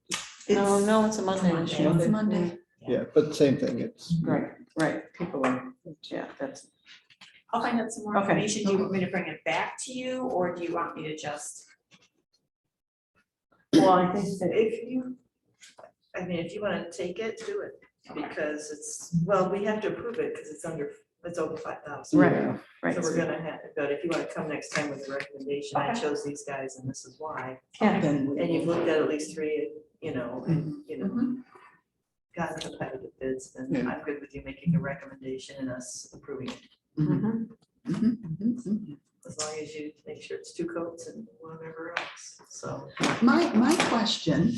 No, It's- no, it's a Monday. Monday. this year. It's Monday. Yeah, but same thing, it's. Right, people are, yeah, that's, I'll find out some more Okay. information. Do you want me to bring it back to you, or do you want me to just? well, I think that, If you, I mean, if you wanna take it, do it, because it's, well, we have to approve it, because it's under, it's over 5,000. right, Yeah. right. So we're gonna have, but if you wanna come next time with a recommendation, I Okay. chose these guys and this is why. Yeah. Then we- And you've looked at least 3, you know, and, Mhm. you know, Mhm. got competitive bids, then Yeah. I'm good with you making a recommendation and us approving it. Mhm. Mhm, mhm, mhm. As long as you make sure it's 2 coats and whatever else, so. My question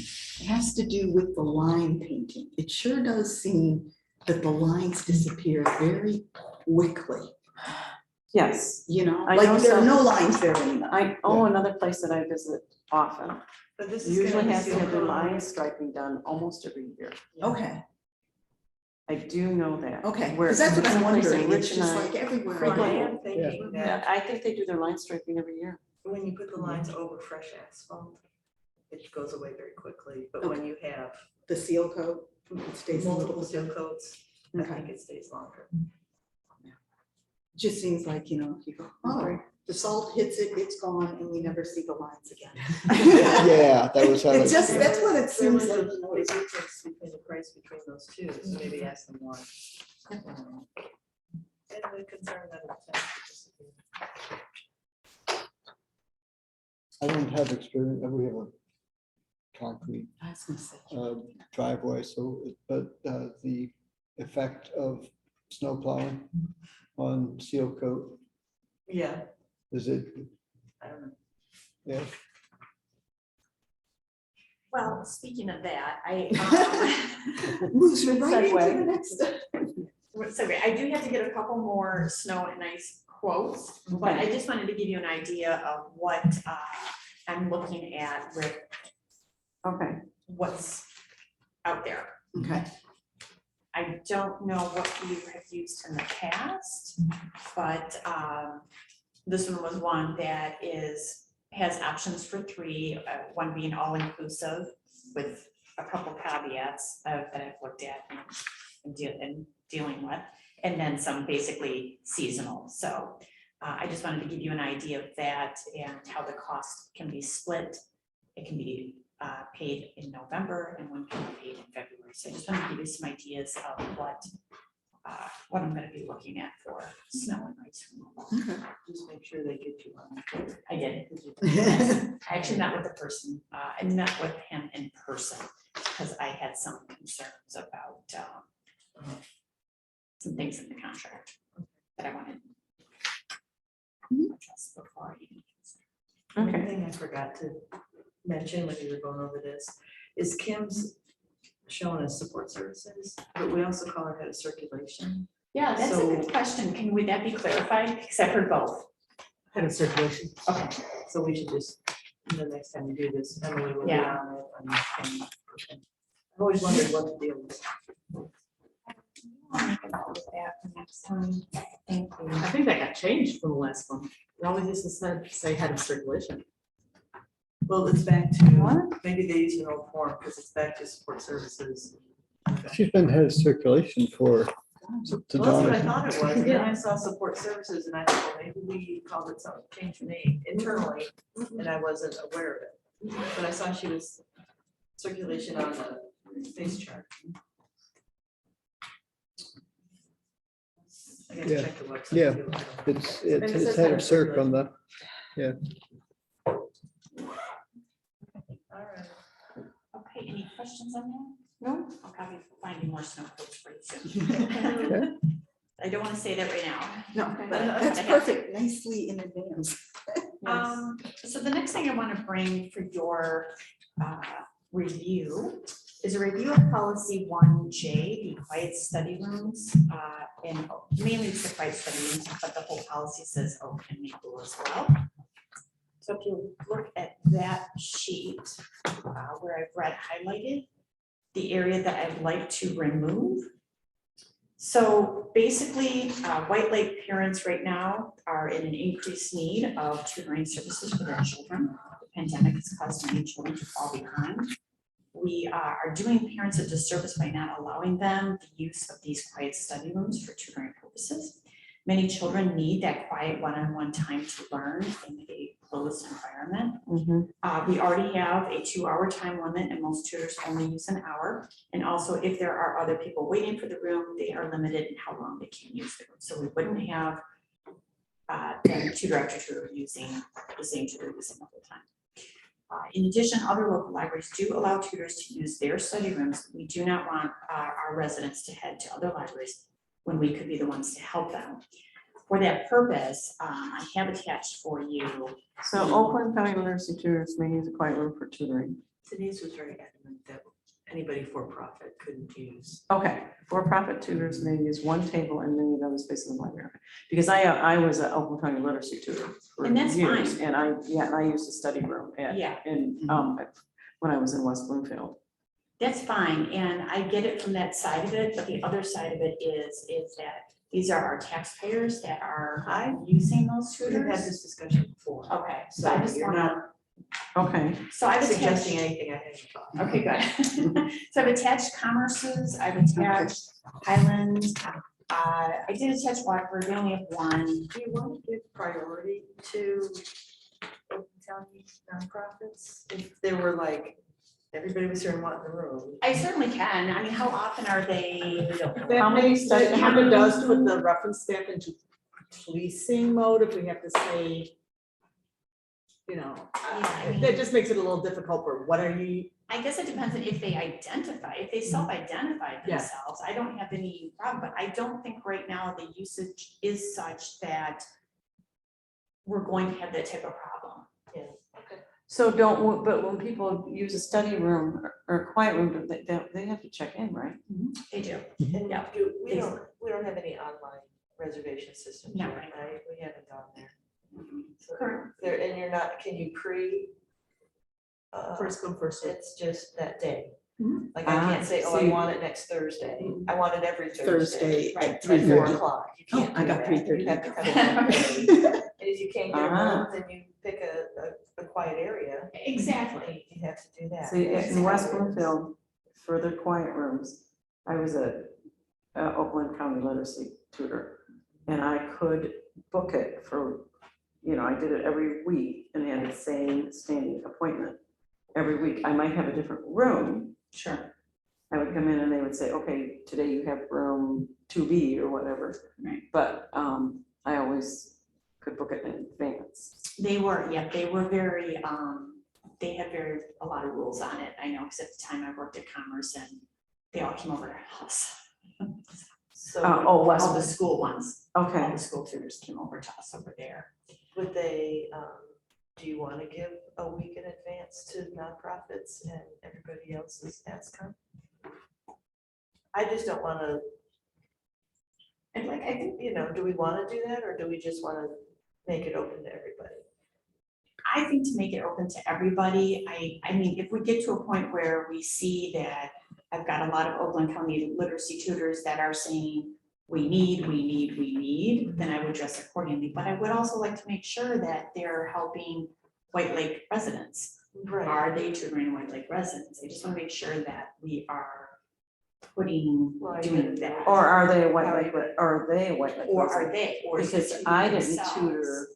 has to do with the line painting. It sure does seem that the lines disappear very quickly, Yes, you know, I know like there are some- no lines there anymore. I owe another place that I visit often. But this is Usually gonna has to have their seal line coat. striping done almost every year. Okay, I do know that. okay, Where because that's what I'm someplace that wondering. It's Rich and just I like everywhere. I Well, I go. am thinking Yeah, that I think they do their line striping every year. when you put the lines over fresh asphalt, it goes away very quickly, but when you have The seal coat, it stays a multiple little. seal coats, I Okay. think it stays longer. Just seems like, you know, you go, oh, the salt hits it, it's gone, and we never see the lines again. Yeah, that was how. It it- just, that's what it There seems was like, a you know, big it's- difference between the price between those two, so maybe ask them why. And the concern that it's not disappearing. I don't have experience, we have a concrete I was gonna say. driveway, so, but the effect of snow plowing on seal coat, Yeah, is it, I don't know. yeah, Well, speaking of that, I, Moves Good right into segue. the next. so I do have to get a couple more snow and ice quotes, but I just wanted to give you an idea of what I'm looking at with Okay, what's out there. Okay, I don't know what you have used in the past, but this one was one that has options for 3, one being all-inclusive with a couple caveats that I've looked at and dealing with. and then some basically seasonal. So I just wanted to give you an idea of that and how the cost can be split. It can be paid in November and one can be paid in February. So I just want to give you some ideas of what I'm going to be looking at for snow and ice removal. Just make sure they get you on. I did. Yes. I actually met with the person. I met with him in person because I had some concerns about some things in the contract that I wanted to address before I even. One Okay. thing I forgot to mention when you were going over this is Kim's showing us support services, but we also call her head of circulation. Yeah, that's a So- good question. Would that be clarified? Because I've heard both. Head of circulation. Okay. So we should just, the next time we do this, Emily will be Yeah. on it. I've always wondered what to deal with. I'll make a note of that for next time. Thank you. I think that got changed from the last one. It always used to say head of circulation. Well, it's back to, What? maybe they use an old form because it's back to support services. She's been head of circulation for. Well, that's what I thought it was. And then I saw support services and I thought, well, maybe we called it something, changed the name internally, and I wasn't aware of it. But I saw she was circulation on the face chart. I gotta Yeah. check the website. Yeah. too. It's it it's says head of circ on the, All right. Okay, any questions on that? No? I'll be finding more snow coats for you soon. Okay. I don't want to say that right now. No, But that's I have- perfect, nicely in advance. So the next thing I want to bring for your review is a review of policy 1J, the quiet study rooms. And mainly it's the quiet study rooms, but the whole policy says open and maple as well. So if you look at that sheet where I've red highlighted, the area that I'd like to remove. So basically, White Lake parents right now are in an increased need of tutoring services for their children. The pandemic has caused many children to fall behind. We are doing parents a disservice by not allowing them the use of these quiet study rooms for tutoring purposes. Many children need that quiet one-on-one time to learn in a closed environment. We already have a 2-hour time limit and most tutors only use an hour. And also if there are other people waiting for the room, they are limited in how long they can use the room. So we wouldn't have the tutor after tutor using the same tutor using the whole time. In addition, other local libraries do allow tutors to use their study rooms. We do not want our residents to head to other libraries when we could be the ones to help them. For that purpose, I have attached for you. So Oakland County Literacy Tutors may use a quiet room for tutoring. Denise was very adamant that anybody for profit couldn't use. Okay, for-profit tutors may use one table and many other spaces in the library. Because I was an Oakland County Literacy tutor for And that's years, fine. and I used a study room Yeah. when I was in West Bloomfield. That's fine, and I get it from that side of it, but the other side of it is that these are our taxpayers that are using those We've had tutors. this discussion before. Okay, so I So just you're wanna, not Okay, so I've suggesting attached, anything I haven't thought. okay, good. So I've attached Commerce's, I've attached Highlands, I did attach Watford, we only have one. Do you want to give priority to Oakland County nonprofits? If there were like, everybody was here and wanting the room. I certainly can, I mean, how often are they? How many study- That kind of does put the reference staff into policing mode if we have to say, you know, Yeah, I mean- that just makes it a little difficult for what are you, I guess it depends on if they identify, if they self-identify Yeah. themselves, I don't have any problem, but I don't think right now the usage is such that we're going to have that type of problem. so but when people use a study room or a quiet room, they have to check in, right? They do. And Yeah. we don't have any online reservation systems No. yet, right? We haven't gone there. So Correct. there, and you're not, can you first come, first served. it's just that day. Mhm. Like I can't say, oh, I see. want it next Thursday. I want it every Thursday Thursday. at At 3:30. 4 o'clock. You Oh, can't I do got that. 3:30. You have to come in one day. And if you can't get a Ah. room, then you pick a quiet area. Exactly. You have to do that. See, That's in West how it is. Bloomfield, for their quiet rooms, I was a Oakland County literacy tutor. And I could book it for, I did it every week and had the same standing appointment every week. I might have a different room. Sure. I would come in and they would say, okay, today you have room 2B or whatever. Right. But I always could book it in advance. They were very, they had a lot of rules on it. I know, because at the time I worked at Commerce and they all came over to our house. So, Oh, West. all the school ones, all Okay. the school tutors came over to us over there. Would they, do you want to give a week in advance to nonprofits and everybody else's ASCON? I just don't want to, And I think, do we want to do that, or do we just want to make it open to everybody? I think to make it open to everybody, I mean, if we get to a point where we see that I've got a lot of Oakland County literacy tutors that are saying, we need, then I would dress accordingly. But I would also like to make sure that they're helping White Lake residents. Right. Are they tutoring White Lake residents? I just want to make sure that we are doing that. Or are they a White Lake, or are they a White Lake? Or resident? are they? Or is it Because tutoring I didn't themselves? tutor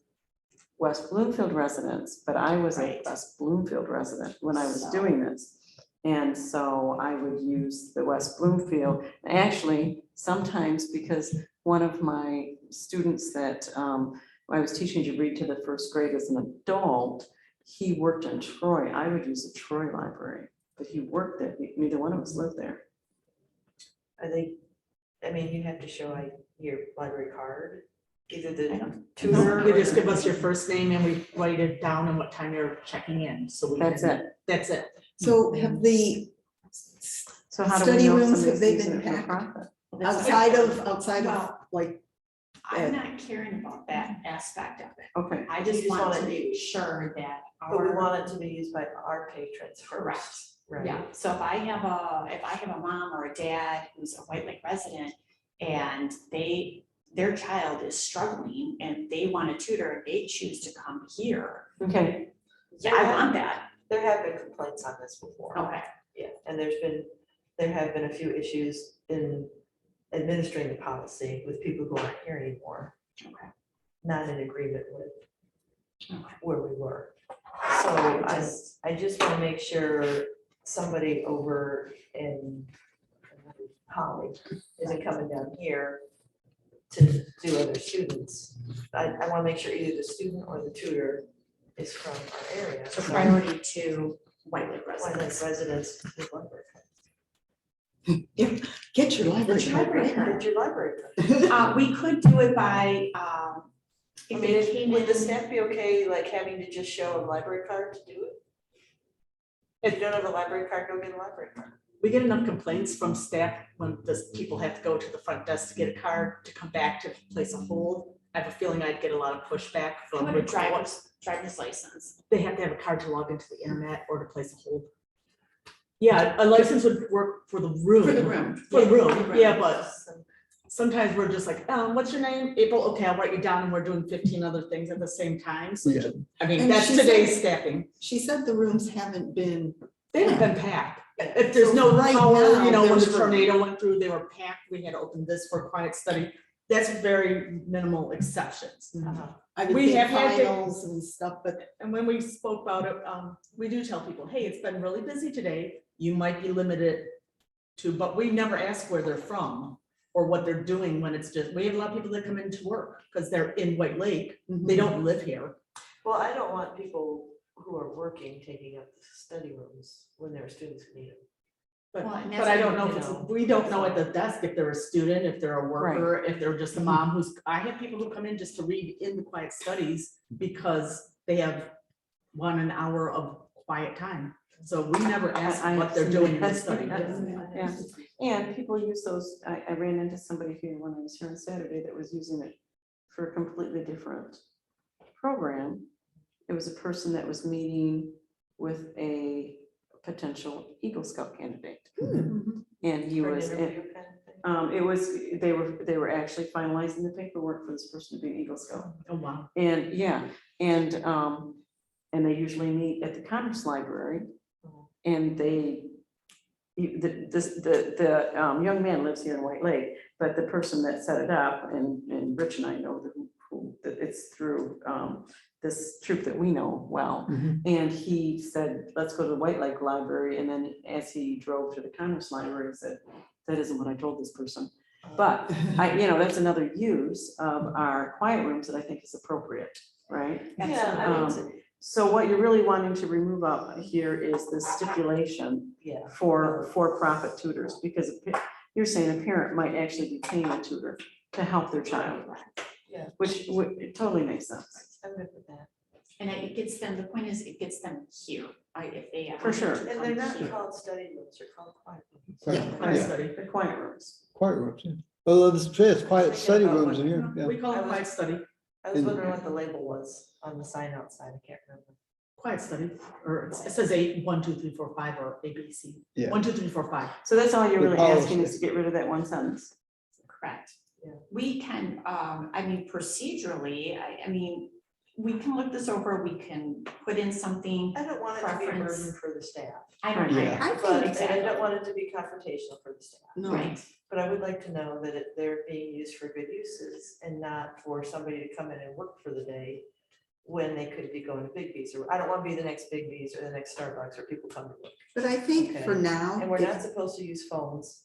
West Bloomfield residents, but I was a Right. West Bloomfield resident when I was So- doing this. And so I would use the West Bloomfield, actually, sometimes because one of my students that I was teaching to read to the first grade as an adult, he worked in Troy. I would use the Troy library, but he worked there. Neither one of us lived there. Are they, you have to show your library card, either I the don't- tutor. You or just the- give us your first name and we write it down and what time you're checking in, so we can. That's it. That's it. So have the, So how do we Study know rooms, have somebody's they using been it for packed? profit? outside of Well, like, I'm not caring about that aspect of it. Okay, I You just just want want to it- make sure that But we our, want it to be used by our patrons correct, first, right? yeah. So if I have a mom or a dad who's a White Lake resident and their child is struggling and they want a tutor and they choose to come here, okay. yeah, I want that. There have been complaints on this before. Okay, Yeah, and there have been a few issues in administering the policy with people who aren't here anymore, okay, not in agreement with okay. where we were. So Just- I just want to make sure somebody over in Holly isn't coming down here to do other students. I want to make sure either the student or the tutor is from our area. So priority to White Lake Why not residents. residents with library get your library Get your card. library cards? card. Get your library card. We could do it by, if they came Would the in, staff be okay, like having to just show a library card to do it? If you don't have a library card, go get a library card. We get enough complaints from staff when people have to go to the front desk to get a card to come back to place a hold. I have a feeling I'd get a lot of pushback how from about a which driver's license? they have to have a card to log into the internet or to place a hold. Yeah, a license would work for the room. For the room. For the Yeah, room, yeah, but sometimes we're just like, what's your name? April, okay, I'll write you down and we're doing 15 other things at the same time. So Yeah. I mean, And that's she said- today's staffing. She said the rooms haven't been, They haven't been packed. If there's So no right power, now, when there's the room. tornado went through, they were packed. We had to open this for quiet study. That's very minimal exceptions. I would We think have had to- finals and stuff, but And when we spoke about it, we do tell people, hey, it's been really busy today. You might be limited to, but we never ask where they're from or what they're doing when it's just, we have a lot of people that come into work because they're in White Lake. They don't live here. Well, I don't want people who are working taking up study rooms when there are students who need them. But, Well, and but that's I don't what, know if you it's, know, we don't know at the desk if they're a student, if they're a worker, if they're just a Mm-hmm. mom who's, I have people who come in just to read in the quiet studies because they have an hour of quiet time. So we never ask I- what they're I've doing seen in the that. study. Yeah, and people use those, I ran into somebody here when I was here on Saturday that was using it for a completely different program. It was a person that was meeting with a potential Eagle Scout candidate. And he For an was, interview kind of thing. it was, they were actually finalizing the paperwork for this person to be an Eagle Scout. Oh, wow. And yeah, and they usually meet at the Commerce Library. And they young man lives here in White Lake, but the person that set it up, and Rich and I know that it's through this troop that we know well. And he said, let's go to the White Lake Library. And then as he drove to the Commerce Library, he said, that isn't what I told this person. But that's another use of our quiet rooms that I think is appropriate, right? So what you're really wanting to remove out here is the stipulation for for-profit tutors, because you're saying a parent might actually be paying a tutor to help their child. Yeah. Which it totally makes sense. I'm good with that. And it gets them, the point is, it gets them here, right, if they. For sure. And they're not Here. called study rooms, they're called quiet rooms. Quiet- Quiet yeah, study. The quiet rooms. quiet rooms, yeah. Well, it's quiet study rooms in here, yeah. We call it quiet study, I was wondering what the label was on the sign outside, I can't remember. quiet study, or it says 8, 1, 2, 3, 4, 5, or ABC. Yeah. 1, 2, 3, 4, 5. So that's all you're The really policy. asking is to get rid of that one sentence. Correct. Yeah. We can, procedurally, I mean, we can look this over, we can put in something. I don't want it to be a Preference. burden for the staff, I don't, Yeah. I but think, and I don't want it to be confrontational for the staff. no, Right, But I would like to know that they're being used for good uses and not for somebody to come in and work for the day when they could be going to Big B's, or I don't want to be the next Big B's or the next Starbucks, or people come to work. but I think for Okay. now, And we're if- not supposed to use phones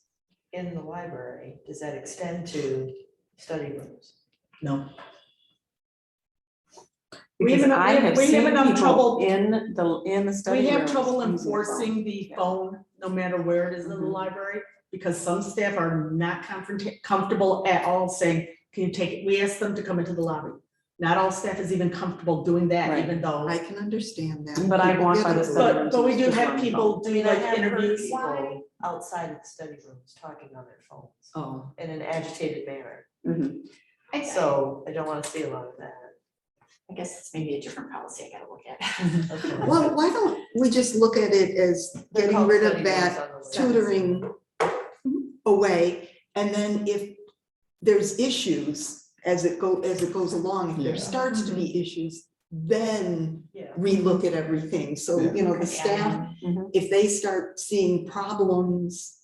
in the library. Does that extend to study rooms? No. We Because have enough- I have we have seen enough people trouble- in the study We have rooms trouble using their phone. enforcing the phone, no matter where it is in the Mhm. library, because some staff are not comfortable at all saying, can you take it? We ask them to come into the lobby. Not all staff is even comfortable doing that, Right. even though, I can understand that. But I People walk get by the upset. study but we do Just on have the people I do mean, I like have heard interviews. people outside of the study rooms talking on their phones Oh, in an agitated manner. Mhm. So I don't want to see a lot of that. I guess it's maybe a different policy I gotta look at. Okay. well, why don't we just look at it as They're getting called rid study of rooms that on the list. tutoring away, and then if there's issues as it goes along, if Yeah. there starts to be issues, then Yeah. relook at everything. So, Yeah. you know, the Yeah. staff, Mhm. if they start seeing problems,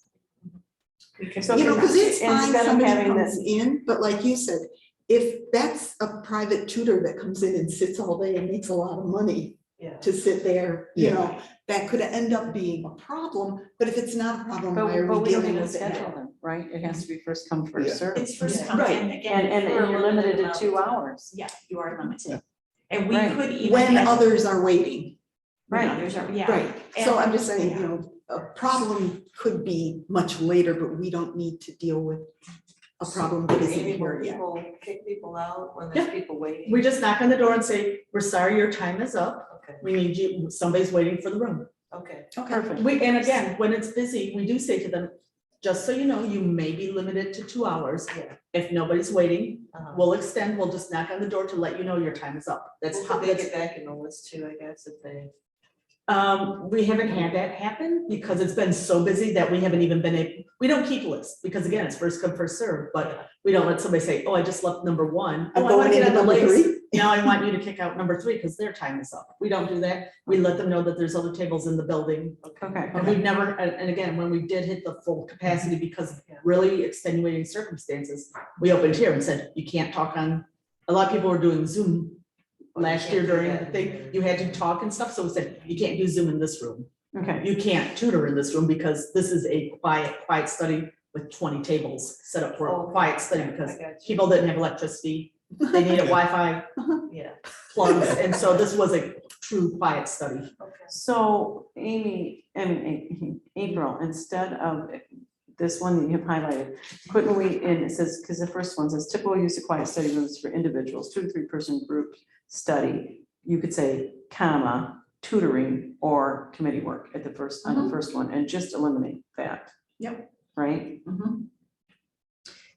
We could- So you know, because it's fine, instead of somebody having comes this- in, but like you said, if that's a private tutor that comes in and sits all day and makes a lot of money Yeah. to sit there, you Yeah. know, that could end up being a problem, but if it's not a problem, why are But we we don't dealing even with it schedule now? them, right? It has to be first come, first Yeah. served. It's first Yeah. come Right. in again. And you're limited to 2 hours. Yeah, you are Yeah. limited. And we Right. could even. When have- others are waiting, When Right. others are, yeah. right, so And- I'm just saying, you know, a problem could be much later, but we don't need to deal with a problem that isn't Amy, here will yet. people kick people out when there's people waiting? We just knock on the door and say, we're sorry, your time is up. Okay, We need you, somebody's waiting for the room. okay. Perfect. And again, when it's busy, we do say to them, just so you know, you may be limited to 2 hours. Yeah. If nobody's waiting, Uh-huh. we'll extend, we'll just knock on the door to let you know your time is up. That's Well, how, could they that's, get back in the list too, I guess, if they. we haven't had that happen because it's been so busy that we haven't even been able, we don't keep lists because again, it's first come, first served, but we don't let somebody say, oh, I just left number 1. I'm Oh, I wanna going get into on the number list. 3. Now I want you to kick out number 3 because their time is up. We don't do that. We let them know that there's other tables in the building. Okay. And we've never, and again, when we did hit the full capacity because of really extenuating circumstances, we opened here and said, you can't talk on, a lot of people were doing Zoom last year during the thing, you had to talk and stuff, so we said, you can't do Zoom in this room. Okay. You can't tutor in this room because this is a quiet study with 20 tables set up for a quiet study because I got you. people didn't have electricity, they needed Wi-Fi Yeah, plugs, and so this was a true quiet study. okay. So April, instead of this one that you have highlighted, couldn't we, and it says, because the first one says typical use of quiet study rooms for individuals, 2 to 3 person group study. You could say comma, tutoring or committee work at the first, on the first one, and just eliminate that. Yep. Right?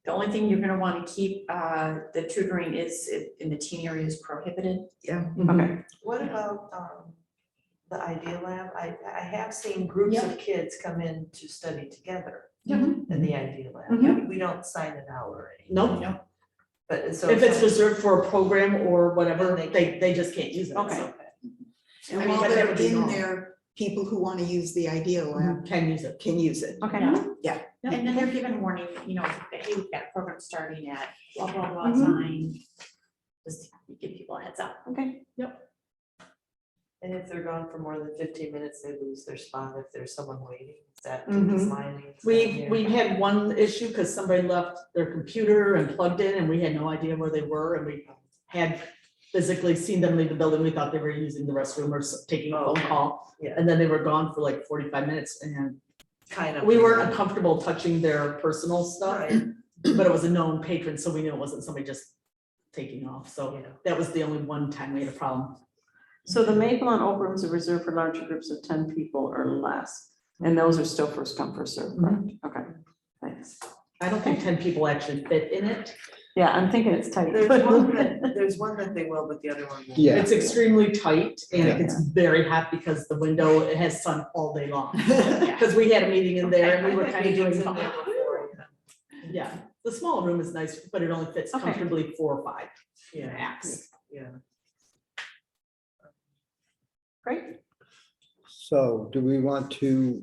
The only thing you're gonna wanna keep, the tutoring is in the teen area is prohibited. Yeah. Okay. What about the Idea Lab? I have seen groups of kids come in to study together in the Idea Lab. We don't sign an hour or anything. Nope, But so. if it's reserved for a program or whatever, Then they they just can't use it. Okay. so. And I mean, while but that they're would be in normal. there, people who want to use the Idea Lab Can use it. can use it. Okay. Yeah. And then they're given warning, you know, that, hey, we've got a program starting at blah, blah, blah Mhm. time. Just give people a heads up. Okay. And if they're gone for more than 15 minutes, they lose their spot if there's someone waiting. Is that Mhm. lining? We had one issue because somebody left their computer and plugged in and we had no idea where they were and we had physically seen them leave the building. We thought they were using the restroom or taking a Oh, phone okay. call. Yeah. And then they were gone for like 45 minutes and Kind of. we weren't comfortable touching their personal stuff, Right. but it was a known patron, so we knew it wasn't somebody just taking off. So Yeah. that was the only one time we had a problem. So the Maple and Oak rooms are reserved for larger groups of 10 people or less. And those are still first come, first served, correct? Okay, thanks. I don't think 10 people actually fit in it. Yeah, I'm thinking it's tight. There's one that they will, but the other one won't. Yeah. It's extremely tight and Yeah. it gets very hot because the window, it has sun all day long. Because we had a meeting in there and we were kind of doing. Meetings in there before, Yeah, the small room is nice, but it only fits Okay. comfortably 4 or 5 Yeah, max. yeah. Great. So do we want to,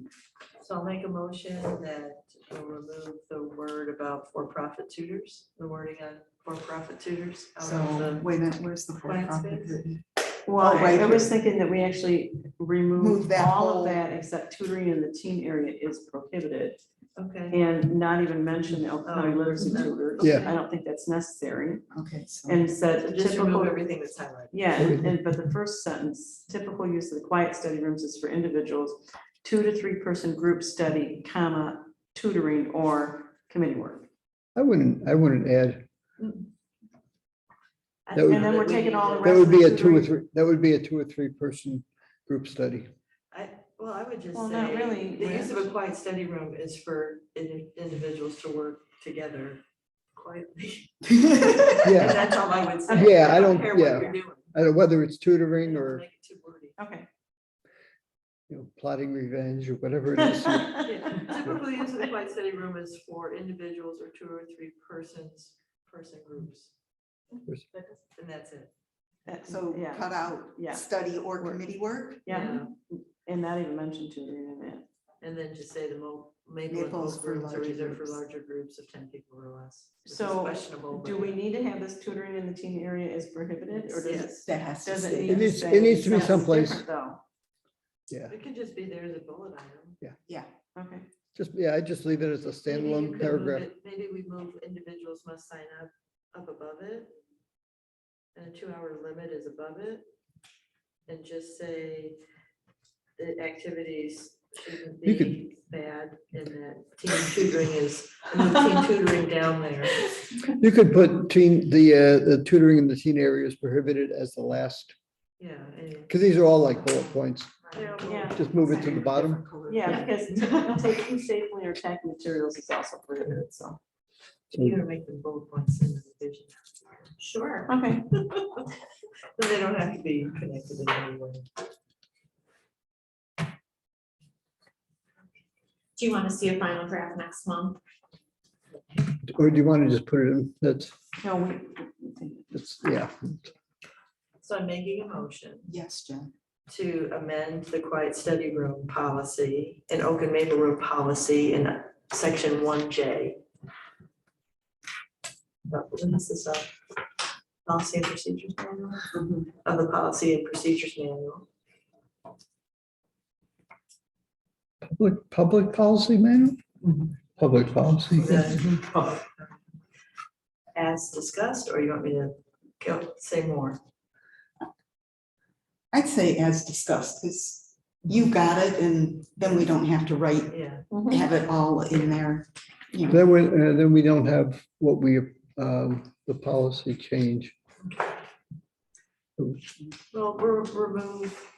So I'll make a motion that we'll remove the word about for-profit tutors, the wording on for-profit tutors. out So, of the wait a minute, where's the Quiet for-profit space. written? Well, Oh, right I was here. thinking that we actually remove Move that all whole- of that except tutoring in the teen area is prohibited. Okay. And not even mention the Oak County Oh, literacy no. tutors. Yeah. I don't think that's necessary. Okay, so. And So said just remove typical, everything that's highlighted. yeah, but the first sentence, typical use of the quiet study rooms is for individuals, 2 to 3 person group study, comma, tutoring or committee work. I wouldn't add, I That would- think And then we're we taking need all to- the that rest would of be the a 2 or tutoring. 3, that would be a 2 or 3 person group study. Well, I would just Well, not say, really, the use of Rich. a quiet study room is for individuals to work together quietly. Yeah. That's all I would say. Yeah, I don't- care what yeah. you're doing. I don't know whether it's You tutoring don't or, Make it too wordy. Okay. plotting revenge or whatever it is. Yeah, Typical use of the quiet study room is for individuals or 2 or 3 person groups. And that's it. So Yeah, cut out Yeah. study or committee work? yeah, and not even mention tutoring in it. And then just say the Maple and Maples Oak for rooms are larger reserved for groups. larger groups of 10 people or less. Which is So, questionable, Do but- we need to have this tutoring in the teen area is prohibited, or does it? Yes. That has to Does it stay. need It to needs- say it needs to be something someplace. different, though? Yeah, It could just be there as a bullet item. Okay, I just leave it as a Maybe you standalone could move paragraph. it- Maybe we move individuals must sign up above it. And a 2-hour limit is above it. And just say the activities shouldn't You could- be bad and that teen tutoring is, move teen tutoring down there. You could put the tutoring in the teen area is prohibited as the last, Yeah. because these are all like bullet points. yeah, Just move it to the bottom. Different color. yeah, because taking safely or attacking materials is also prohibited, so, You gotta make the bullet points in the vision. Sure. okay. But they don't have to be connected in any way. Do you want to see a final draft next month? Or do you want to just put it in, No, yeah. So I'm making a motion Yes, Jen. to amend the quiet study room policy and Oak and Maple room policy in section 1J. What is this, policy and procedures manual? Of the policy and procedures manual. Public policy manual? Public policy. Then, as discussed, or you want me to say more? I'd say as discussed, because you got it and then we don't have to write, Yeah, have it all in there. You know, Then we don't have what the policy change. well, we'll remove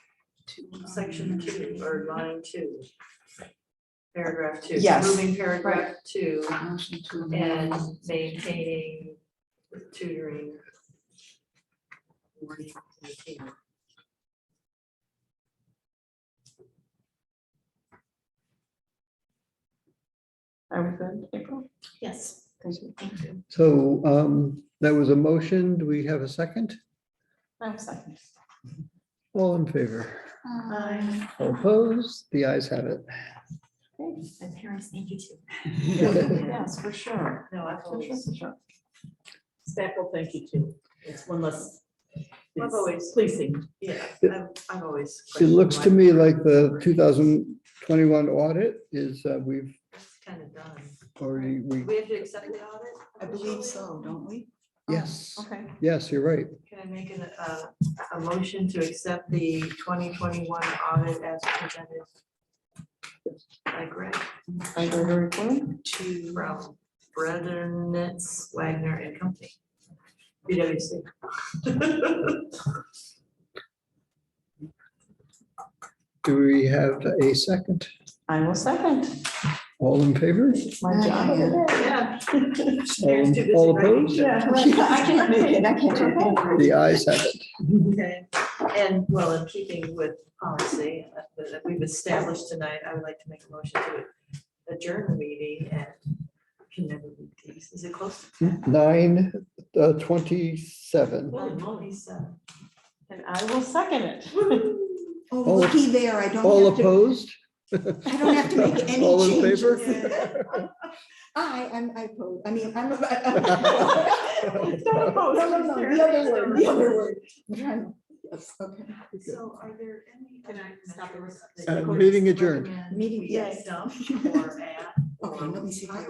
section 2 or line 2. Paragraph 2. Yes. Moving paragraph 2 motion to and amend. maintaining the tutoring. wording in the table. are we good, April? Yes. Thank you. Thank you. So that was a motion. Do we have a second? I'm second. All in favor? Aye. All opposed? The ayes have it. My parents, thank you too. Yes, for sure. No, I've For sure, always, for sure. Staff will thank you too. It's one less. I've always- Policing. yeah, I've always. It looks to me like the 2021 audit is, we've It's kind of done. already, We have to accept the audit? I believe so, don't we? yes, Okay. yes, you're right. Can I make a motion to accept the 2021 audit as presented? By Greg I go to report. to from Brethren, Wagner and Company. PwC. Do we have a second? I will second. All in favor? It's my job. Yeah. All opposed? I can't make it, I can't do it. The ayes have it. Okay, and well, in keeping with policy that we've established tonight, I would like to make a motion to adjourn the meeting at, can never beat these. Is it close to 10? 9:27. Holy moly, 7. And I will second it. Oh, All- looky there, I don't All have to, opposed? I don't have to make any All in changes. favor? I oppose, I mean, I'm. Don't oppose. No, the other word. I'm trying- Yes, okay. So are there any? Can I stop the metrics rec- that you would Meeting adjourned. recommend Meeting, we yes. dump or add? Okay, let me see if I